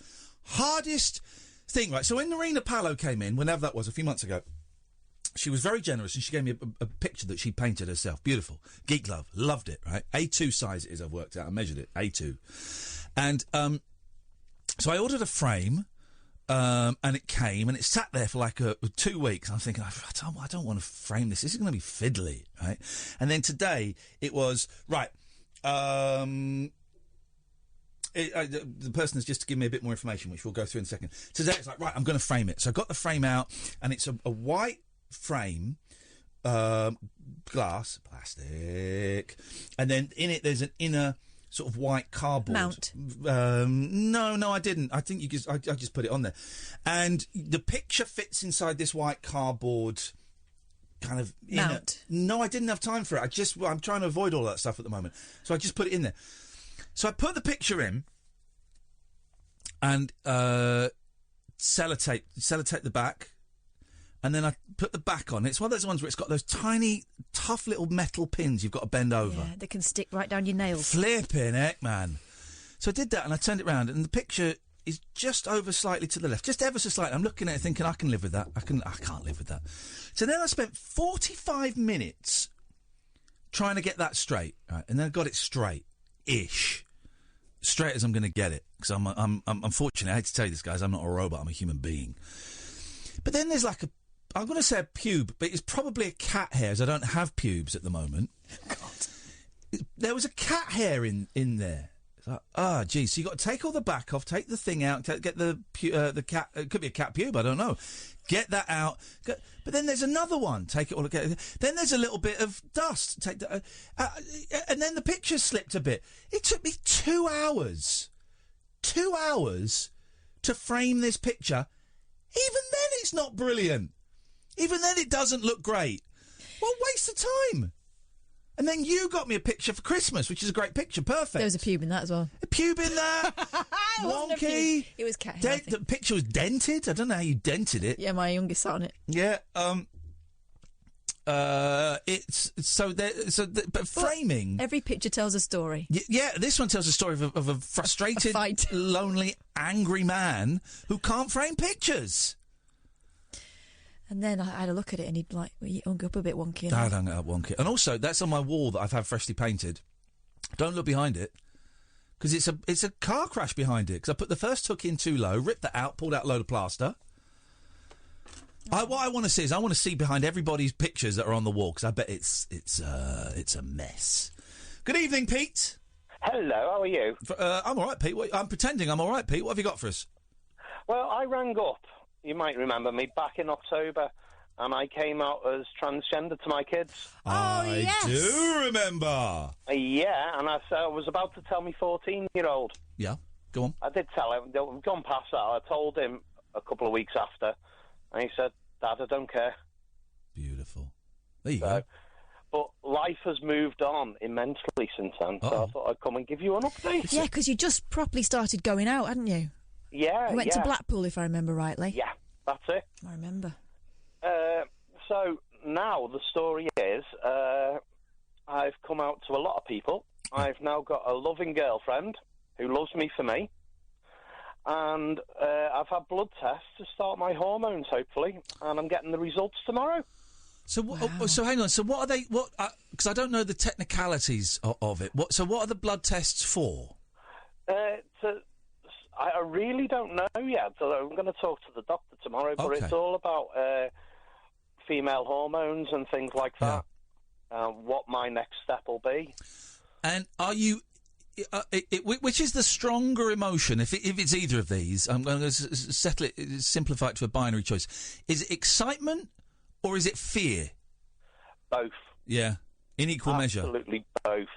thing, right? So when Narina Palo came in, whenever that was, a few months ago, she was very generous and she gave me a picture that she painted herself. Beautiful. Geek love. Loved it, right? A2 size it is, I've worked out. I measured it. A2. And so I ordered a frame, and it came, and it sat there for like 2 weeks. I'm thinking, I don't want to frame this. This is going to be fiddly, right? And then today it was, right, the person has just given me a bit more information, which we'll go through in a second. Today it's like, right, I'm going to frame it. So I got the frame out, and it's a white frame, glass, plastic, and then in it there's an inner... sort of white cardboard mount. No, I didn't. I think I just put it on there, and the picture fits inside this white cardboard kind of mount. No, I didn't have time for it. I'm trying to avoid all that stuff at the moment, so I just put it in there. So I put the picture in, and sellotape the back. And then I put the back on. It's one of those ones where it's got those tiny, tough little metal pins you've got to bend over. Yeah, they can stick right down your nails. Flipping heck, man. So I did that and I turned it round and the picture is just over slightly to the left. Just ever so slightly. I'm looking at it thinking, I can live with that. I can't live with that. So then I spent 45 minutes trying to get that straight. Right? And then I got it straight-ish. Straight as I'm going to get it. Because I'm unfortunately, I hate to tell you this, guys, I'm not a robot. I'm a human being. But then there's like I'm going to say a pube, but it's probably a cat hair, as I don't have pubes at the moment. God. There was a cat hair in there. It's like, geez. So you got to take all the back off, take the thing out, get the cat. It could be a cat pube, I don't know. Get that out. But then there's another one. Take it all. Then there's a little bit of dust. Take that, and then the picture slipped a bit. It took me 2 hours. 2 hours to frame this picture. Even then, it's not brilliant. Even then, it doesn't look great. What a waste of time. And then you got me a picture for Christmas, which is a great picture. Perfect. There was a pube in that as well. A pube in there. Wonky. It was cat hair. The picture was dented. I don't know how you dented it. Yeah, my youngest sat on it. Yeah. But framing. Every picture tells a story. Yeah, this one tells a story of a frustrated, lonely, angry man who can't frame pictures. And then I had a look at it, and he hung up a bit wonky. Dad hung it up wonky. And also, that's on my wall that I've had freshly painted. Don't look behind it, because it's a car crash behind it. Because I put the first hook in too low, ripped that out, pulled out a load of plaster. What I want to see is I want to see behind everybody's pictures that are on the wall, because I bet it's a mess. Good evening, Pete. Hello, how are you? I'm all right, Pete. I'm pretending I'm all right, Pete. What have you got for us? Well, I rang up. You might remember me back in October, and I came out as transgender to my kids. I do remember. Yeah, and I was about to tell me 14-year-old. Yeah, go on. I did tell him. We've gone past that. I told him a couple of weeks after, and he said, "Dad, I don't care." Beautiful. There you go. But life has moved on immensely since then, so I thought I'd come and give you an update. Yeah, because you just properly started going out, hadn't you? Yeah, You went to Blackpool, if I remember rightly. Yeah, that's it. I remember. So now the story is, I've come out to a lot of people. I've now got a loving girlfriend who loves me for me. And I've had blood tests to start my hormones, hopefully, and I'm getting the results tomorrow. So, so hang on. So, what are they? What? Because I don't know the technicalities of it. What are the blood tests for? I really don't know yet. So I'm going to talk to the doctor tomorrow. But it's all about female hormones and things like that. What my next step will be. And are you? Which is the stronger emotion? If it's either of these, I'm going to settle it, simplify it to a binary choice. Is it excitement or is it fear? Both. Yeah, in equal measure. Absolutely both.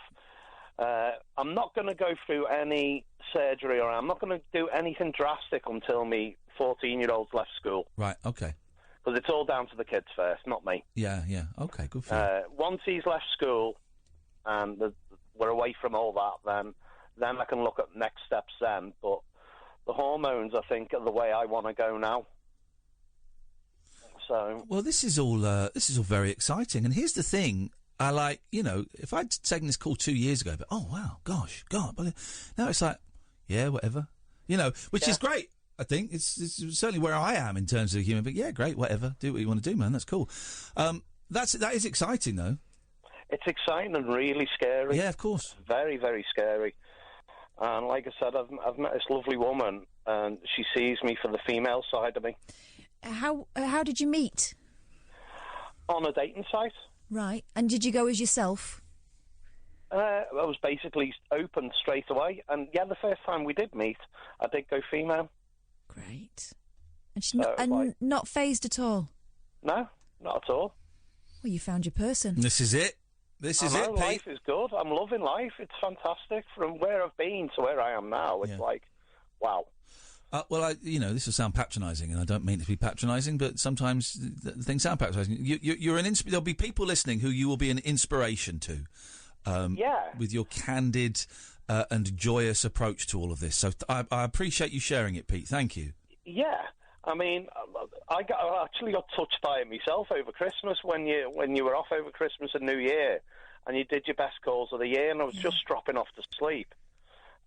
I'm not going to go through any surgery, or I'm not going to do anything drastic until me 14-year-old's left school. Right. Okay. Because it's all down to the kids first, not me. Yeah. Yeah. Okay. Good for you. Once he's left school and we're away from all that, then I can look at next steps then. But the hormones, I think, are the way I want to go now. So. Well, this is all very exciting. And here's the thing. I like, if I'd taken this call 2 years ago, but God. But now it's like, yeah, whatever. Which is great. I think it's certainly where I am in terms of human. But yeah, great, whatever. Do what you want to do, man. That's cool. That is exciting, though. It's exciting and really scary. Yeah, of course. Very, very scary. And like I said, I've met this lovely woman, and she sees me for the female side of me. How did you meet? On a dating site. Right. And did you go as yourself? I was basically open straight away. And yeah, the first time we did meet, I did go female. Great. And she's not phased at all? No, not at all. Well, you found your person. This is it. This is it, Pete. Life is good. I'm loving life. It's fantastic. From where I've been to where I am now, it's like, wow. Well, this will sound patronising, and I don't mean it to be patronising, but sometimes things sound patronising. You're there'll be people listening who you will be an inspiration to. With your candid and joyous approach to all of this. So I appreciate you sharing it, Pete. Thank you. Yeah. I mean, I actually got touched by it myself over Christmas when you were off over Christmas and New Year, and you did your best calls of the year, and I was just dropping off to sleep.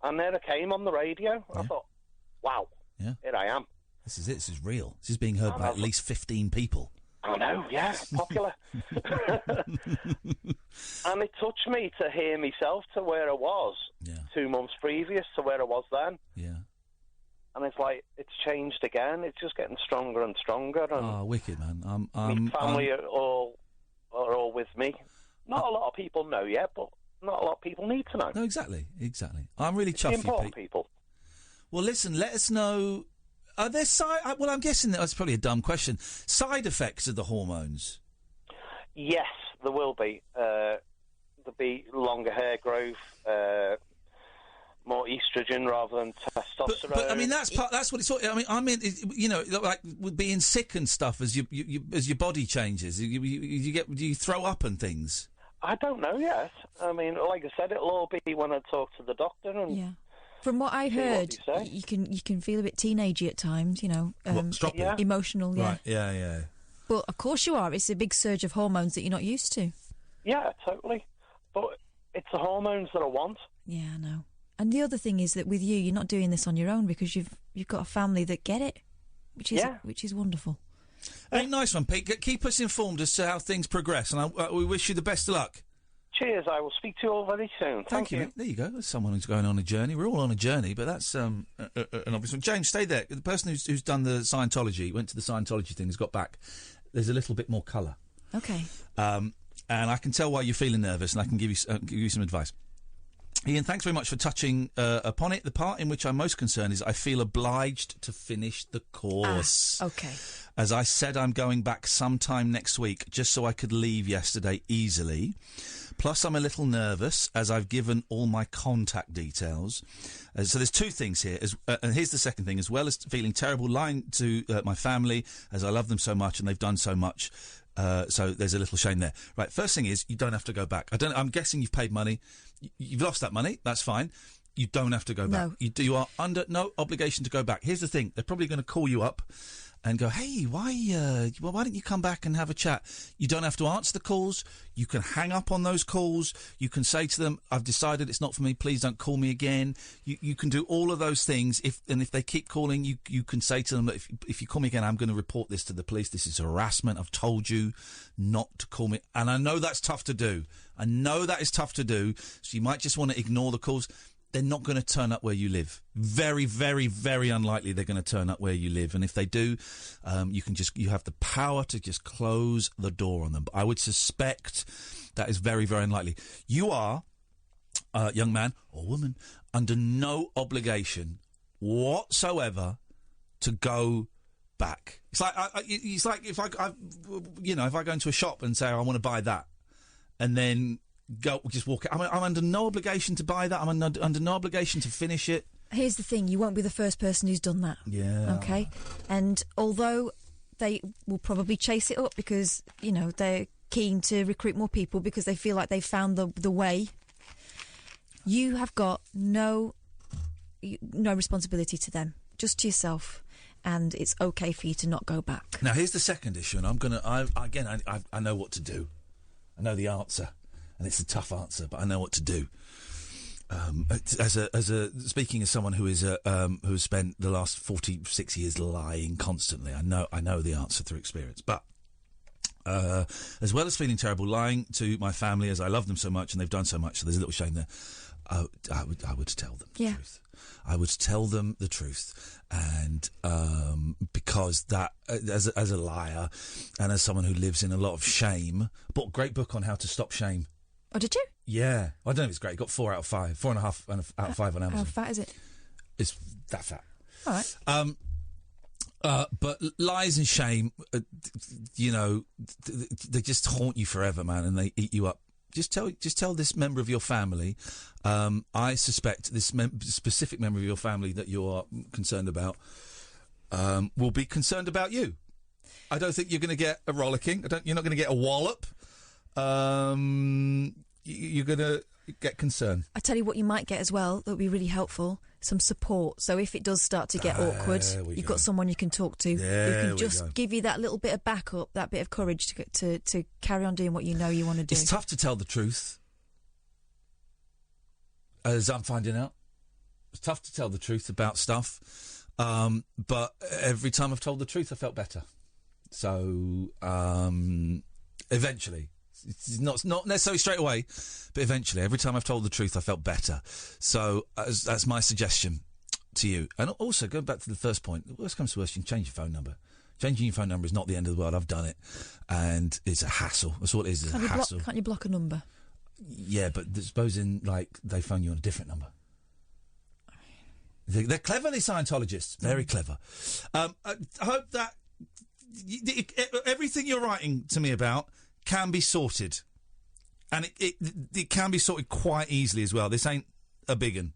And there I came on the radio. I thought, wow, here I am. This is it. This is real. This is being heard by at least 15 people. I know, yeah, popular. And it touched me to hear myself to where I was 2 months previous to where I was then. Yeah. And it's like, it's changed again. It's just getting stronger and stronger. And wicked, man. my family are all with me. Not a lot of people know yet, but not a lot of people need to know. No, exactly. I'm really chuffed, important Pete. People. Well, listen, let us know. Are there well, I'm guessing that's probably a dumb question. Side effects of the hormones? Yes, there will be. There'll be longer hair growth, more estrogen rather than testosterone. But I mean, that's what it's. I mean, like with being sick and stuff as your body changes, do you throw up and things? I don't know yet. I mean, like I said, it'll all be when I talk to the doctor. And yeah. From what I heard, you can feel a bit teenagey at times. Emotional. Yeah. Right. Yeah. But of course you are. It's a big surge of hormones that you're not used to. Yeah, totally. But it's the hormones that I want. Yeah, I know. And the other thing is that with you, you're not doing this on your own because you've got a family that get it, which is wonderful. Hey, nice one, Pete. Keep us informed as to how things progress, and we wish you the best of luck. Cheers. I will speak to you all very soon. Thank you. Mate. There you go. There's someone who's going on a journey. We're all on a journey, but that's an obvious one. James, stay there. The person who's done the Scientology, went to the Scientology thing, has got back. There's a little bit more colour. Okay. And I can tell why you're feeling nervous, and I can give you some advice. Iain, thanks very much for touching upon it. The part in which I'm most concerned is I feel obliged to finish the course. Okay. As I said, I'm going back sometime next week, just so I could leave yesterday easily. Plus, I'm a little nervous, as I've given all my contact details. So there's two things here. And here's the second thing. As well as feeling terrible, lying to my family, as I love them so much and they've done so much. So there's a little shame there. Right, first thing is, you don't have to go back. I'm guessing you've paid money. You've lost that money. That's fine. You don't have to go back. You are under no obligation to go back. Here's the thing. They're probably going to call you up and go, hey, why don't you come back and have a chat? You don't have to answer the calls. You can hang up on those calls. You can say to them, I've decided it's not for me. Please don't call me again. You can do all of those things. If they keep calling, you can say to them that if you call me again, I'm going to report this to the police. This is harassment. I've told you not to call me. And I know that's tough to do. I know that is tough to do. So you might just want to ignore the calls. They're not going to turn up where you live. Very, very, very unlikely they're going to turn up where you live. And if they do, you have the power to just close the door on them. But I would suspect that is very, very unlikely. You are, young man or woman, under no obligation whatsoever to go back. It's like if I go into a shop and say I want to buy that, and then just walk out. I'm under no obligation to buy that. I'm under no obligation to finish it. Here's the thing, you won't be the first person who's done that. Yeah. Okay? And although they will probably chase it up because, they're keen to recruit more people because they feel like they've found the way, you have got no responsibility to them, just to yourself. And it's okay for you to not go back. Now, here's the second issue, and I know what to do. I know the answer. And it's a tough answer, but I know what to do. Speaking as someone who has spent the last 46 years lying constantly, I know the answer through experience. But as well as feeling terrible, lying to my family, as I love them so much and they've done so much, so there's a little shame there. I would tell them the truth. I would tell them the truth, and because that, as a liar and as someone who lives in a lot of shame, I bought a great book on how to stop shame. Oh, did you? Yeah. I don't know if it's great. It got 4 out of 5. 4.5 out of 5 on Amazon. How fat is it? It's that fat. All right. But lies and shame, they just haunt you forever, man, and they eat you up. Just tell this member of your family, I suspect this specific member of your family that you're concerned about will be concerned about you. I don't think you're going to get a rollicking. You're not going to get a wallop. You're going to get concerned. I tell you what you might get as well that would be really helpful, some support. So if it does start to get awkward, you've got someone you can talk to who can just give you that little bit of backup, that bit of courage to carry on doing what you know you want to do. It's tough to tell the truth, as I'm finding out. It's tough to tell the truth about stuff, but every time I've told the truth, I felt better. So eventually. It's not necessarily straight away, but eventually, every time I've told the truth, I felt better. So that's my suggestion to you. And also, going back to the first point, the worst comes to worst, you can change your phone number. Changing your phone number is not the end of the world. I've done it, and it's a hassle. That's all it is. It's a hassle. Can't you block a number? Yeah, but supposing they phone you on a different number. They're clever, these Scientologists. Very clever. I hope that everything you're writing to me about can be sorted, and it can be sorted quite easily as well. This ain't a big one.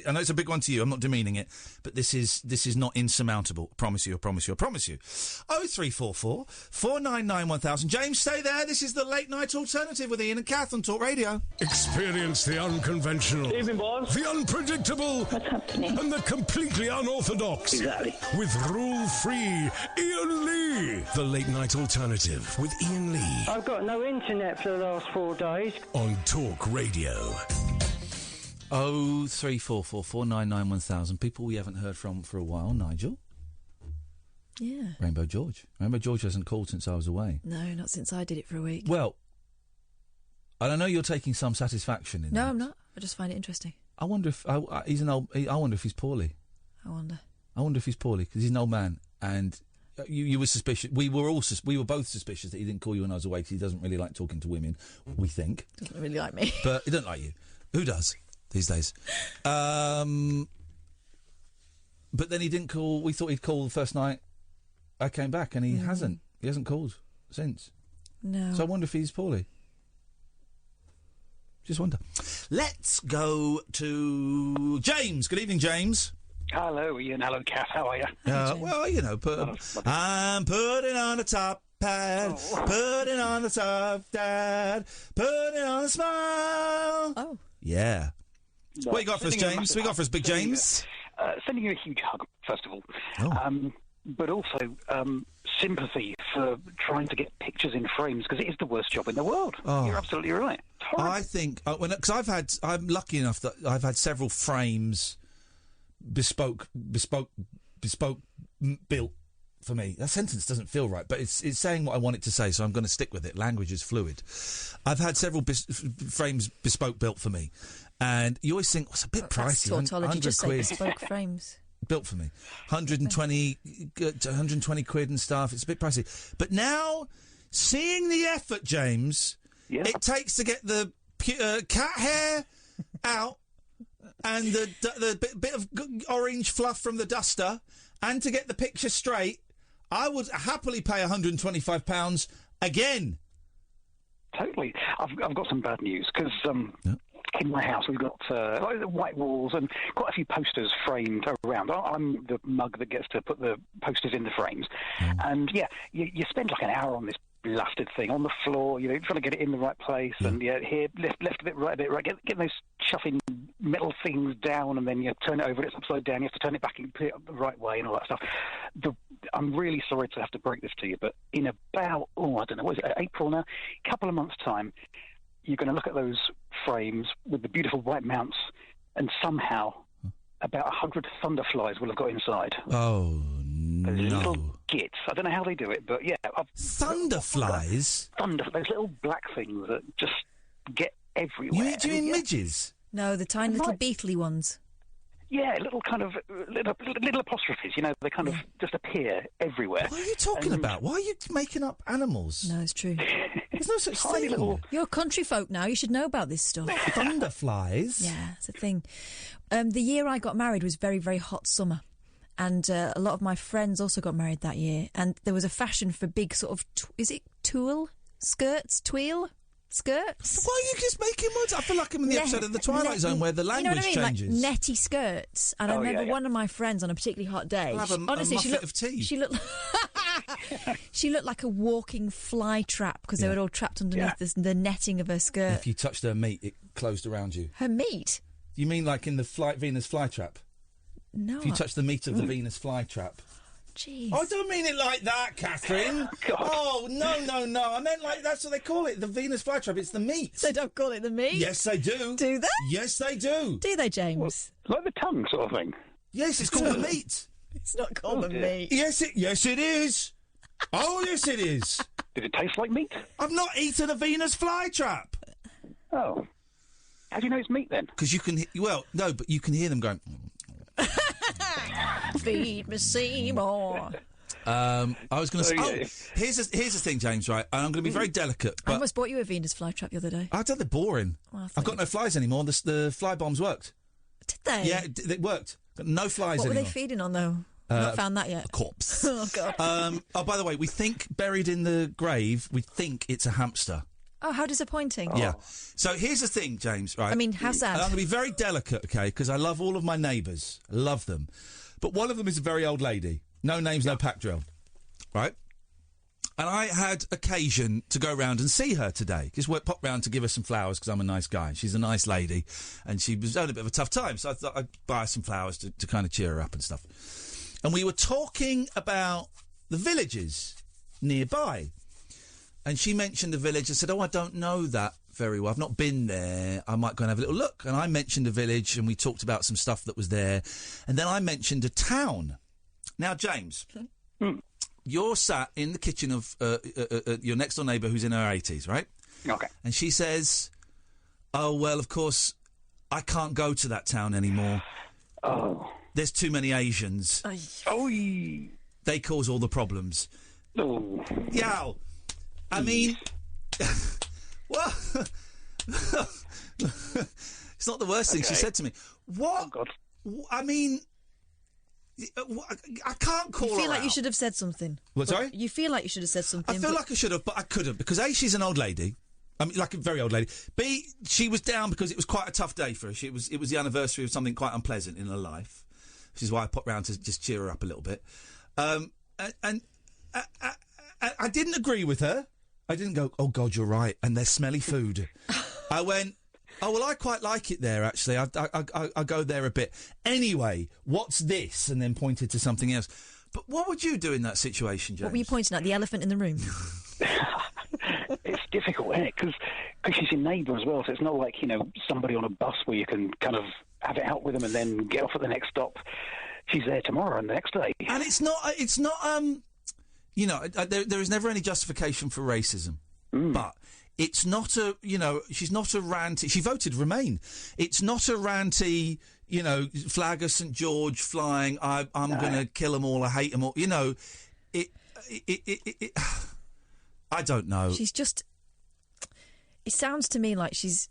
I know it's a big one to you. I'm not demeaning it, but this is not insurmountable. I promise you. 0344 499 1000. James, stay there. This is the Late Night Alternative with Iain and Katherine, Talk Radio. Experience the unconventional, Evening, boss. the unpredictable, and the completely unorthodox. Exactly. With rule-free Iain Lee. The Late Night Alternative with Iain Lee. I've got no internet for the last 4 days. On Talk Radio. 0344 499 1000. People we haven't heard from for a while. Nigel? Yeah. Rainbow George. Rainbow George hasn't called since I was away. No, not since I did it for a week. Well, and I know you're taking some satisfaction in No, that. I'm not. I just find it interesting. I wonder if he's an old. I wonder if he's poorly. I wonder if he's poorly because he's an old man, and you were suspicious. We were both suspicious that he didn't call you when I was away because he doesn't really like talking to women. We think doesn't really like me, but he doesn't like you. Who does these days? But then he didn't call. We thought he'd call the first night I came back, and he hasn't. He hasn't called since. No. So I wonder if he's poorly. Just wonder. Let's go to James. Good evening, James. Hello, Ian. Hello, Kath. How are you? Well, you know, I'm putting on a top hat, putting on the soft dad, putting on a smile. Oh. Yeah. No, what you got for us, James? What you got for us, Big James? Sending you a huge hug, first of all. But also sympathy for trying to get pictures in frames, because it is the worst job in the world. Oh. You're absolutely right. I think, because I'm lucky enough that I've had several frames bespoke built for me. That sentence doesn't feel right, but it's saying what I want it to say, so I'm going to stick with it. Language is fluid. I've had several frames bespoke built for me, and you always think, it's a bit pricey. That's tautology. 100 Just quid. say bespoke frames. Built for me. 120 quid and stuff. It's a bit pricey. But now, seeing the effort, James, it takes to get the cat hair out and the bit of orange fluff from the duster, and to get the picture straight, I would happily pay £125 again. Totally. I've got some bad news, because in my house we've got white walls and quite a few posters framed around. I'm the mug that gets to put the posters in the frames. And, you spend like an hour on this blasted thing on the floor, trying to get it in the right place, and here, left a bit, right a bit, right. Get those chuffing metal things down, and then you turn it over and it's upside down. You have to turn it back and put it up the right way and all that stuff. I'm really sorry to have to break this to you, but in about, I don't know, what is it, April now? A couple of months' time, you're going to look at those frames with the beautiful white mounts, and somehow about 100 thunderflies will have got inside. Oh, those no. little gits. I don't know how they do it, but Thunderflies? Those little black things that just get everywhere. Do you mean midges? No, the tiny little beetly ones. Yeah, little kind of little apostrophes. They kind of just appear everywhere. What are you talking about? Why are you making up animals? No, it's true. There's no such thing. You're country folk now. You should know about this stuff. Thunderflies? Yeah, it's a thing. The year I got married was very, very hot summer. And a lot of my friends also got married that year. And there was a fashion for big sort of, is it tulle skirts? Tweel skirts? Why are you just making words? I feel like I'm in the episode of The Twilight Zone where the language changes. Like netty skirts. And I remember one of my friends on a particularly hot day. I'll have honestly, she looked like a walking fly trap, because they were all trapped underneath the netting of her skirt. If you touched her meat, it closed around you. Her meat? You mean like in the Venus flytrap? No. If you touch the meat of the Venus flytrap. Jeez. I don't mean it like that, Catherine. Oh, no. I meant like that's what they call it, the Venus flytrap. It's the meat. They don't call it the meat? Yes, they do. Do they? Yes, they do. Do they, James? Like the tongue sort of thing? Yes, it's called the meat. It's not called the meat. Yes, it is. Oh, yes, it is. Did it taste like meat? I've not eaten a Venus flytrap. Oh. How do you know it's meat, then? Because you can... no, but you can hear them going... Feed me, Seymour. I was going to say... here's the thing, James, right? And I'm going to be very delicate, but... I almost bought you a Venus flytrap the other day. I thought they're boring. I've got no flies anymore. The fly bombs worked. Did they? Yeah, it worked. Got no flies anymore. What were they feeding on, though? I've not found that yet. A corpse. Oh, God. By the way, we think buried in the grave, we think it's a hamster. Oh, how disappointing. Yeah. So here's the thing, James, right? I mean, how sad. And I'm going to be very delicate, okay, because I love all of my neighbours. I love them. But one of them is a very old lady. No names, no pack drill. Right? And I had occasion to go round and see her today. Just popped round to give her some flowers because I'm a nice guy. She's a nice lady. And she was having a bit of a tough time. So I thought I'd buy her some flowers to kind of cheer her up and stuff. And we were talking about the villages nearby. And she mentioned the village and said, I don't know that very well. I've not been there. I might go and have a little look. And I mentioned a village and we talked about some stuff that was there. And then I mentioned a town. Now, James, you're sat in the kitchen of your next door neighbour who's in her 80s, right? Okay. And she says, "Oh well, of course, I can't go to that town anymore. Oh, there's too many Asians. They cause all the problems." Oh, Yow. I mean, well, it's not the worst thing she said to me. What? Oh, God. I mean, I can't call her You feel like out. you should have said something. What, sorry? You feel like you should have said something. I feel like I should have, but I couldn't, because A, she's an old lady. I mean, like a very old lady. B, she was down because it was quite a tough day for her. It was the anniversary of something quite unpleasant in her life, which is why I popped round to just cheer her up a little bit. And I didn't agree with her. I didn't go, "Oh, God, you're right, and there's smelly food." I went, "Oh, well, I quite like it there, actually. I go there a bit. Anyway, what's this?" And then pointed to something else. But what would you do in that situation, James? What were you pointing at? The elephant in the room? It's difficult, isn't it? Because she's your neighbour as well, so it's not like, somebody on a bus where you can kind of have it out with them and then get off at the next stop. She's there tomorrow and the next day. And it's not there is never any justification for racism, but it's not she's not a ranty. She voted Remain. It's not a ranty, flag of St. George flying. I'm going to kill them all. I hate them all. I don't know. She's just. It sounds to me like she's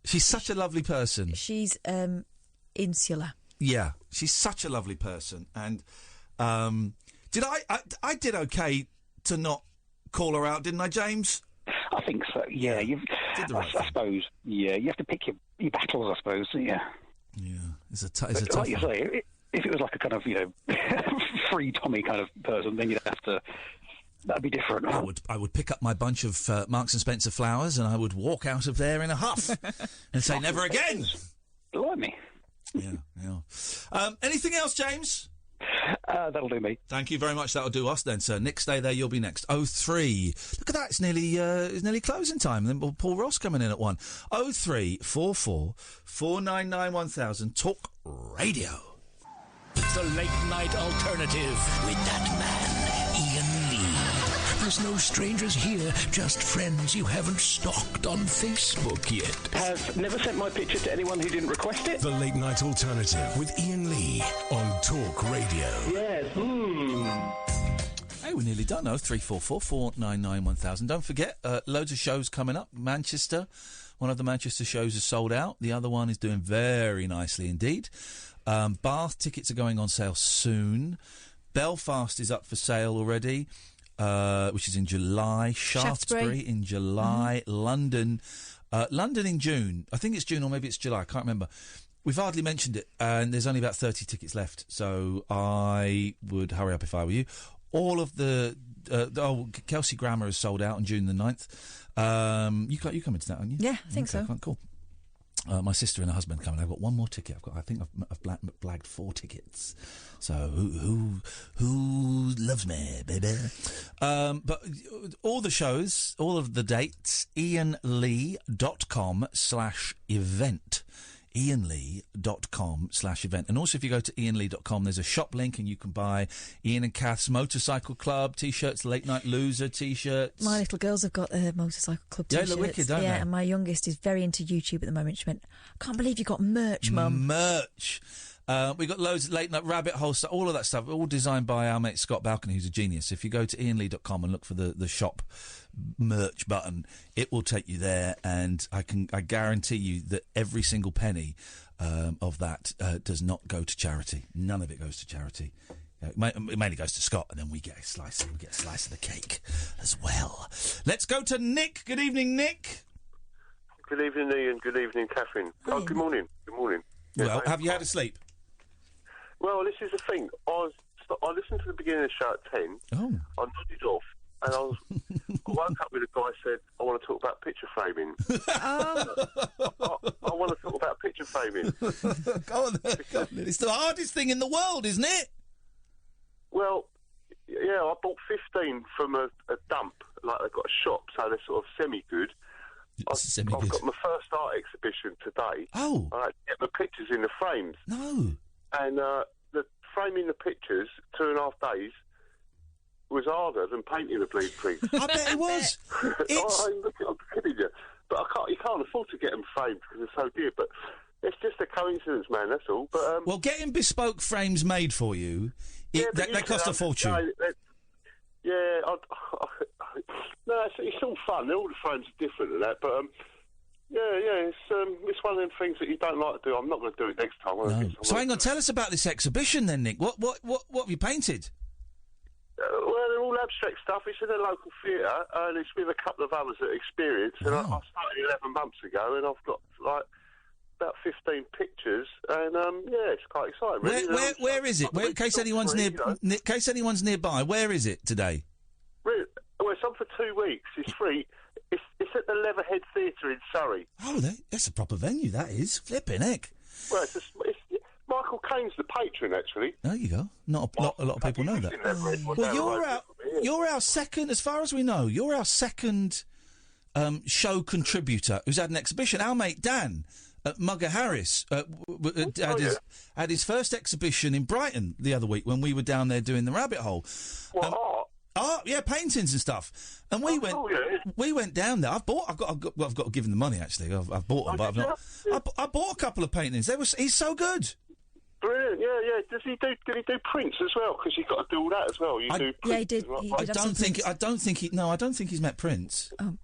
such a lovely person. She's insular. Yeah, she's such a lovely person, and did I did okay to not call her out, didn't I, James? I think so. Yeah, I suppose. Yeah, you have to pick your battles. I suppose. Yeah. Yeah, it's a tough like you one. say, if it was like a kind of free Tommy kind of person, then you'd have to. That'd be different. I would pick up my bunch of Marks and Spencer flowers and I would walk out of there in a huff and say, "Never again." Blimey. Yeah. Anything else, James? That'll do me. Thank you very much. That'll do us then, sir. Nick, stay there. You'll be next. 03. Look at that. It's nearly closing time. And then Paul Ross coming in at 1. 0344 499 1000. Talk Radio. The late night alternative with that man, Iain Lee. There's no strangers here, just friends you haven't stalked on Facebook yet. Have never sent my picture to anyone who didn't request it. The Late Night Alternative with Iain Lee on Talk Radio. Yes. Hey, we're nearly done. 0344 499 1000. Don't forget, loads of shows coming up. Manchester. One of the Manchester shows is sold out. The other one is doing very nicely indeed. Bath tickets are going on sale soon. Belfast is up for sale already, which is in July. Shaftesbury in July. London in June. I think it's June or maybe it's July. I can't remember. We've hardly mentioned it, and there's only about 30 tickets left, so I would hurry up if I were you. All of the Kelsey Grammer is sold out on June the 9th. You coming to that, aren't you? Yeah, I think so. Fine, cool. My sister and her husband coming. I've got one more ticket. I think I've blagged 4 tickets. So who loves me, baby? But all the shows, all of the dates, iainlee.com/event. iainlee.com/event. And also if you go to iainlee.com, there's a shop link and you can buy Iain and Kath's Motorcycle Club T-shirts, Late Night Loser T-shirts. My little girls have got Motorcycle Club T-shirts. They look wicked, don't they? Yeah, and my youngest is very into YouTube at the moment. She went, "I can't believe you got merch, Mum." Merch. We've got loads of Late Night Rabbit Hole stuff, all of that stuff, all designed by our mate Scott Balcony, who's a genius. If you go to iainlee.com and look for the shop merch button, it will take you there, and I guarantee you that every single penny of that does not go to charity. None of it goes to charity. It mainly goes to Scott, and then we get a slice of the cake as well. Let's go to Nick. Good evening, Nick. Good evening, Iain. Good evening, Katherine. Oh, good morning. Good morning. Well, have you had a sleep? Well, this is the thing. I listened to the beginning of the show at 10. Oh. I nodded off, and I woke up with a guy said, "I want to talk about picture framing." I want to talk about picture framing. Go on then. It's the hardest thing in the world, isn't it? Well, yeah, I bought 15 from a dump. Like, they've got a shop, so they're sort of semi-good. I've got my first art exhibition today. Oh. I had to get my pictures in the frames. No. And the framing the pictures, 2.5 days, was harder than painting a bleed pig. I bet it was. I'm kidding you. But you can't afford to get them framed because they're so dear. But it's just a coincidence, man, that's all. But well, getting bespoke frames made for you, they cost a fortune. No, it's all fun. All the frames are different and that, but it's one of them things that you don't like to do. I'm not going to do it next time. No. So hang on, tell us about this exhibition then, Nick. What have you painted? Well, they're all abstract stuff. It's in a local theatre, and it's with a couple of others that experience. And I started 11 months ago, and I've got about 15 pictures, and it's quite exciting. Really. Where is it? In case anyone's nearby, where is it today? Well, it's on for 2 weeks. It's free. It's at the Leatherhead Theatre in Surrey. Oh, that's a proper venue. That is flipping heck. Well, it's Michael Caine's the patron, actually. There you go. Not a lot of people know that. Well, you're our second, as far as we know, you're our second show contributor who's had an exhibition. Our mate Dan at Mugger Harris had his first exhibition in Brighton the other week when we were down there doing the Rabbit Hole. Art, yeah, paintings and stuff. And we went down there. I've got to give him the money actually. I've bought them, but I've not. I bought a couple of paintings. He's so good. Brilliant, yeah. Did he do prints as well? Because you've got to do all that as well. He did. I don't think he's met Prince. Oh.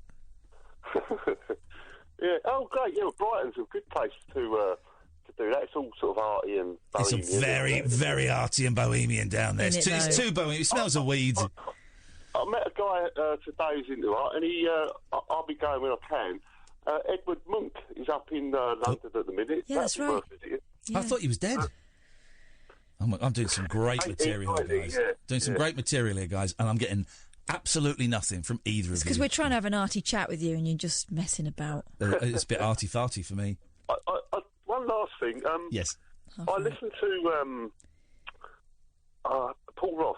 Yeah. Oh, great. Yeah, Brighton's a good place to do that. It's all sort of arty and bohemian. It's very, very arty and bohemian down there. It's too bohemian. It smells of weed. I met a guy today who's into art, and I'll be going when I can. Edward Munch is up in London at the minute. Yeah, that's right. Yeah. I thought he was dead. I'm doing some great material here, guys. And I'm getting absolutely nothing from either of you. It's because we're trying to have an arty chat with you and you're just messing about. It's a bit arty-farty for me. One last thing. Yes. I listened to Paul Ross.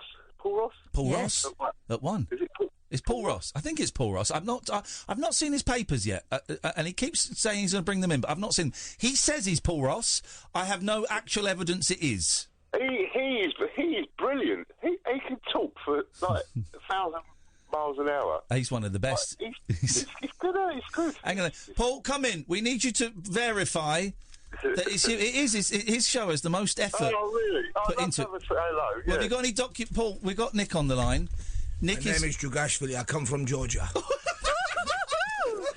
Paul Ross? At one. Is it Paul? It's Paul Ross. I think it's Paul Ross. I've not seen his papers yet, and he keeps saying he's going to bring them in, but I've not seen them. He says he's Paul Ross. I have no actual evidence it is. He is brilliant. He can talk for like 1,000 miles an hour. He's one of the best. He's good. He's good. Hang on, Paul, come in. We need you to verify that his show has the most effort. Oh, really? Put into it. Hello. Yeah. Well, have you got any Paul? We've got Nick on the line. My name is Jugashvili. I come from Georgia.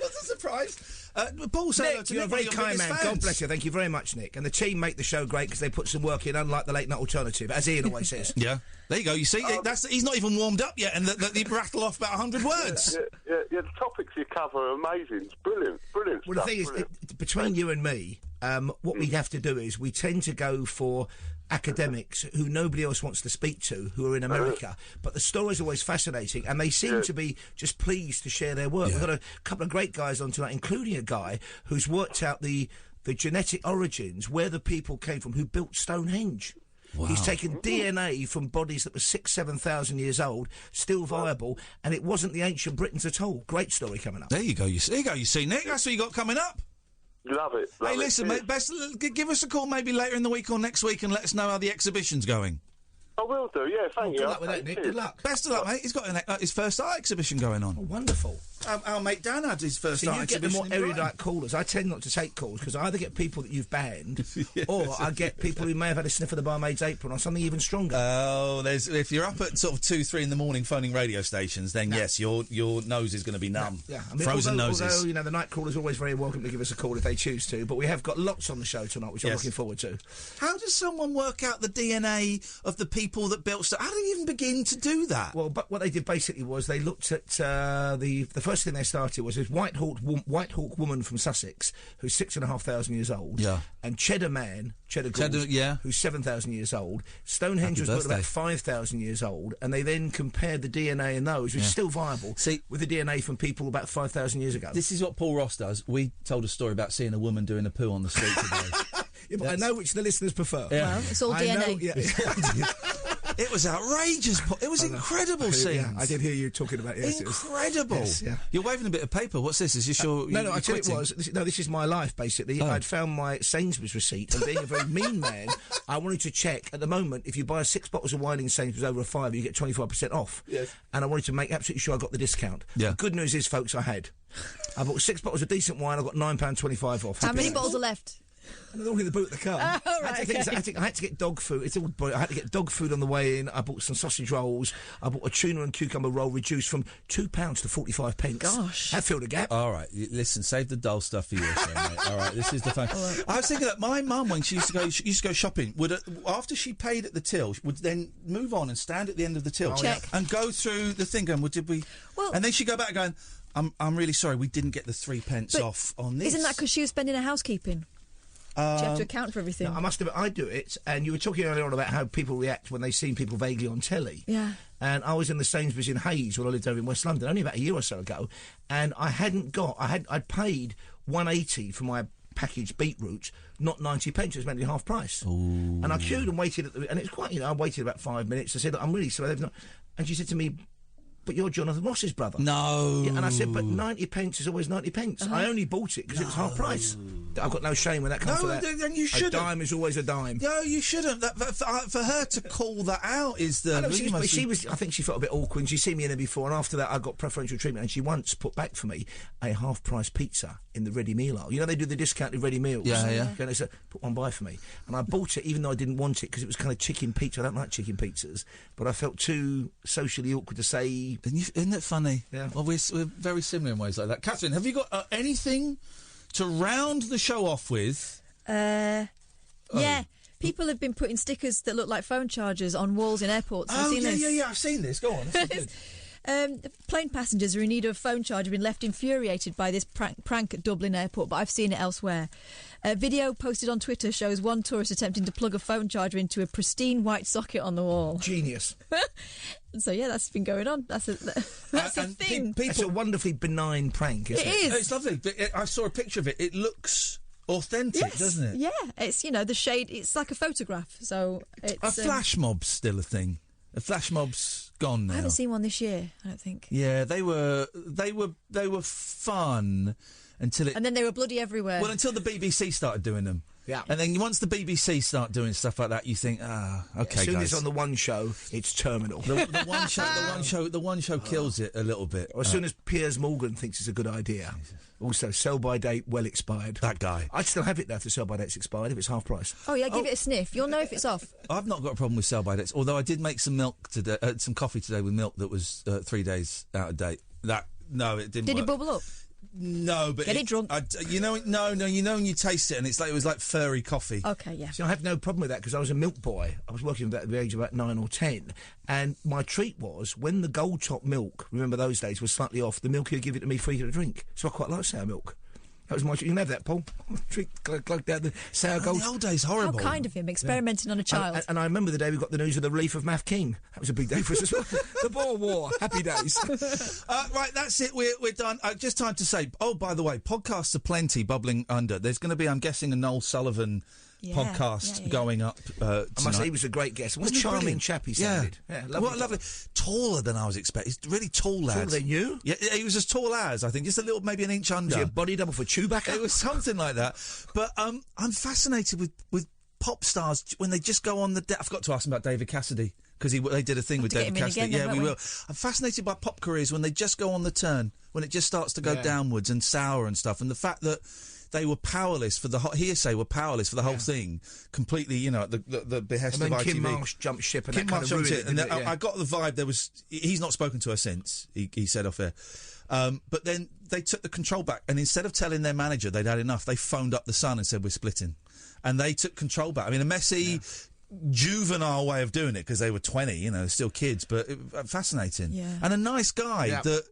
That's a surprise. Paul, Nick, you're a very kind man. God bless you. Thank you very much, Nick. And the team make the show great because they put some work in, unlike the late night alternative, as Ian always says. Yeah. There you go. You see, he's not even warmed up yet, and he rattle off about 100 words. Yeah, the topics you cover are amazing. It's brilliant Well, stuff. The thing is, between you and me, what we have to do is we tend to go for academics who nobody else wants to speak to, who are in America, but the story's always fascinating, and they seem to be just pleased to share their work. We've got a couple of great guys on tonight, including a guy who's worked out the genetic origins, where the people came from, who built Stonehenge. Wow. He's taken DNA from bodies that were 6,000-7,000 years old, still viable, and it wasn't the ancient Britons at all. Great story coming up. There you go, you see, Nick. That's what you got coming up. Love it. Hey, listen, mate, give us a call maybe later in the week or next week and let us know how the exhibition's going. I will do, yeah, thank you. Good luck with that, Nick. Good luck. Best of luck, mate. He's got his first art exhibition going on. Oh, wonderful. Our mate Dan had his first art exhibition. So you get the more erudite callers. I tend not to take calls because I either get people that you've banned or I get people who may have had a sniff of the barmaid's apron or something even stronger. Oh, if you're up at sort of 2-3 in the morning phoning radio stations, then yes, your nose is going to be numb. Yeah. I mean, frozen noses. Although, the night callers are always very welcome to give us a call if they choose to, but we have got lots on the show tonight, which I'm looking forward to. How does someone work out the DNA of the people that built stuff? How do they even begin to do that? Well, but what they did basically was they looked at the first thing they started was this White Hawk woman from Sussex who's 6,500 years old, and Cheddar Gould, who's 7,000 years old. Stonehenge was built about 5,000 years old, and they then compared the DNA in those, which is still viable, with the DNA from people about 5,000 years ago. This is what Paul Ross does. We told a story about seeing a woman doing a poo on the street today. But I know which the listeners prefer. Well, it's all DNA. It was outrageous. It was incredible scenes. Yeah, I did hear you talking about it. Incredible. Yes, yeah. You're waving a bit of paper. What's this? Is this your... No, I tell you what it was. This is my life, basically. I'd found my Sainsbury's receipt, and being a very mean man, I wanted to check. At the moment, if you buy 6 bottles of wine in Sainsbury's over a £5, you get 25% off. Yes. And I wanted to make absolutely sure I got the discount. Yeah. The good news is, folks, I had. I bought 6 bottles of decent wine. I got £9.25 off. How many bottles are left? And they're all in the boot of the car. Oh, right, I had to get dog food. It's all. I had to get dog food on the way in. I bought some sausage rolls. I bought a tuna and cucumber roll reduced from £2 to 45p. Gosh, that filled a gap. All right, listen, save the dull stuff for you, mate. All right, this is the fun. I was thinking that my mum, when she used to go shopping, would after she paid at the till, would then move on and stand at the end of the till, and go through the thing, going, "Well, did we?" Well, and then she'd go back going, "I'm really sorry, we didn't get the 3p off on this." Isn't that because she was spending her housekeeping? Do you have to account for everything? No, I do it, and you were talking earlier on about how people react when they see people vaguely on telly. Yeah. And I was in the Sainsbury's in Hayes when I lived over in West London, only about a year or so ago, and I'd paid £1.80 for my packaged beetroot, not 90p, it was meant to be half price. Ooh. And I queued and waited, and it's quite, I waited about 5 minutes. I said, "I'm really sorry, they've not," and she said to me, "But you're Jonathan Ross's brother." No. Yeah, and I said, "But 90p is always 90p. I only bought it because it was half price. I've got no shame when that comes to that. Then you shouldn't. A dime is always a dime. No, you shouldn't. For her to call that out is the... I think she felt a bit awkward. And she'd seen me in there before, and after that I got preferential treatment, and she once put back for me a half-price pizza in the ready meal aisle. You know, they do the discounted ready meals. Yeah. And they said, "Put one by for me." And I bought it even though I didn't want it because it was kind of chicken pizza. I don't like chicken pizzas, but I felt too socially awkward to say... Isn't it funny? Yeah. Well, we're very similar in ways like that. Katherine, have you got anything to round the show off with? Yeah. People have been putting stickers that look like phone chargers on walls in airports. Have you seen this? Yeah, I've seen this. Go on. Plane passengers who are in need of a phone charger have been left infuriated by this prank at Dublin Airport, but I've seen it elsewhere. A video posted on Twitter shows one tourist attempting to plug a phone charger into a pristine white socket on the wall. Genius. So, yeah, that's been going on. That's a thing. It's a wonderfully benign prank, isn't it? It is. It's lovely. I saw a picture of it. It looks authentic, doesn't it? Yeah. It's, the shade, it's like a photograph. So it's... A flash mob's still a thing. A flash mob's gone now. I haven't seen one this year, I don't think. Yeah, they were fun until it... And then they were bloody everywhere. Well, until the BBC started doing them. Yeah. And then once the BBC start doing stuff like that, you think, okay, as soon guys. as it's on the one show, it's terminal. The one show kills it a little bit. Or as soon as Piers Morgan thinks it's a good idea. Also, sell by date, well expired. That guy. I'd still have it though if the sell by date's expired, if it's half price. Oh yeah, give it a sniff. You'll know if it's off. I've not got a problem with sell by dates, although I did make some milk today, some coffee today with milk that was 3 days out of date. It didn't. Did work. it bubble up? No, but get it drunk. You know when you taste it and it was like furry coffee. Okay, yeah. See, I have no problem with that because I was a milk boy. I was working at the age of about 9 or 10, and my treat was when the gold top milk, remember those days, was slightly off. The milk would give it to me free to drink, so I quite like sour milk. That was my treat. You can have that, Paul. Glug down the sour gold. The old days, horrible. How kind of him, experimenting on a child. And I remember the day we got the news of the relief of Math King. That was a big day for us as well. The Boer War. Happy days. Right, that's it. We're done. Just time to say, by the way, podcasts are plenty bubbling under. There's going to be, I'm guessing, a Noel Sullivan podcast going up tonight. I must say he was a great guest. What a charming chap he sounded. Yeah, lovely. Taller than I was expecting. He's really tall, lad. Taller than you? Yeah, he was as tall as, I think, just a little, maybe an inch under. Was he a body double for Chewbacca? It was something like that. But I'm fascinated with pop stars when they just go on the... I forgot to ask him about David Cassidy, because they did a thing with David Cassidy. Again, we will. I'm fascinated by pop careers when they just go on the turn, when it just starts to go downwards and sour and stuff, and the fact that they were powerless for the whole thing, completely, at the behest of ITV. Kim Marsh jumped ship, and Kim Marsh jumped ship, and I got the vibe he's not spoken to her since. He said off air, but then they took the control back, and instead of telling their manager they'd had enough, they phoned up the Sun and said we're splitting, and they took control back. I mean, a messy, juvenile way of doing it because they were 20, still kids, but fascinating, and a nice guy that.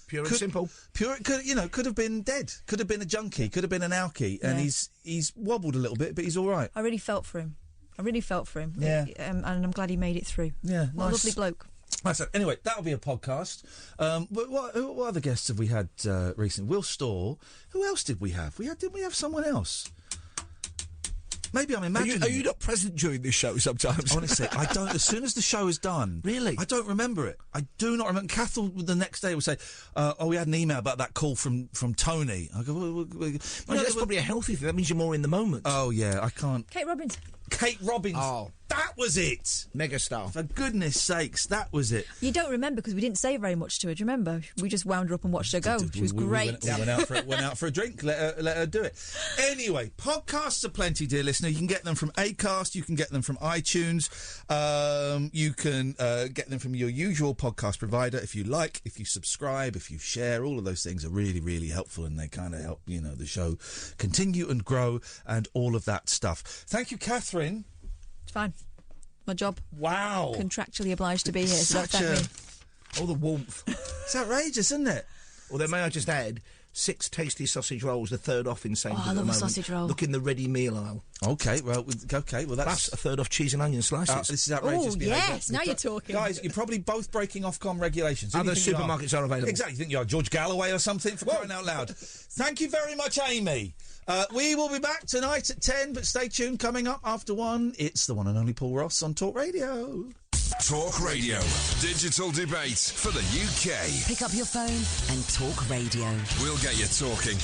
Pure and simple. Could have been dead. Could have been a junkie. Could have been an alkie. And he's wobbled a little bit, but he's all right. I really felt for him. Yeah. And I'm glad he made it through. Yeah, what a lovely bloke. Nice. Anyway, that'll be a podcast. But what other guests have we had recently? Will Storr. Who else did we have? Didn't we have someone else? Maybe I'm imagining. Are you not present during this show sometimes? Honestly, I don't. As soon as the show is done, really, I don't remember it. I do not remember. Kath the next day will say, "Oh, we had an email about that call from Tony." I go, that's probably a healthy thing. That means you're more in the moment. Oh yeah, I can't. Kate Robbins. Kate Robbins. Oh. That was it. Megastar. For goodness sakes, that was it. You don't remember because we didn't say very much to her. Do you remember? We just wound her up and watched her go. She was great. We went out for a drink. Let her do it. Anyway, podcasts are plenty, dear listener. You can get them from Acast. You can get them from iTunes. You can get them from your usual podcast provider. If you like, if you subscribe, if you share, all of those things are really, really helpful, and they kind of help, the show continue and grow and all of that stuff. Thank you, Katherine. It's fine. My job. Wow. Contractually obliged to be here, so don't thank me. All the warmth. It's outrageous, isn't it? Although, may I just add, 6 tasty sausage rolls, the third off in Sainsbury's I at the love a moment. sausage roll. Look in the ready meal aisle. Okay, well, that's... Plus a third off cheese and onion slices. This is outrageous. Oh, yes, now you're talking. Guys, you're probably both breaking Ofcom regulations. Other supermarkets are available. Exactly. You think you are George Galloway or something, for crying out loud. Thank you very much, Amy. We will be back tonight at 10, but stay tuned. Coming up after 1, it's the one and only Paul Ross on Talk Radio. Talk Radio. Digital debate for the UK. Pick up your phone and Talk Radio. We'll get you talking.